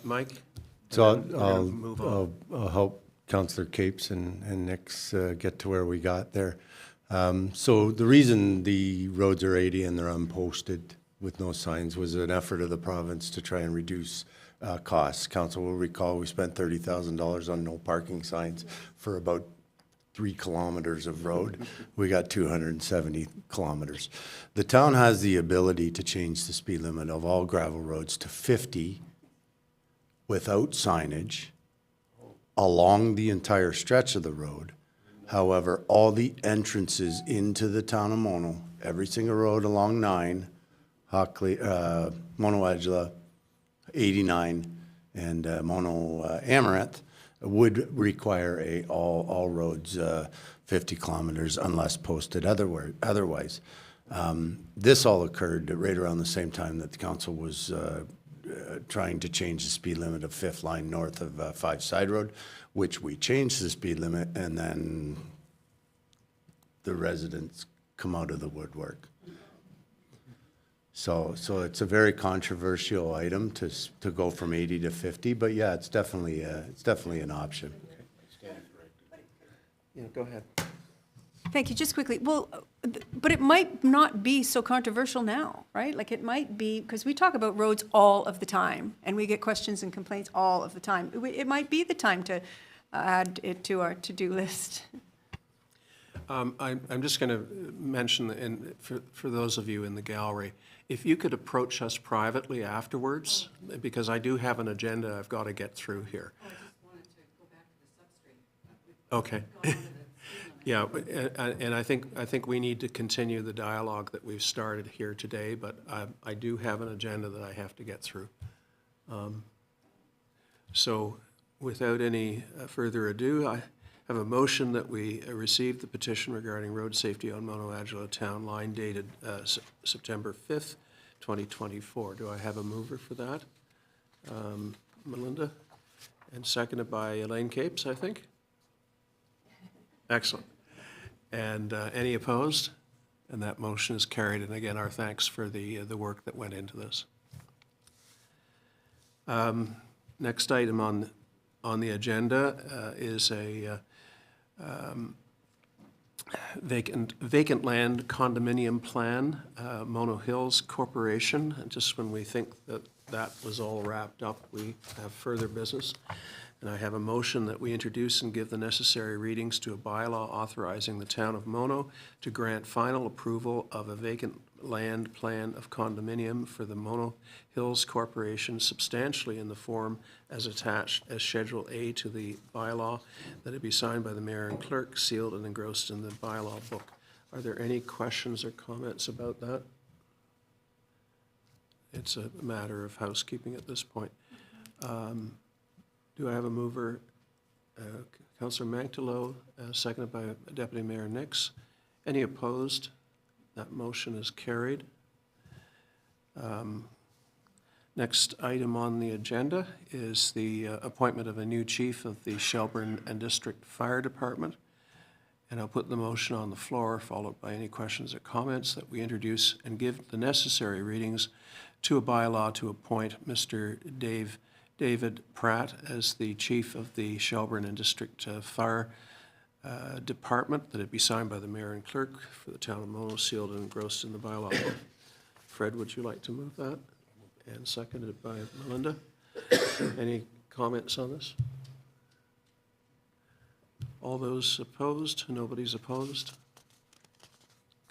Mike? So and then we're gonna move on. I'll help Councillor Capes and Nick's get to where we got there. So the reason the roads are 80 and they're unposted with no signs was an effort of the province to try and reduce costs. Council will recall we spent $30,000 on no parking signs for about 3 kilometers of road. We got 270 kilometers. The town has the ability to change the speed limit of all gravel roads to 50 without signage along the entire stretch of the road. However, all the entrances into the town of Mono, every single road along 9, Hockley, Mono-Adjala, 89, and Mono-Amaranth, would require all roads 50 kilometers unless posted otherwise. This all occurred right around the same time that the council was trying to change the speed limit of 5th Line north of 5 Side Road, which we changed the speed limit, and then the residents come out of the woodwork. So it's a very controversial item to go from 80 to 50, but yeah, it's definitely an option. Yeah, go ahead. Thank you. Just quickly, well, but it might not be so controversial now, right? Like it might be, because we talk about roads all of the time, and we get questions and complaints all of the time. It might be the time to add it to our to-do list. I'm just going to mention, and for those of you in the gallery, if you could approach us privately afterwards, because I do have an agenda I've got to get through here. I just wanted to go back to the substrate. Okay. Yeah, and I think we need to continue the dialogue that we've started here today, but I do have an agenda that I have to get through. So without any further ado, I have a motion that we receive the petition regarding road safety on Mono-Adjala Town Line dated September 5th, 2024. Do I have a mover for that? Melinda? And seconded by Elaine Capes, I think? Excellent. And any opposed? And that motion is carried. And again, our thanks for the work that went into this. Next item on the agenda is a vacant land condominium plan, Mono Hills Corporation. And just when we think that was all wrapped up, we have further business. And I have a motion that we introduce and give the necessary readings to a bylaw authorizing the town of Mono to grant final approval of a vacant land plan of condominium for the Mono Hills Corporation substantially in the form as attached as Schedule A to the bylaw, that it be signed by the mayor and clerk, sealed and engrossed in the bylaw book. Are there any questions or comments about that? It's a matter of housekeeping at this point. Do I have a mover? Councillor Manctilo, seconded by Deputy Mayor Nix. Any opposed? That motion is carried. Next item on the agenda is the appointment of a new chief of the Shelburne and District Fire Department. And I'll put the motion on the floor, followed by any questions or comments, that we introduce and give the necessary readings to a bylaw to appoint Mr. David Pratt as the chief of the Shelburne and District Fire Department, that it be signed by the mayor and clerk for the town of Mono, sealed and engrossed in the bylaw. Fred, would you like to move that? And seconded by Melinda. Any comments on this? All those opposed? Nobody's opposed?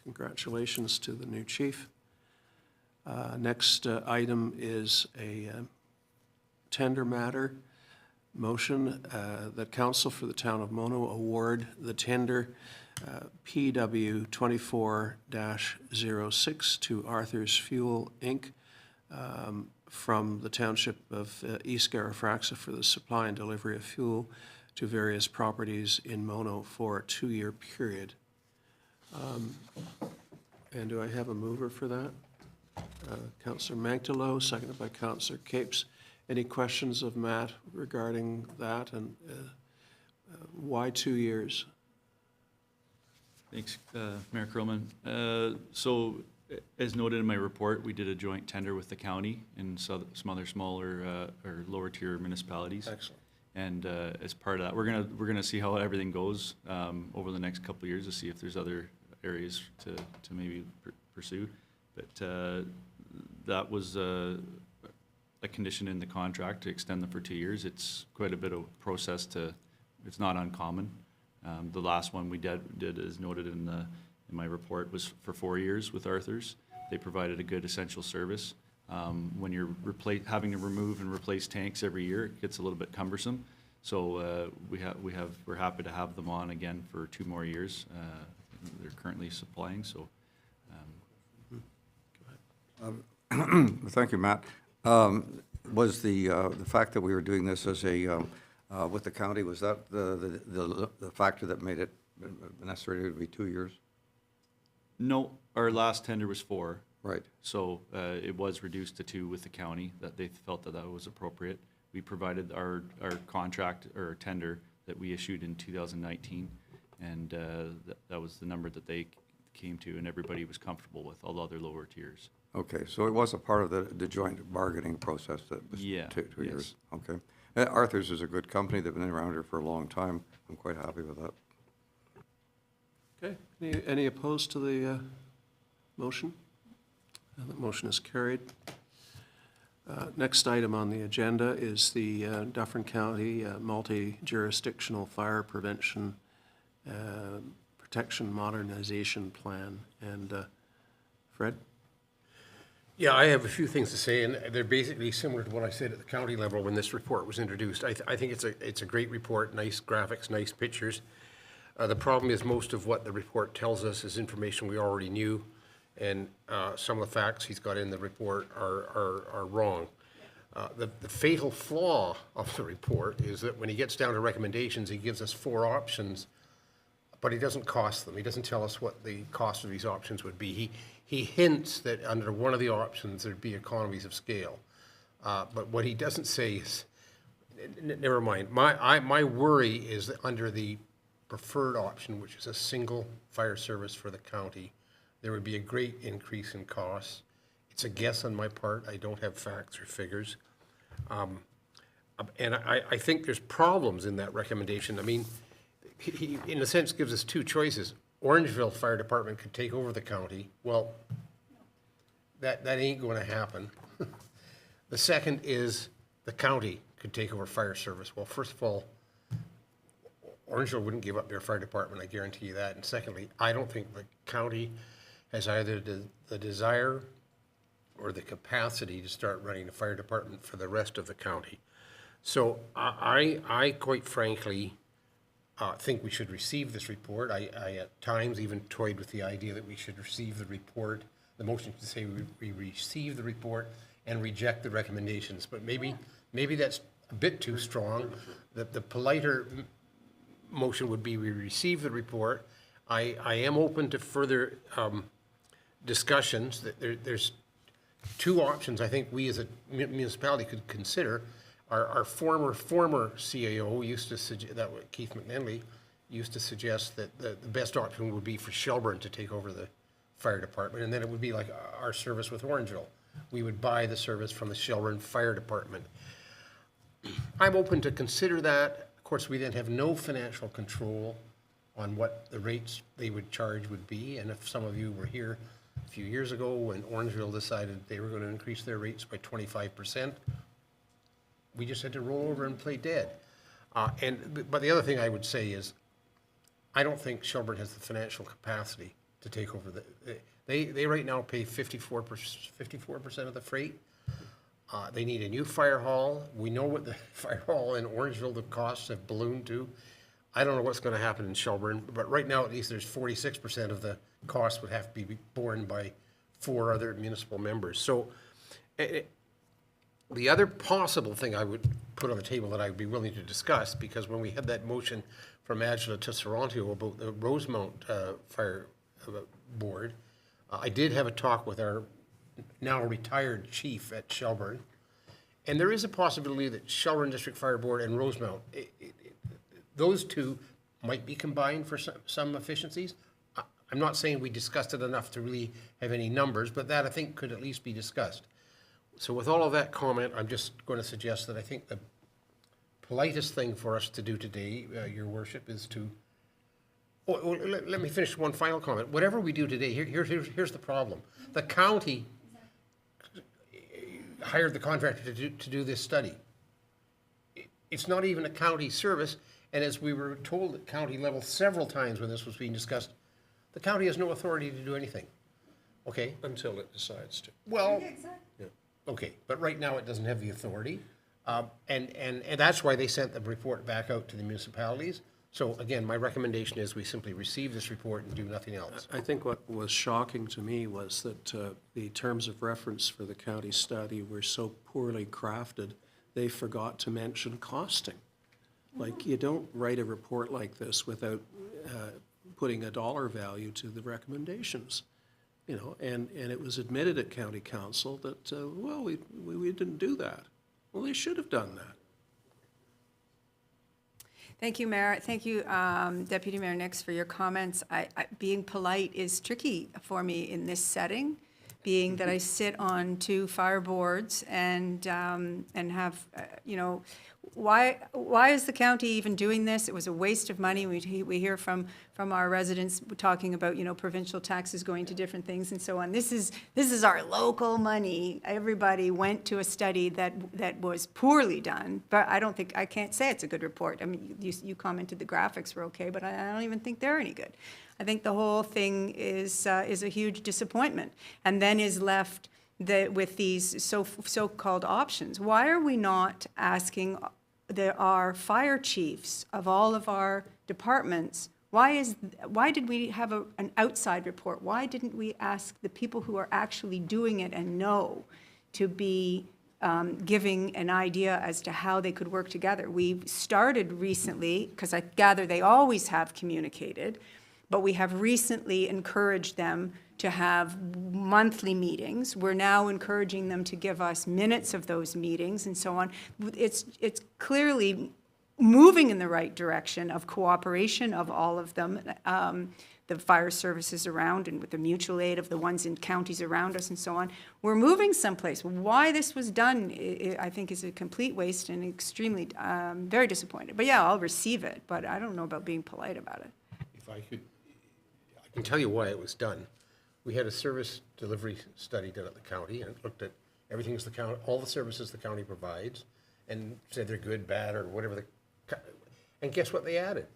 Congratulations to the new chief. Next item is a tender matter. Motion that council for the town of Mono award the tender PW 24-06 to Arthur's Fuel, Inc. From the township of East Garifraxa for the supply and delivery of fuel to various properties in Mono for a 2-year period. And do I have a mover for that? Councillor Manctilo, seconded by Councillor Capes. Any questions of Matt regarding that, and why 2 years? Thanks, Mayor Curlman. So, as noted in my report, we did a joint tender with the county and some other smaller or lower tier municipalities. Excellent. And as part of that, we're gonna see how everything goes over the next couple of years to see if there's other areas to maybe pursue. But that was a condition in the contract to extend them for 2 years. It's quite a bit of process it's not uncommon. The last one we did, as noted in my report, was for 4 years with Arthur's. They provided a good essential service. When you're having to remove and replace tanks every year, it gets a little bit cumbersome. So we're happy to have them on again for 2 more years. They're currently supplying. So. Thank you, Matt. Was the fact that we were doing this as a with the county, was that the factor that made it necessary to be 2 years? No, our last tender was 4. Right. So it was reduced to 2 with the county, that they felt that was appropriate. We provided our contract or tender that we issued in 2019, and that was the number that they came to, and everybody was comfortable with, all the other lower tiers. Okay, so it was a part of the joint bargaining process that was two years. Okay. Arthur's is a good company. They've been around here for a long time. I'm quite happy with that. Okay. Any opposed to the motion? The motion is carried. Next item on the agenda is the Dufferin County Multi-Jurisdictional Fire Prevention Protection Modernization Plan. And Fred? Yeah, I have a few things to say, and they're basically similar to what I said at the county level when this report was introduced. I think it's a great report, nice graphics, nice pictures. The problem is most of what the report tells us is information we already knew, and some of the facts he's got in the report are wrong. The fatal flaw of the report is that when he gets down to recommendations, he gives us 4 options, but he doesn't cost them. He doesn't tell us what the cost of these options would be. He hints that under one of the options there'd be economies of scale. But what he doesn't say is, never mind. My worry is that under the preferred option, which is a single fire service for the county, there would be a great increase in costs. It's a guess on my part. I don't have facts or figures. And I think there's problems in that recommendation. I mean, he, in a sense, gives us 2 choices. Orangeville Fire Department could take over the county. Well, that ain't going to happen. The second is the county could take over fire service. Well, first of all, Orangeville wouldn't give up their fire department, I guarantee you that. And secondly, I don't think the county has either the desire or the capacity to start running a fire department for the rest of the county. So I quite frankly think we should receive this report. I at times even toyed with the idea that we should receive the report, the motion to say we receive the report and reject the recommendations. But maybe that's a bit too strong. The politer motion would be we receive the report. I am open to further discussions. There's 2 options I think we as a municipality could consider. Our former CAO used to suggest that Keith McNenly used to suggest that the best option would be for Shelburne to take over the fire department, and then it would be like our service with Orangeville. We would buy the service from the Shelburne Fire Department. I'm open to consider that. Of course, we then have no financial control on what the rates they would charge would be, and if some of you were here a few years ago when Orangeville decided they were going to increase their rates by 25%, we just had to roll over and play dead. But the other thing I would say is, I don't think Shelburne has the financial capacity to take over they right now pay 54% of the freight. They need a new fire hall. We know what the fire hall in Orangeville, the costs have ballooned to. I don't know what's going to happen in Shelburne, but right now at least there's 46% of the cost would have to be borne by 4 other municipal members. So the other possible thing I would put on the table that I would be willing to discuss, because when we had that motion from Adjala to Toronto about the Rosemount Fire Board, I did have a talk with our now retired chief at Shelburne, and there is a possibility that Shelburne District Fire Board and Rosemount, those two might be combined for some efficiencies. I'm not saying we discussed it enough to really have any numbers, but that I think could at least be discussed. So with all of that comment, I'm just going to suggest that I think the politest thing for us to do today, Your Worship, is to, let me finish one final comment. Whatever we do today, here's the problem. The county hired the contractor to do this study. It's not even a county service, and as we were told at county level several times when this was being discussed, the county has no authority to do anything. Okay? Until it decides to. Well, okay, but right now it doesn't have the authority. And that's why they sent the report back out to the municipalities. So again, my recommendation is we simply receive this report and do nothing else. I think what was shocking to me was that the terms of reference for the county study were so poorly crafted, they forgot to mention costing. Like, you don't write a report like this without putting a dollar value to the recommendations. You know, and it was admitted at county council that, well, we didn't do that. Well, they should have done that. Thank you, Mayor. Thank you, Deputy Mayor Nix, for your comments. Being polite is tricky for me in this setting, being that I sit on 2 fire boards and have, you know, why is the county even doing this? It was a waste of money. We hear from our residents talking about, you know, provincial taxes going to different things and so on. This is our local money. Everybody went to a study that was poorly done, but I can't say it's a good report. I mean, you commented the graphics were okay, but I don't even think they're any good. I think the whole thing is a huge disappointment, and then is left with these so-called options. Why are we not asking our fire chiefs of all of our departments, why did we have an outside report? Why didn't we ask the people who are actually doing it and know to be giving an idea as to how they could work together? We've started recently, because I gather they always have communicated, but we have recently encouraged them to have monthly meetings. We're now encouraging them to give us minutes of those meetings and so on. It's clearly moving in the right direction of cooperation of all of them, the fire services around and with the mutual aid of the ones in counties around us and so on. We're moving someplace. Why this was done, I think, is a complete waste and extremely, very disappointed. But yeah, I'll receive it, but I don't know about being polite about it. If I could, I can tell you why it was done. We had a service delivery study done at the county, and it looked at everything the county, all the services the county provides, and said they're good, bad, or whatever. And guess what they added?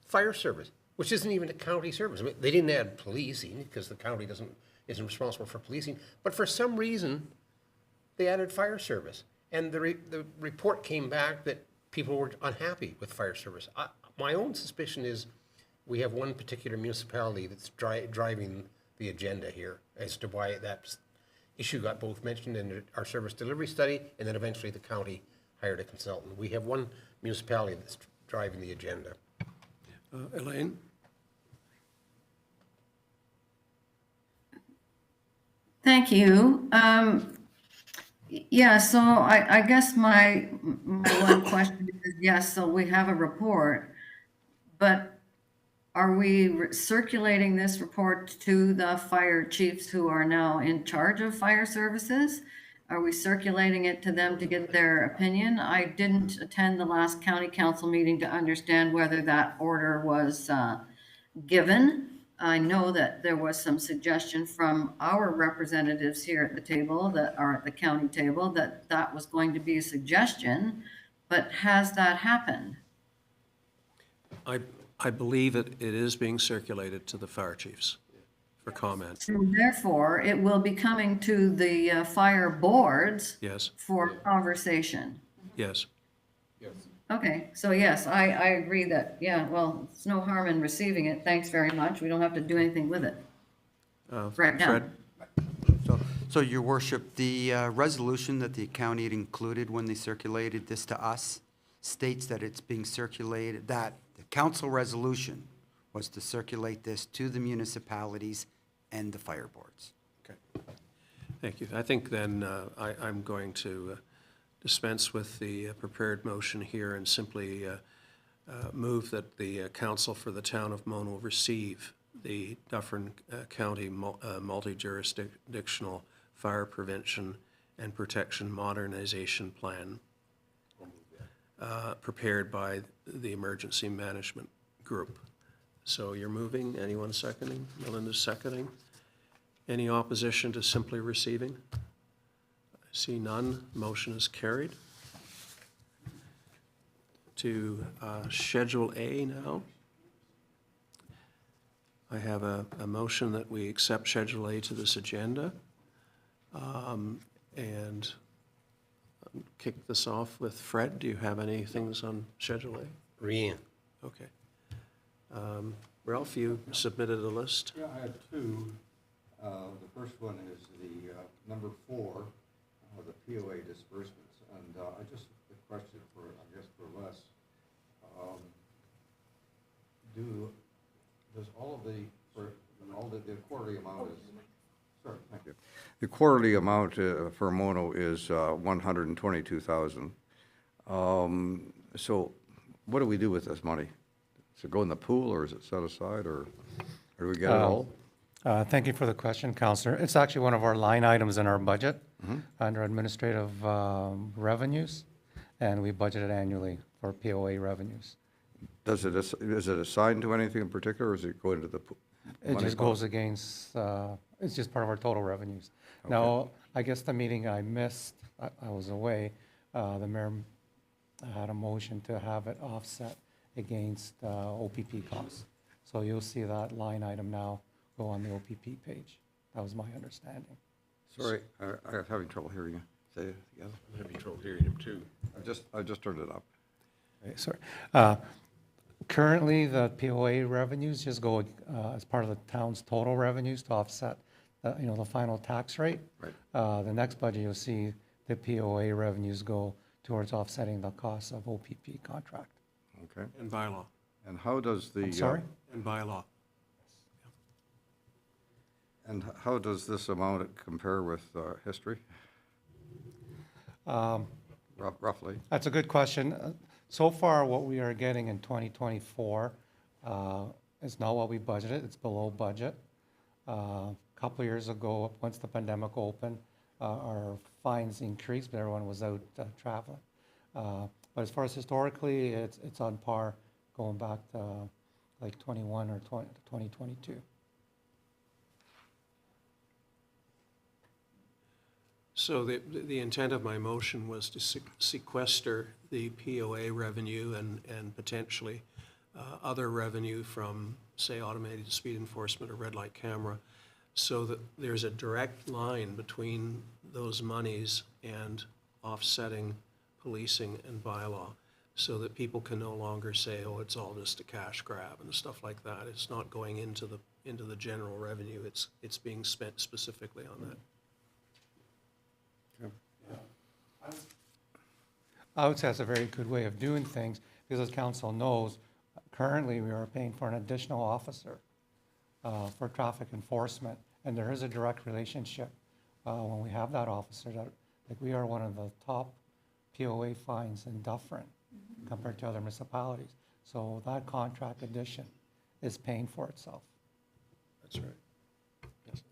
Fire service, which isn't even a county service. I mean, they didn't add policing because the county isn't responsible for policing, but for some reason they added fire service, and the report came back that people were unhappy with fire service. My own suspicion is we have one particular municipality that's driving the agenda here as to why that issue got both mentioned in our service delivery study, and then eventually the county hired a consultant. We have one municipality that's driving the agenda. Elaine? Thank you. Yeah, so I guess my one question is, yes, so we have a report, but are we circulating this report to the fire chiefs who are now in charge of fire services? Are we circulating it to them to get their opinion? I didn't attend the last county council meeting to understand whether that order was given. I know that there was some suggestion from our representatives here at the table that are at the county table that that was going to be a suggestion, but has that happened? I believe it is being circulated to the fire chiefs for comment. So therefore, it will be coming to the fire boards Yes, for conversation. yes. Okay, so yes, I agree that, yeah, well, it's no harm in receiving it. Thanks very much. We don't have to do anything with it. Right now. Fred? So, your worship, the resolution that the county had included when they circulated this to us states that it's being circulated, that the council resolution was to circulate this to the municipalities and the fire boards. Okay. Thank you. I think then I'm going to dispense with the prepared motion here and simply move that the council for the town of Mono receive the Dufferin County Multi-Jurisdictional Fire Prevention and Protection Modernization Plan prepared by the Emergency Management Group. So you're moving, anyone seconding? Melinda's seconding. Any opposition to simply receiving? I see none. Motion is carried. To Schedule A now. I have a motion that we accept Schedule A to this agenda. And kick this off with Fred. Do you have any things on Schedule A? Rien. Okay. Ralph, you submitted a list. Yeah, I have two. The first one is the number 4, the POA disbursements. And I just, the question for, I guess for Les, does all of the, the quarterly amount is, sorry, thank you. The quarterly amount for Mono is 122,000. So what do we do with this money? Does it go in the pool, or is it set aside, or do we get it all? Thank you for the question, Counselor. It's actually one of our line items in our budget under administrative revenues, and we budget it annually for POA revenues. Is it assigned to anything in particular, or does it go into the It money just pot? goes against, it's just part of our total revenues. Now, I guess the meeting I missed, I was away, the mayor had a motion to have it offset against OPP costs. So you'll see that line item now go on the OPP page. That was my understanding. Sorry, I'm having trouble hearing you. Say it again. I'm having trouble hearing him too. I just turned it up. Okay, sorry. Currently, the POA revenues just go as part of the town's total revenues to offset, the final tax rate. Right. The next budget, you'll see the POA revenues go towards offsetting the costs of OPP contract. Okay. And bylaw. And how does the? I'm sorry? And bylaw. And how does this amount compare with history? Roughly. That's a good question. So far, what we are getting in 2024 is not what we budgeted. It's below budget. A couple of years ago, once the pandemic opened, our fines increased, but everyone was out traveling. But as far as historically, it's on par going back to like 21 or 2022. So the intent of my motion was to sequester the POA revenue and potentially other revenue from, say, automated speed enforcement or red light camera, so that there's a direct line between those monies and offsetting policing and bylaw, so that people can no longer say, oh, it's all just a cash grab and stuff like that. It's not going into the general revenue. It's being spent specifically on that. I would say that's a very good way of doing things, because as council knows, currently we are paying for an additional officer for traffic enforcement, and there is a direct relationship when we have that officer. That, like, we are one of the top POA fines in Dufferin compared to other municipalities. So that contract addition is paying for itself. That's right. Yes.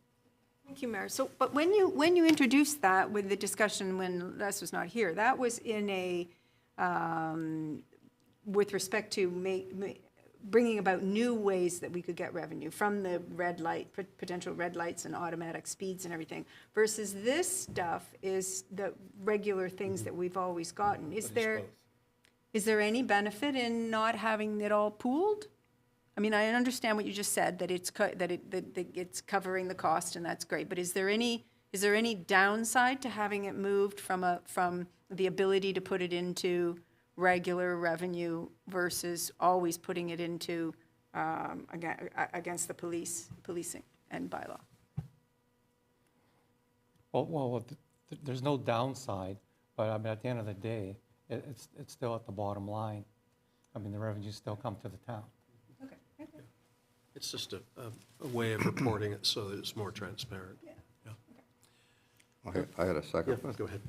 Thank you, Mayor. So, but when you introduced that with the discussion when Les was not here, that was in a, with respect to bringing about new ways that we could get revenue from the red light, potential red lights and automatic speeds and everything, versus this stuff is the regular things that we've always gotten. Is there any benefit in not having it all pooled? I mean, I understand what you just said, that it's covering the cost, and that's great. But is there any downside to having it moved from the ability to put it into regular revenue versus always putting it into against the policing and bylaw? Well, there's no downside, but I mean, at the end of the day, it's still at the bottom line. I mean, the revenues still come to the town. Okay. It's just a way of reporting it so that it's more transparent. Yeah. Okay, I had a second. Yeah, go ahead.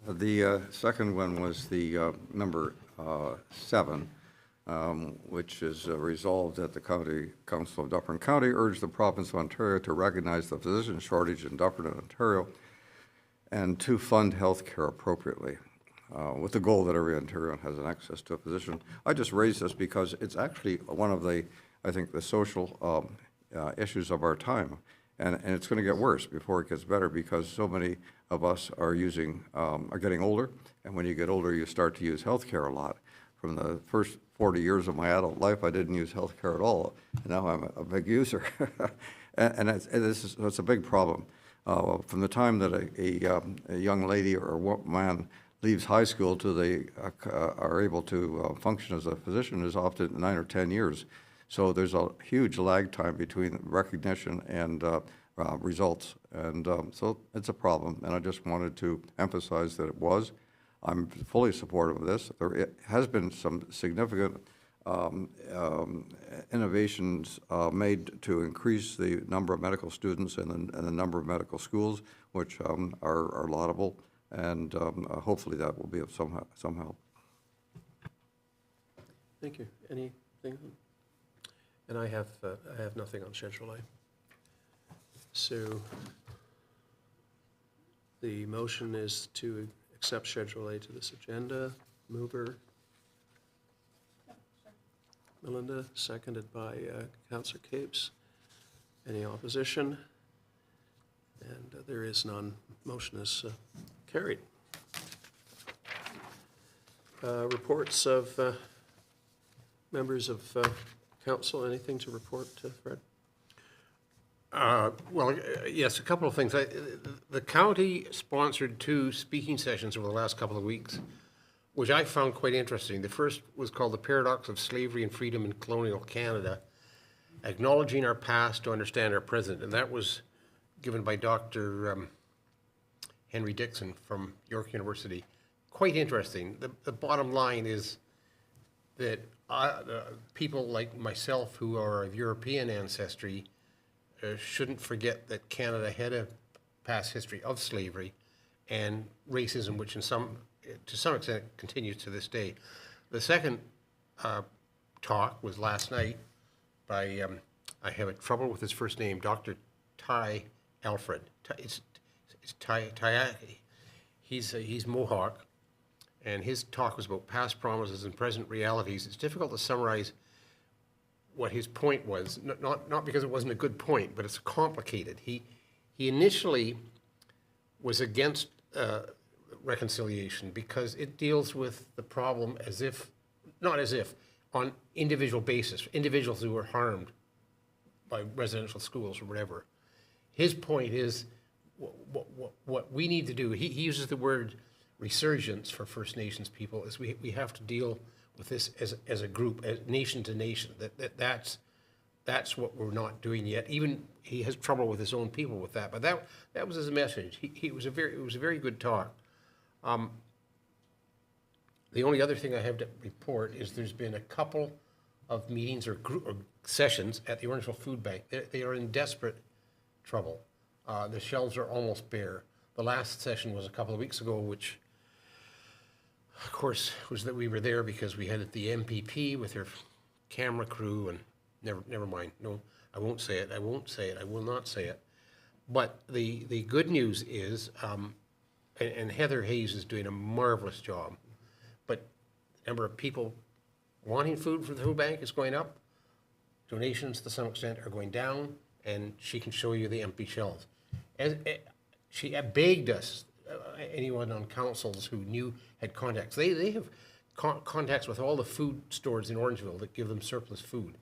The second one was the number 7, which is resolved that the County Council of Dufferin County urged the province of Ontario to recognize the physician shortage in Dufferin and Ontario and to fund health care appropriately, with the goal that every Ontarian has an access to a physician. I just raised this because it's actually one of the, I think, the social issues of our time. And it's going to get worse before it gets better because so many of us are getting older. And when you get older, you start to use health care a lot. From the first 40 years of my adult life, I didn't use health care at all. And now I'm a big user. and it's a big problem. From the time that a young lady or man leaves high school to they are able to function as a physician is often 9 or 10 years. So there's a huge lag time between recognition and results. And so it's a problem. And I just wanted to emphasize that it was. I'm fully supportive of this. There has been some significant innovations made to increase the number of medical students and the number of medical schools, which are laudable. And hopefully that will be of some help. Thank you. Anything? And I have nothing on Schedule A. So the motion is to accept Schedule A to this agenda. Mover? Melinda, seconded by Councillor Capes. Any opposition? And there is none. Motion is carried. Reports of members of council, anything to report, Fred? Well, yes, a couple of things. The county sponsored 2 speaking sessions over the last couple of weeks, which I found quite interesting. The first was called The Paradox of Slavery and Freedom in Colonial Canada, Acknowledging Our Past to Understand Our Present. And that was given by Dr. Henry Dixon from York University. Quite interesting. The bottom line is that people like myself who are of European ancestry shouldn't forget that Canada had a past history of slavery and racism, which to some extent continues to this day. The second talk was last night by, I have trouble with his first name, Dr. Ty Alfred. It's Ty. He's Mohawk, and his talk was about past promises and present realities. It's difficult to summarize what his point was, not because it wasn't a good point, but it's complicated. He initially was against reconciliation because it deals with the problem on individual basis, individuals who were harmed by residential schools or whatever. His point is what we need to do, he uses the word resurgence for First Nations people, is we have to deal with this as a group, as nation to nation. That's what we're not doing yet. Even he has trouble with his own people with that. But that was his message. It was a very good talk. The only other thing I have to report is there's been a couple of meetings or sessions at the Orangeville Food Bank. They are in desperate trouble. The shelves are almost bare. The last session was a couple of weeks ago, which of course was that we were there because we had the MPP with her camera crew and never mind. No, I won't say it. I won't say it. I will not say it. But the good news is, and Heather Hayes is doing a marvelous job, but the number of people wanting food from the food bank is going up. Donations, to some extent, are going down, and she can show you the empty shelves. She begged us, anyone on councils who had contacts. They have contacts with all the food stores in Orangeville that give them surplus food.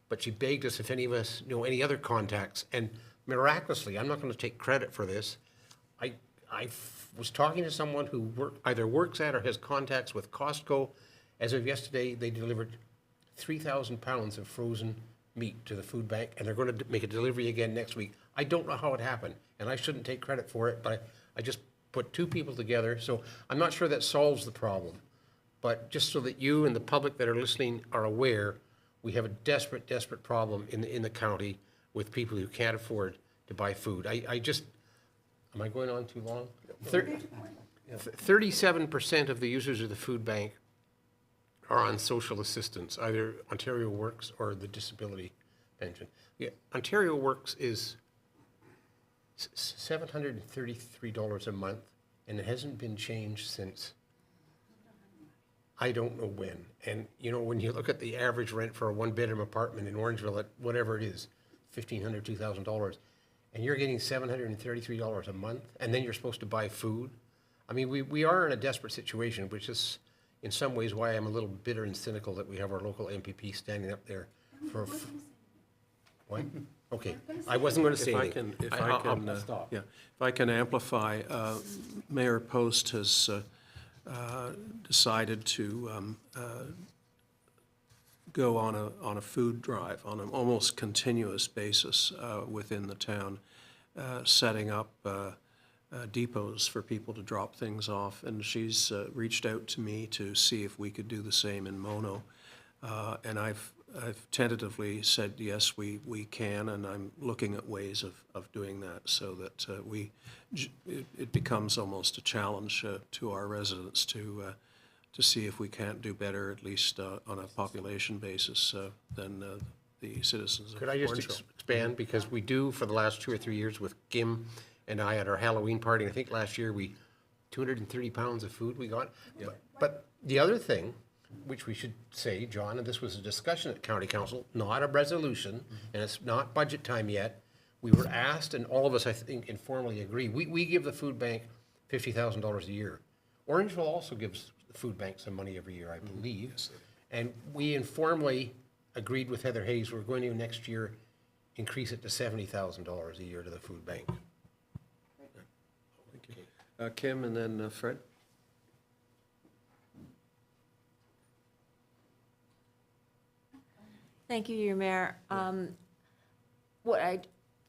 But she begged us if any of us know any other contacts, and miraculously, I'm not going to take credit for this, I was talking to someone who either works at or has contacts with Costco. As of yesterday, they delivered 3,000 pounds of frozen meat to the food bank, and they're going to make a delivery again next week. I don't know how it happened, and I shouldn't take credit for it, but I just put two people together, so I'm not sure that solves the problem. But just so that you and the public that are listening are aware, we have a desperate, desperate problem in the county with people who can't afford to buy food. Am I going on too long? 37% of the users of the food bank are on social assistance, either Ontario Works or the disability pension. Yeah, Ontario Works is $733 a month, and it hasn't been changed since I don't know when. And, you know, when you look at the average rent for a one-bedroom apartment in Orangeville at whatever it is, $1,500, $2,000, and you're getting $733 a month, and then you're supposed to buy food. I mean, we are in a desperate situation, which is in some ways why I'm a little bitter and cynical that we have our local MPP standing up there for... What? Okay, I wasn't going to say anything. If I can amplify, Mayor Post has decided to go on a food drive on an almost continuous basis within the town, setting up depots for people to drop things off. And she's reached out to me to see if we could do the same in Mono. And I've tentatively said, yes, we can, and I'm looking at ways of doing that so that it becomes almost a challenge to our residents to see if we can't do better, at least on a population basis, than the citizens of Could I just Orangeville. expand? Because we do, for the last 2 or 3 years with Kim and I at our Halloween party, I think last year 230 pounds of food we got. Yeah. But the other thing, which we should say, John, and this was a discussion at County Council, not a resolution, and it's not budget time yet. We were asked, and all of us, I think, informally agree, we give the food bank $50,000 a year. Orangeville also gives the food bank some money every year, I believe. And we informally agreed with Heather Hayes, we're going to next year increase it to $70,000 a year to the food bank. Thank you. Kim and then Fred. Thank you, your mayor.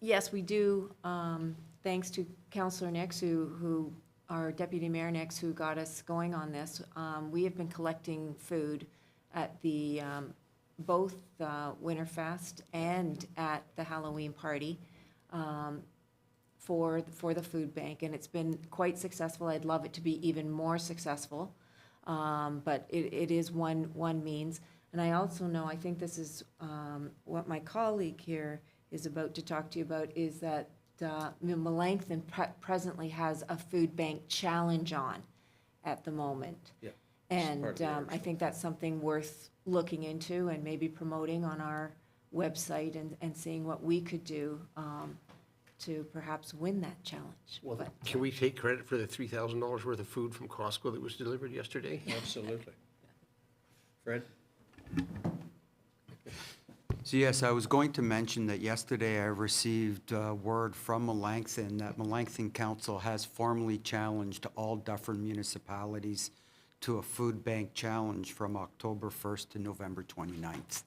Yes, we do, thanks to Councillor Nix, who our deputy mayor Nix, who got us going on this. We have been collecting food at the both Winterfest and at the Halloween party for the food bank, and it's been quite successful. I'd love it to be even more successful, but it is one means. And I also know, I think this is what my colleague here is about to talk to you about, is that Melanchthon presently has a food bank challenge on at the moment. Yeah. And I think that's something worth looking into and maybe promoting on our website and seeing what we could do to perhaps win that challenge. Well, But, can we take credit for the $3,000 worth of food from Costco that was delivered yesterday? Absolutely. Fred? So yes, I was going to mention that yesterday I received word from Melanchthon that Melanchthon Council has formally challenged all Dufferin municipalities to a food bank challenge from October 1st to November 29th.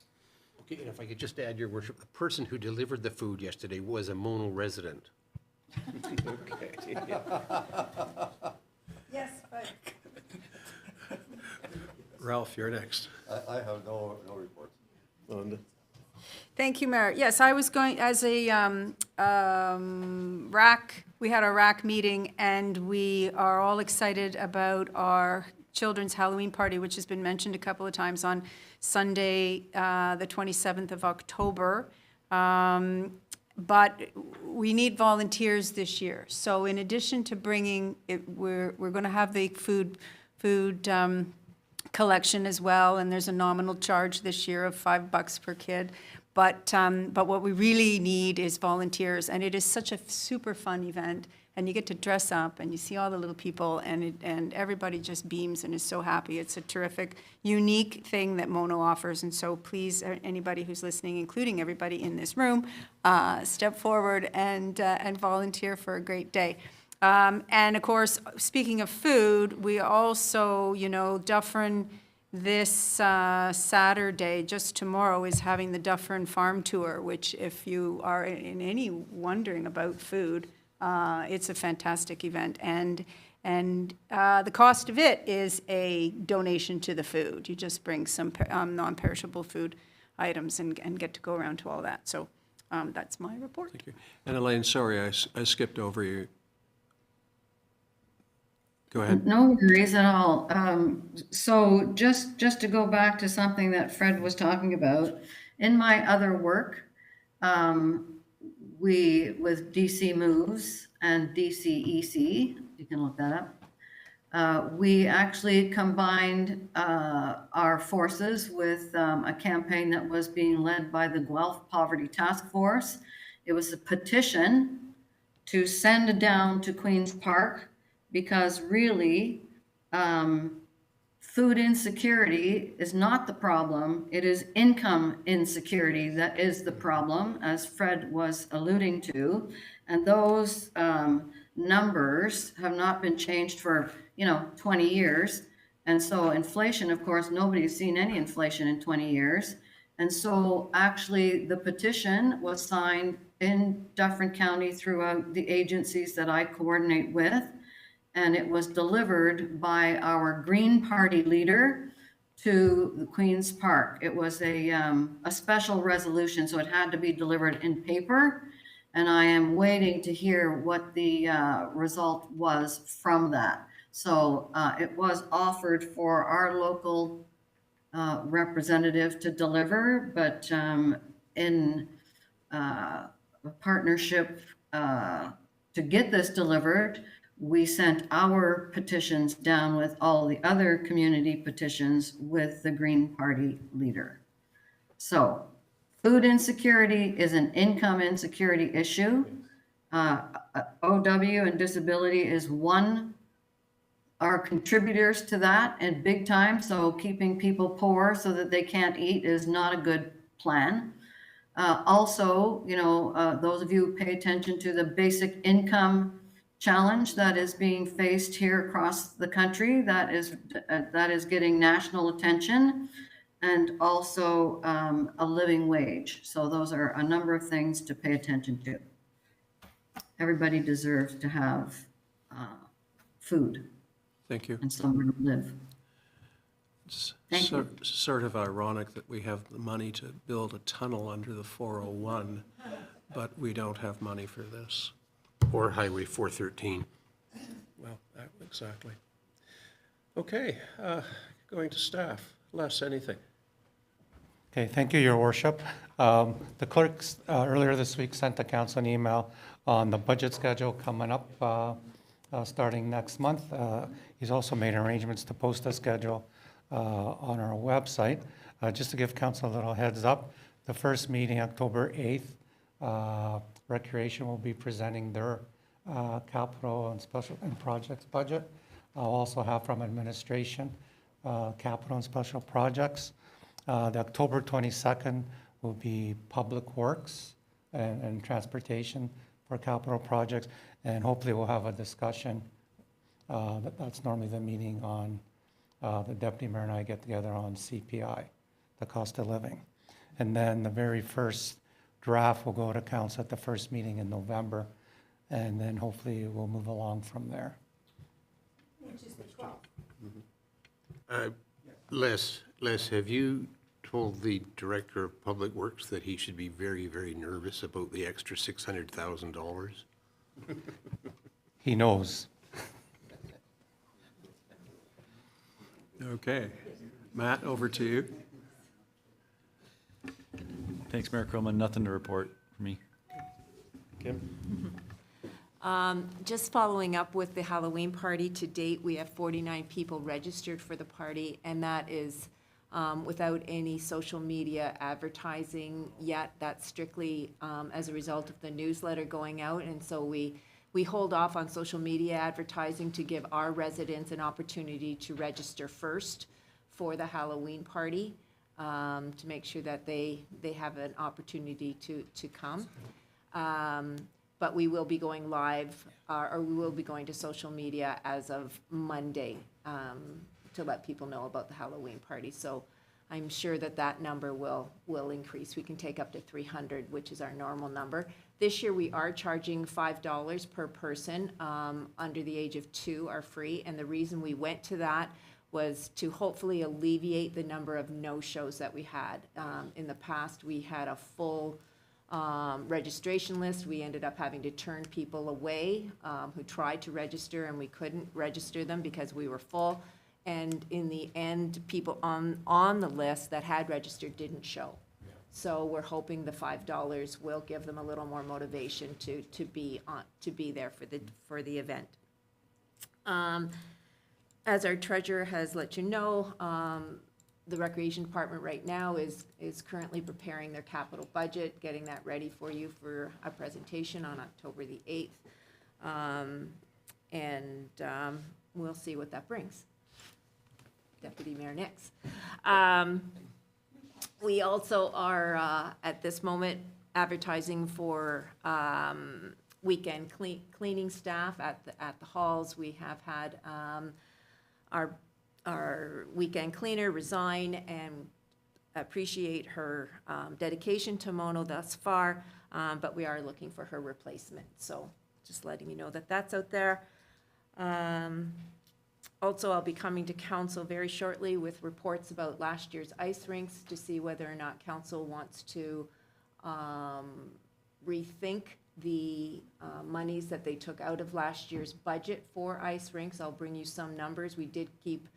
Okay, and if I could just add, your worship, the person who delivered the food yesterday was a Mono resident. Okay. Yes, but Ralph, you're next. I have no reports. Linda? Thank you, Mayor. Yes, I was going, as a RAC, we had our RAC meeting, and we are all excited about our children's Halloween party, which has been mentioned a couple of times, on Sunday, the 27th of October. But we need volunteers this year. So in addition to bringing it, we're going to have the food collection as well, and there's a nominal charge this year of $5 per kid. But what we really need is volunteers, and it is such a super fun event. And you get to dress up, and you see all the little people, and everybody just beams and is so happy. It's a terrific, unique thing that Mono offers. And so please, anybody who's listening, including everybody in this room, step forward and volunteer for a great day. And of course, speaking of food, we also, Dufferin this Saturday, just tomorrow, is having the Dufferin Farm Tour, which if you are in any wondering about food, it's a fantastic event, and the cost of it is a donation to the food. You just bring some non-perishable food items and get to go around to all that. So that's my report. Thank you. And Elaine, sorry, I skipped over you. Go ahead. No worries at all. So just to go back to something that Fred was talking about, in my other work, with DC Moves and DCEC, you can look that up, we actually combined our forces with a campaign that was being led by the Guelph Poverty Task Force. It was a petition to send down to Queen's Park, because really, food insecurity is not the problem. It is income insecurity that is the problem, as Fred was alluding to. And those numbers have not been changed for, 20 years. And so inflation, of course, nobody's seen any inflation in 20 years. And so actually the petition was signed in Dufferin County throughout the agencies that I coordinate with. And it was delivered by our Green Party leader to the Queen's Park. It was a special resolution, so it had to be delivered in paper. And I am waiting to hear what the result was from that. So it was offered for our local representative to deliver, but in a partnership to get this delivered, we sent our petitions down with all the other community petitions with the Green Party leader. So food insecurity is an income insecurity issue. OW and disability is are contributors to that and big time. So keeping people poor so that they can't eat is not a good plan. Also, those of you who pay attention to the basic income challenge that is being faced here across the country, that is getting national attention, and also a living wage. So those are a number of things to pay attention to. Everybody deserves to have food. Thank you. And somewhere to live. It's Thank you. sort of ironic that we have the money to build a tunnel under the 401, but we don't have money for this. Or Highway 413. Well, exactly. Okay, going to staff. Les, anything? Okay, thank you, Your Worship. The clerks earlier this week sent the council an email on the budget schedule coming up starting next month. He's also made arrangements to post the schedule on our website. Just to give council a little heads up, the first meeting, October 8th, Recreation will be presenting their capital and special and projects budget. I'll also have from administration capital and special projects. The October 22nd will be public works and transportation for capital projects, and hopefully we'll have a discussion. That's normally the meeting on the deputy mayor and I get together on CPI, the cost of living, and then the very first draft will go to council at the first meeting in November, and then hopefully we'll move along from there. Which is the 12th. Les, have you told the Director of Public Works that he should be very, very nervous about the extra $600,000? He knows. Okay. Matt, over to you. Thanks, Mayor Crowman. Nothing to report for me. Kim? Just following up with the Halloween party, to date, we have 49 people registered for the party, and that is without any social media advertising yet. That's strictly as a result of the newsletter going out, and so we hold off on social media advertising to give our residents an opportunity to register first for the Halloween party, to make sure that they have an opportunity to come. But we will be going live, or we will be going to social media as of Monday to let people know about the Halloween party. So I'm sure that that number will increase. We can take up to 300, which is our normal number. This year, we are charging $5 per person. Under the age of 2 are free, and the reason we went to that was to hopefully alleviate the number of no-shows that we had. In the past, we had a full registration list. We ended up having to turn people away who tried to register, and we couldn't register them because we were full. And in the end, people on the list that had registered didn't show. So we're hoping the $5 will give them a little more motivation to be there for the event. As our treasurer has let you know, the Recreation Department right now is currently preparing their capital budget, getting that ready for you for a presentation on October the 8th. We'll see what that brings. Deputy Mayor Nix. We also are, at this moment, advertising for weekend cleaning staff at the halls. We have had our weekend cleaner resign, and appreciate her dedication to Mono thus far, but we are looking for her replacement. So just letting you know that that's out there. Also, I'll be coming to council very shortly with reports about last year's ice rinks to see whether or not council wants to rethink the monies that they took out of last year's budget for ice rinks. I'll bring you some numbers. We did keep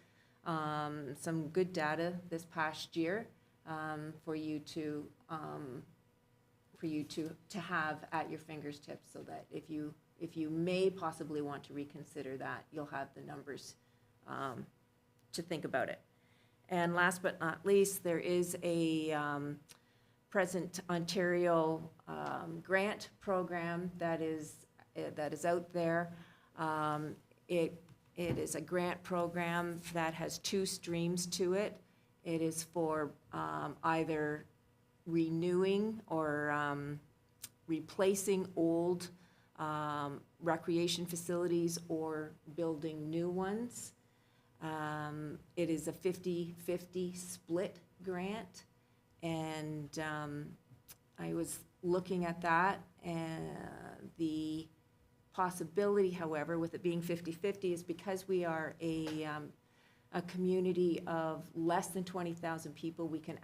some good data this past year for you to have at your fingertips, so that if you may possibly want to reconsider that, you'll have the numbers to think about it. And last but not least, there is a Present Ontario grant program that is out there. It is a grant program that has 2 streams to it. It is for either renewing or replacing old recreation facilities or building new ones. It is a 50-50 split grant, and I was looking at that, and the possibility, however, with it being 50-50 is because we are a community of less than 20,000 people, we can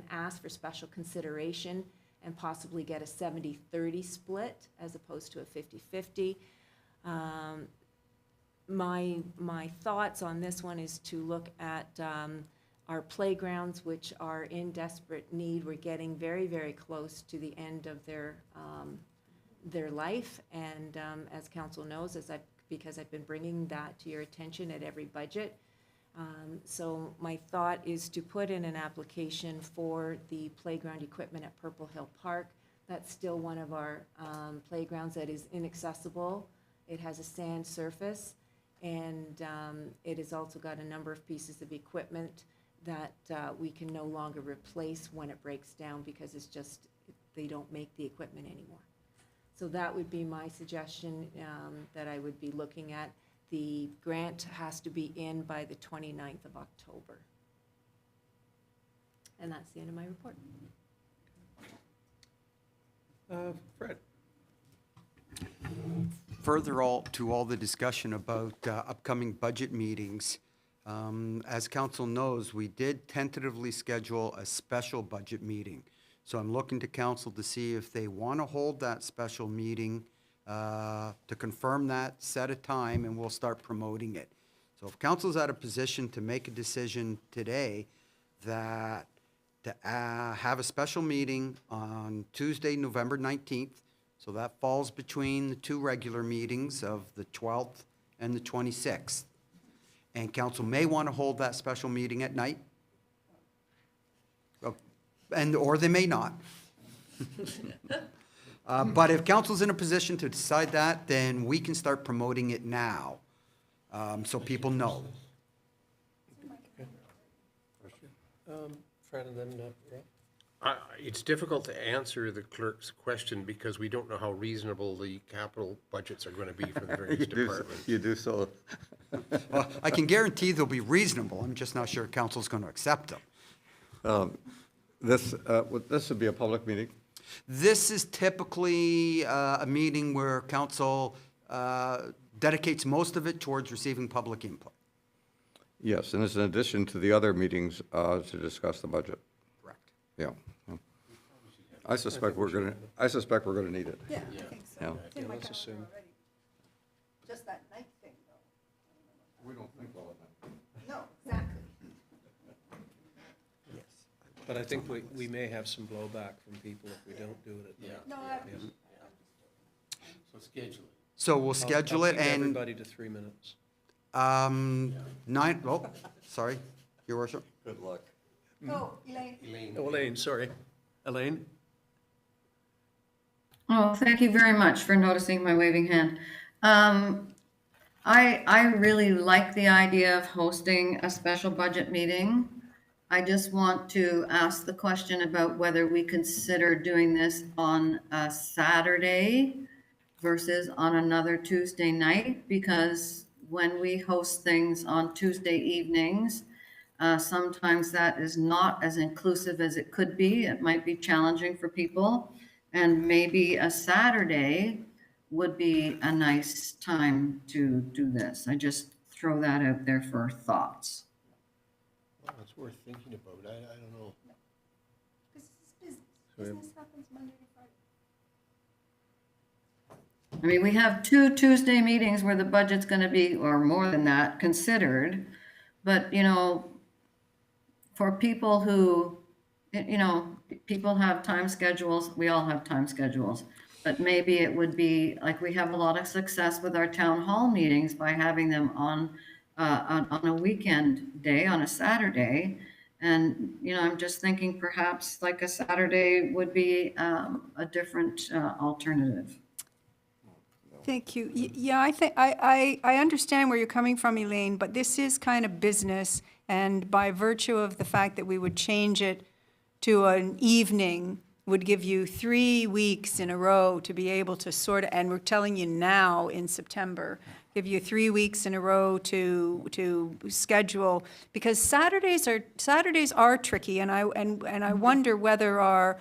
ask for special consideration and possibly get a 70-30 split as opposed to a 50-50. My thoughts on this one is to look at our playgrounds, which are in desperate need. We're getting very, very close to the end of their life, and as council knows, because I've been bringing that to your attention at every budget. So my thought is to put in an application for the playground equipment at Purple Hill Park. That's still one of our playgrounds that is inaccessible. It has a sand surface, and it has also got a number of pieces of equipment that we can no longer replace when it breaks down, because it's just, they don't make the equipment anymore. So that would be my suggestion that I would be looking at. The grant has to be in by the 29th of October. And that's the end of my report. Fred. Further to all the discussion about upcoming budget meetings, as council knows, we did tentatively schedule a special budget meeting. So I'm looking to council to see if they want to hold that special meeting, to confirm that, set a time, and we'll start promoting it. So if council's at a position to make a decision today that to have a special meeting on Tuesday, November 19th, so that falls between the two regular meetings of the 12th and the 26th. And council may want to hold that special meeting at night, or they may not. But if council's in a position to decide that, then we can start promoting it now, so people know. Fred, and then Rob? It's difficult to answer the clerk's question because we don't know how reasonable the capital budgets are going to be for the various departments. You do so. Well, I can guarantee they'll be reasonable, I'm just not sure council's going to accept them. This would be a public meeting? This is typically a meeting where council dedicates most of it towards receiving public input. Yes, and it's in addition to the other meetings to discuss the budget. Correct. Yeah. I suspect we're going to need it. Yeah, I think so. Yeah. It's in my Let's calendar assume. already. Just that night thing, though. We don't think well enough. No, exactly. But I think we may have some blowback from people if we don't do it at night. No, So schedule it. So we'll schedule I'll it keep and, everybody to 3 minutes. 9, oh, sorry, your worship. Good luck. Oh, Elaine. Oh, Elaine, sorry. Elaine? Oh, thank you very much for noticing my waving hand. I really like the idea of hosting a special budget meeting. I just want to ask the question about whether we consider doing this on a Saturday versus on another Tuesday night, because when we host things on Tuesday evenings, sometimes that is not as inclusive as it could be. It might be challenging for people. And maybe a Saturday would be a nice time to do this. I just throw that out there for thoughts. Well, it's worth thinking about. I don't know. Because it's business. Business happens Monday to Friday. I mean, we have 2 Tuesday meetings where the budget's gonna be, or more than that, considered. But, you know, for people who, you know, people have time schedules, we all have time schedules. But maybe it would be, like, we have a lot of success with our town hall meetings by having them on a weekend day, on a Saturday. And, you know, I'm just thinking perhaps like a Saturday would be a different alternative. Thank you. Yeah, I think, I understand where you're coming from, Elaine, but this is kind of business, and by virtue of the fact that we would change it to an evening, would give you 3 weeks in a row to be able to sort of, and we're telling you now in September, give you 3 weeks in a row to schedule, because Saturdays are tricky, and I wonder whether our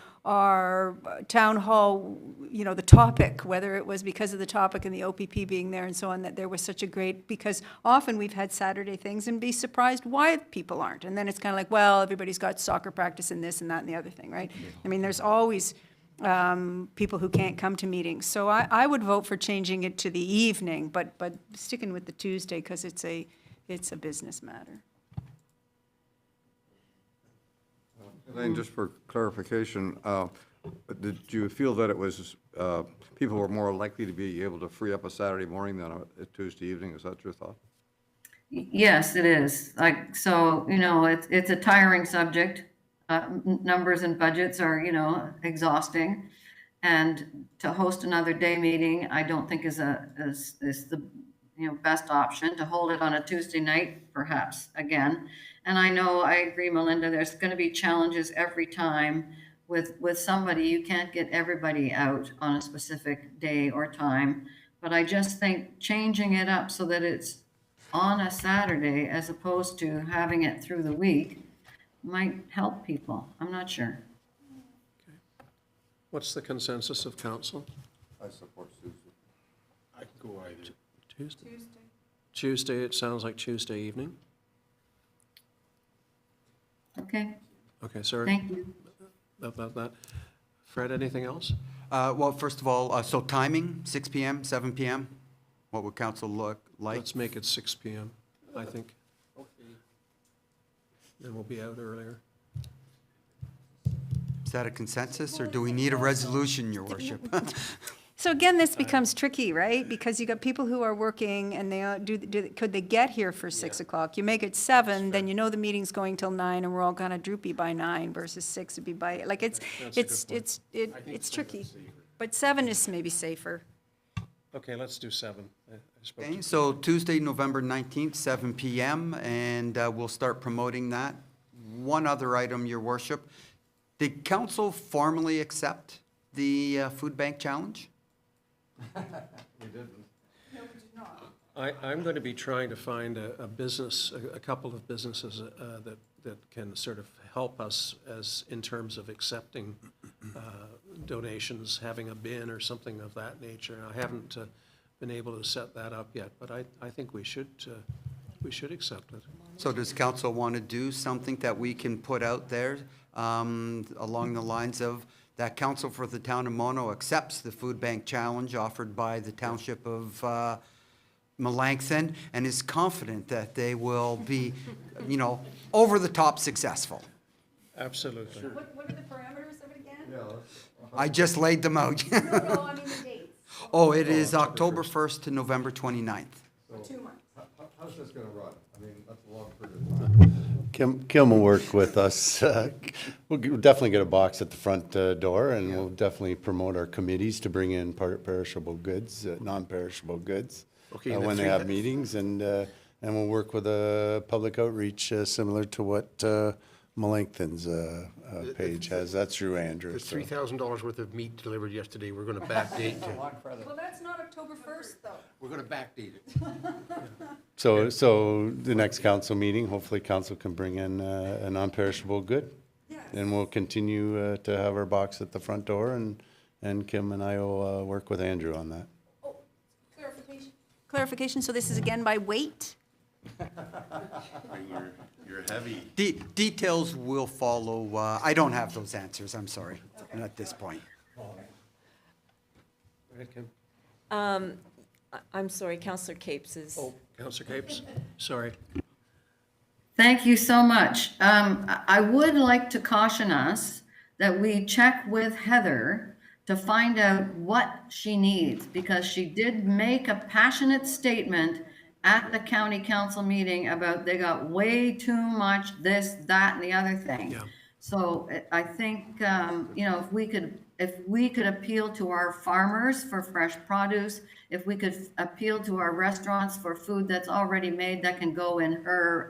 town hall, you know, the topic, whether it was because of the topic and the OPP being there and so on, that there was such a great, because often we've had Saturday things and be surprised why people aren't. And then it's kind of like, well, everybody's got soccer practice and this and that and the other thing, right? I mean, there's always people who can't come to meetings. So I would vote for changing it to the evening, but sticking with the Tuesday because it's a business matter. Elaine, just for clarification, did you feel that it was, people were more likely to be able to free up a Saturday morning than a Tuesday evening? Is that your thought? Yes, it is. Like, so, you know, it's a tiring subject. Numbers and budgets are, you know, exhausting. And to host another day meeting, I don't think is the, you know, best option. To hold it on a Tuesday night, perhaps, again. And I know, I agree, Melinda, there's going to be challenges every time with somebody. You can't get everybody out on a specific day or time. But I just think changing it up so that it's on a Saturday as opposed to having it through the week might help people. I'm not sure. What's the consensus of council? I support Tuesday. I can go either. Tuesday? Tuesday, it sounds like Tuesday evening. Okay, Okay, sorry. thank you. About that. Fred, anything else? Well, first of all, so timing, 6 PM, 7 PM? What would council look like? Let's make it 6 PM. I think. Then we'll be out earlier. Is that a consensus, or do we need a resolution, Your Worship? So again, this becomes tricky, right? Because you got people who are working and they could they get here for 6 o'clock? You make it 7, then you know the meeting's going till 9 and we're all kind of droopy by 9 versus 6 would be by, like, it's tricky. But 7 is maybe safer. Okay, let's do 7. I spoke to- Okay, so Tuesday, November 19th, 7 PM, and we'll start promoting that. One other item, Your Worship. Did council formally accept the food bank challenge? I'm going to be trying to find a business, a couple of businesses that can sort of help us as, in terms of accepting donations, having a bin or something of that nature. I haven't been able to set that up yet, but I think we should accept it. So does council want to do something that we can put out there along the lines of that council for the town of Mono accepts the food bank challenge offered by the township of Melanchthon and is confident that they will be, over the top successful? Absolutely. What are the parameters of it again? I just laid them out. No, I mean the dates. Oh, it is October 1st to November 29th. 2 months. How's this gonna run? I mean, that's a long period of time. Kim will work with us. We'll definitely get a box at the front door, and we'll definitely promote our committees to bring in perishable goods, non-perishable goods, Okay, and the when they three- have meetings, and we'll work with a public outreach similar to what Melanchthon's page has. That's through Andrew. There's so. $3,000 worth of meat delivered yesterday. We're going to backdate. Well, that's not October 1st, though. We're going to backdate it. So the next council meeting, hopefully council can bring in a non-perishable good. Yes. And we'll continue to have our box at the front door, and Kim and I will work with Andrew on that. Oh, clarification, so this is again by weight? You're heavy. Details will follow. I don't have those answers, I'm sorry, at this point. Go ahead, Kim. I'm sorry, Councillor Capes is. Oh, Councillor Capes, sorry. Thank you so much. I would like to caution us that we check with Heather to find out what she needs, because she did make a passionate statement at the county council meeting about they got way too much this, that, and the other thing. Yeah. So I think, if we could appeal to our farmers for fresh produce, if we could appeal to our restaurants for food that's already made that can go in her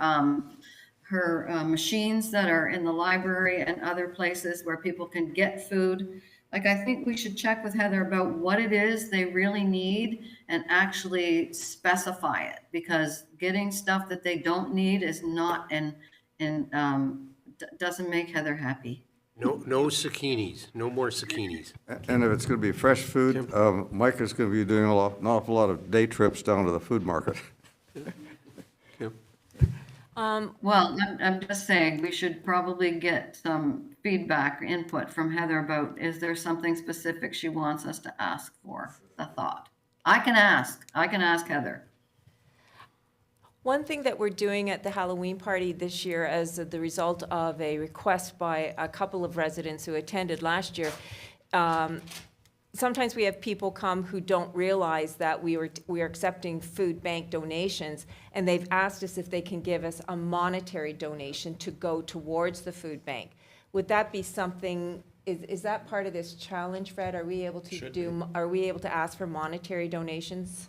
machines that are in the library and other places where people can get food. Like, I think we should check with Heather about what it is they really need and actually specify it, because getting stuff that they don't need is not, doesn't make Heather happy. No zucchinis, no more zucchinis. And if it's gonna be fresh food, Mike is gonna be doing an awful lot of day trips down to the food market. Kim? Well, I'm just saying, we should probably get some feedback, input from Heather about, is there something specific she wants us to ask for, a thought? I can ask Heather. One thing that we're doing at the Halloween party this year, as the result of a request by a couple of residents who attended last year, sometimes we have people come who don't realize that we are accepting food bank donations, and they've asked us if they can give us a monetary donation to go towards the food bank. Would that be something? Is that part of this challenge, Fred? Are we able to ask for monetary donations?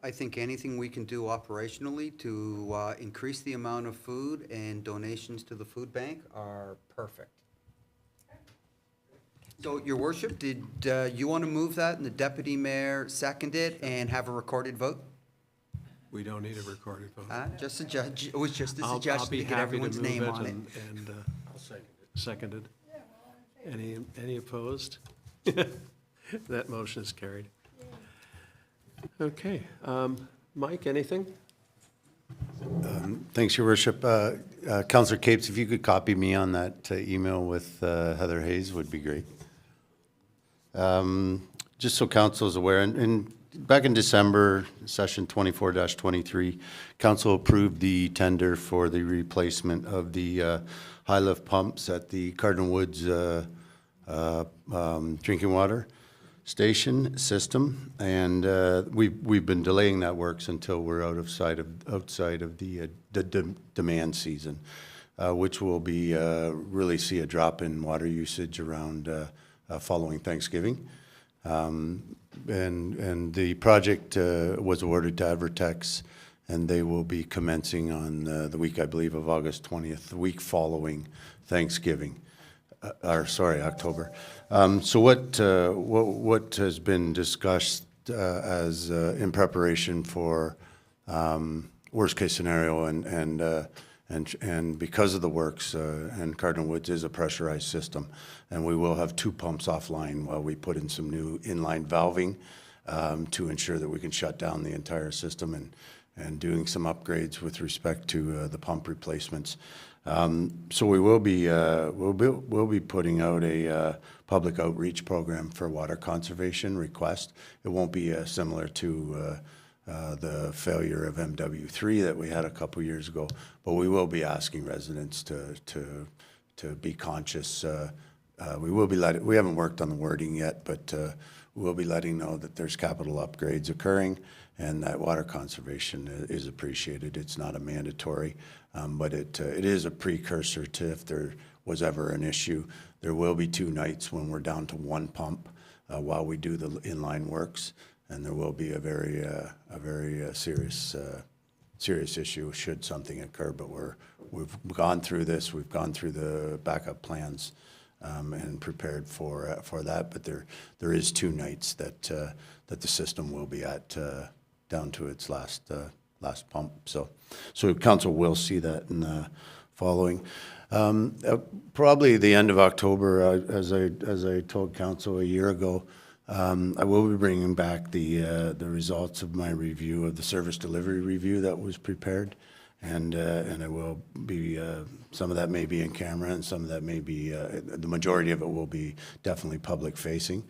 I think anything we can do operationally to increase the amount of food and donations to the food bank are perfect. So, Your Worship, did you want to move that and the deputy mayor second it and have a recorded vote? We don't need a recorded vote. Just a judge, it was just a I'll suggestion be to get happy to everyone's move name it on it. and I'll second it. Seconded. Any opposed? That motion is carried. Okay, Mike, anything? Thanks, Your Worship. Councillor Capes, if you could copy me on that email with Heather Hayes would be great. Just so council is aware, and back in December, session 24-23, council approved the tender for the replacement of the high lift pumps at the Cardinal Woods drinking water station system, and we've been delaying that works until we're outside of the demand season, which will be really see a drop in water usage around following Thanksgiving. And the project was awarded to Evertex, and they will be commencing on the week, I believe, of August 20th, the week following Thanksgiving, October. So what has been discussed as in preparation for worst case scenario, and because of the works, and Cardinal Woods is a pressurized system, and we will have 2 pumps offline while we put in some new inline valving to ensure that we can shut down the entire system, and doing some upgrades with respect to the pump replacements. So we will be we'll be putting out a public outreach program for water conservation request. It won't be similar to the failure of MW3 that we had a couple years ago, but we will be asking residents to be conscious. We haven't worked on the wording yet, but we'll be letting know that there's capital upgrades occurring and that water conservation is appreciated. It's not a mandatory, but it is a precursor to if there was ever an issue. There will be 2 nights when we're down to 1 pump while we do the inline works, and there will be a very serious issue should something occur. But we've gone through this. We've gone through the backup plans and prepared for that. But there is 2 nights that the system will be at down to its last pump. So council will see that in the following. Probably the end of October, as I told council a year ago, I will be bringing back the results of my review of the service delivery review that was prepared, and I will be some of that may be in camera, and some of that may be the majority of it will be definitely public facing,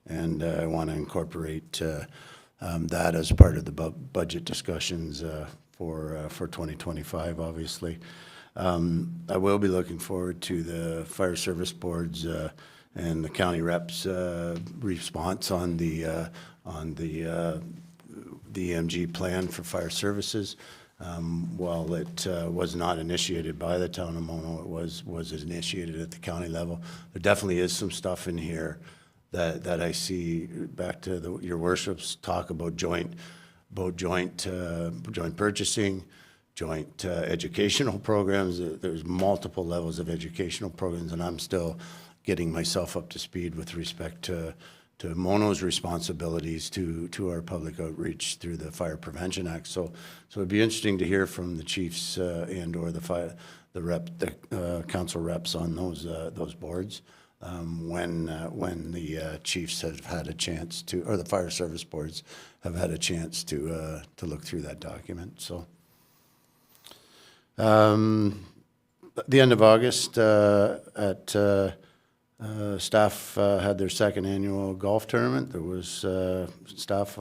and I want to incorporate that as part of the budget discussions for 2025, obviously. I will be looking forward to the fire service boards and the county reps' response on the EMG plan for fire services. While it was not initiated by the town of Mono, it was initiated at the county level. There definitely is some stuff in here that I see back to your worship's talk about joint purchasing, joint educational programs. There's multiple levels of educational programs, and I'm still getting myself up to speed with respect to Mono's responsibilities to our public outreach through the Fire Prevention Act. So it'd be interesting to hear from the chiefs and or the council reps on those boards when the chiefs have had a chance to, or the fire service boards have had a chance to look through that document. So at the end of August, staff had their 2nd annual golf tournament. There was staff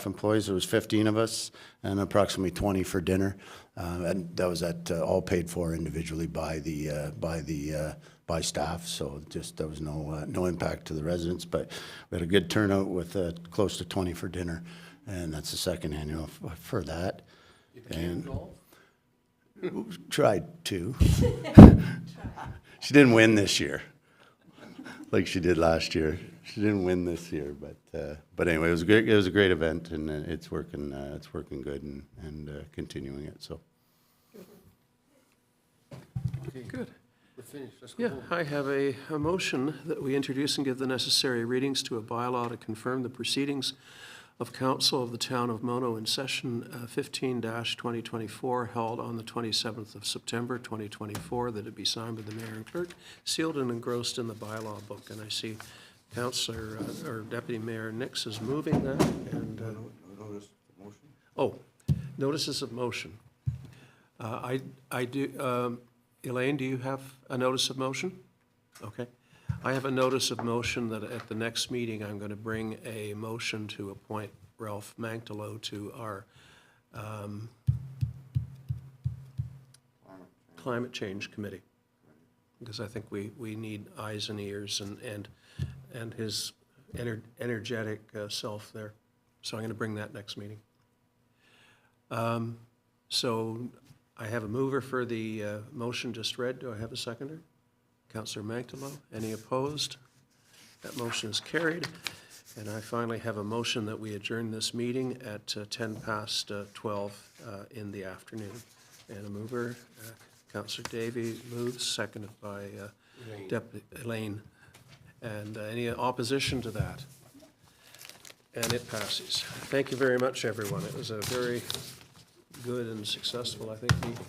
employees. There was 15 of us and approximately 20 for dinner, and that was all paid for individually by staff. So just there was no impact to the residents, but we had a good turnout with close to 20 for dinner, and that's the 2nd annual for that. And tried to. She didn't win this year, like she did last year. She didn't win this year, but anyway, it was great. It was a great event, and it's working good, and continuing it. So. Okay, good. We're finished. Let's go home. I have a motion that we introduce and give the necessary readings to a bylaw to confirm the proceedings of Council of the Town of Mono in session 15-2024 held on the 27th of September 2024, that it be signed by the mayor and clerk, sealed and engrossed in the bylaw book. And I see Councillor or Deputy Mayor Nix is moving that. And notices of motion. I do. Elaine, do you have a notice of motion? Okay. I have a notice of motion that at the next meeting, I'm going to bring a motion to appoint Ralph Mangtalo to our Climate Change Committee, because I think we need eyes and ears and his energetic self there. So I'm going to bring that next meeting. So I have a mover for the motion just read. Do I have a seconder? Councillor Mangtalo. Any opposed? That motion is carried. And I finally have a motion that we adjourn this meeting at 10 past 12 in the afternoon. And a mover, Councillor Davey moves, seconded by Deputy Elaine. And any opposition to that? And it passes. Thank you very much, everyone. It was a very good and successful, I think, meeting.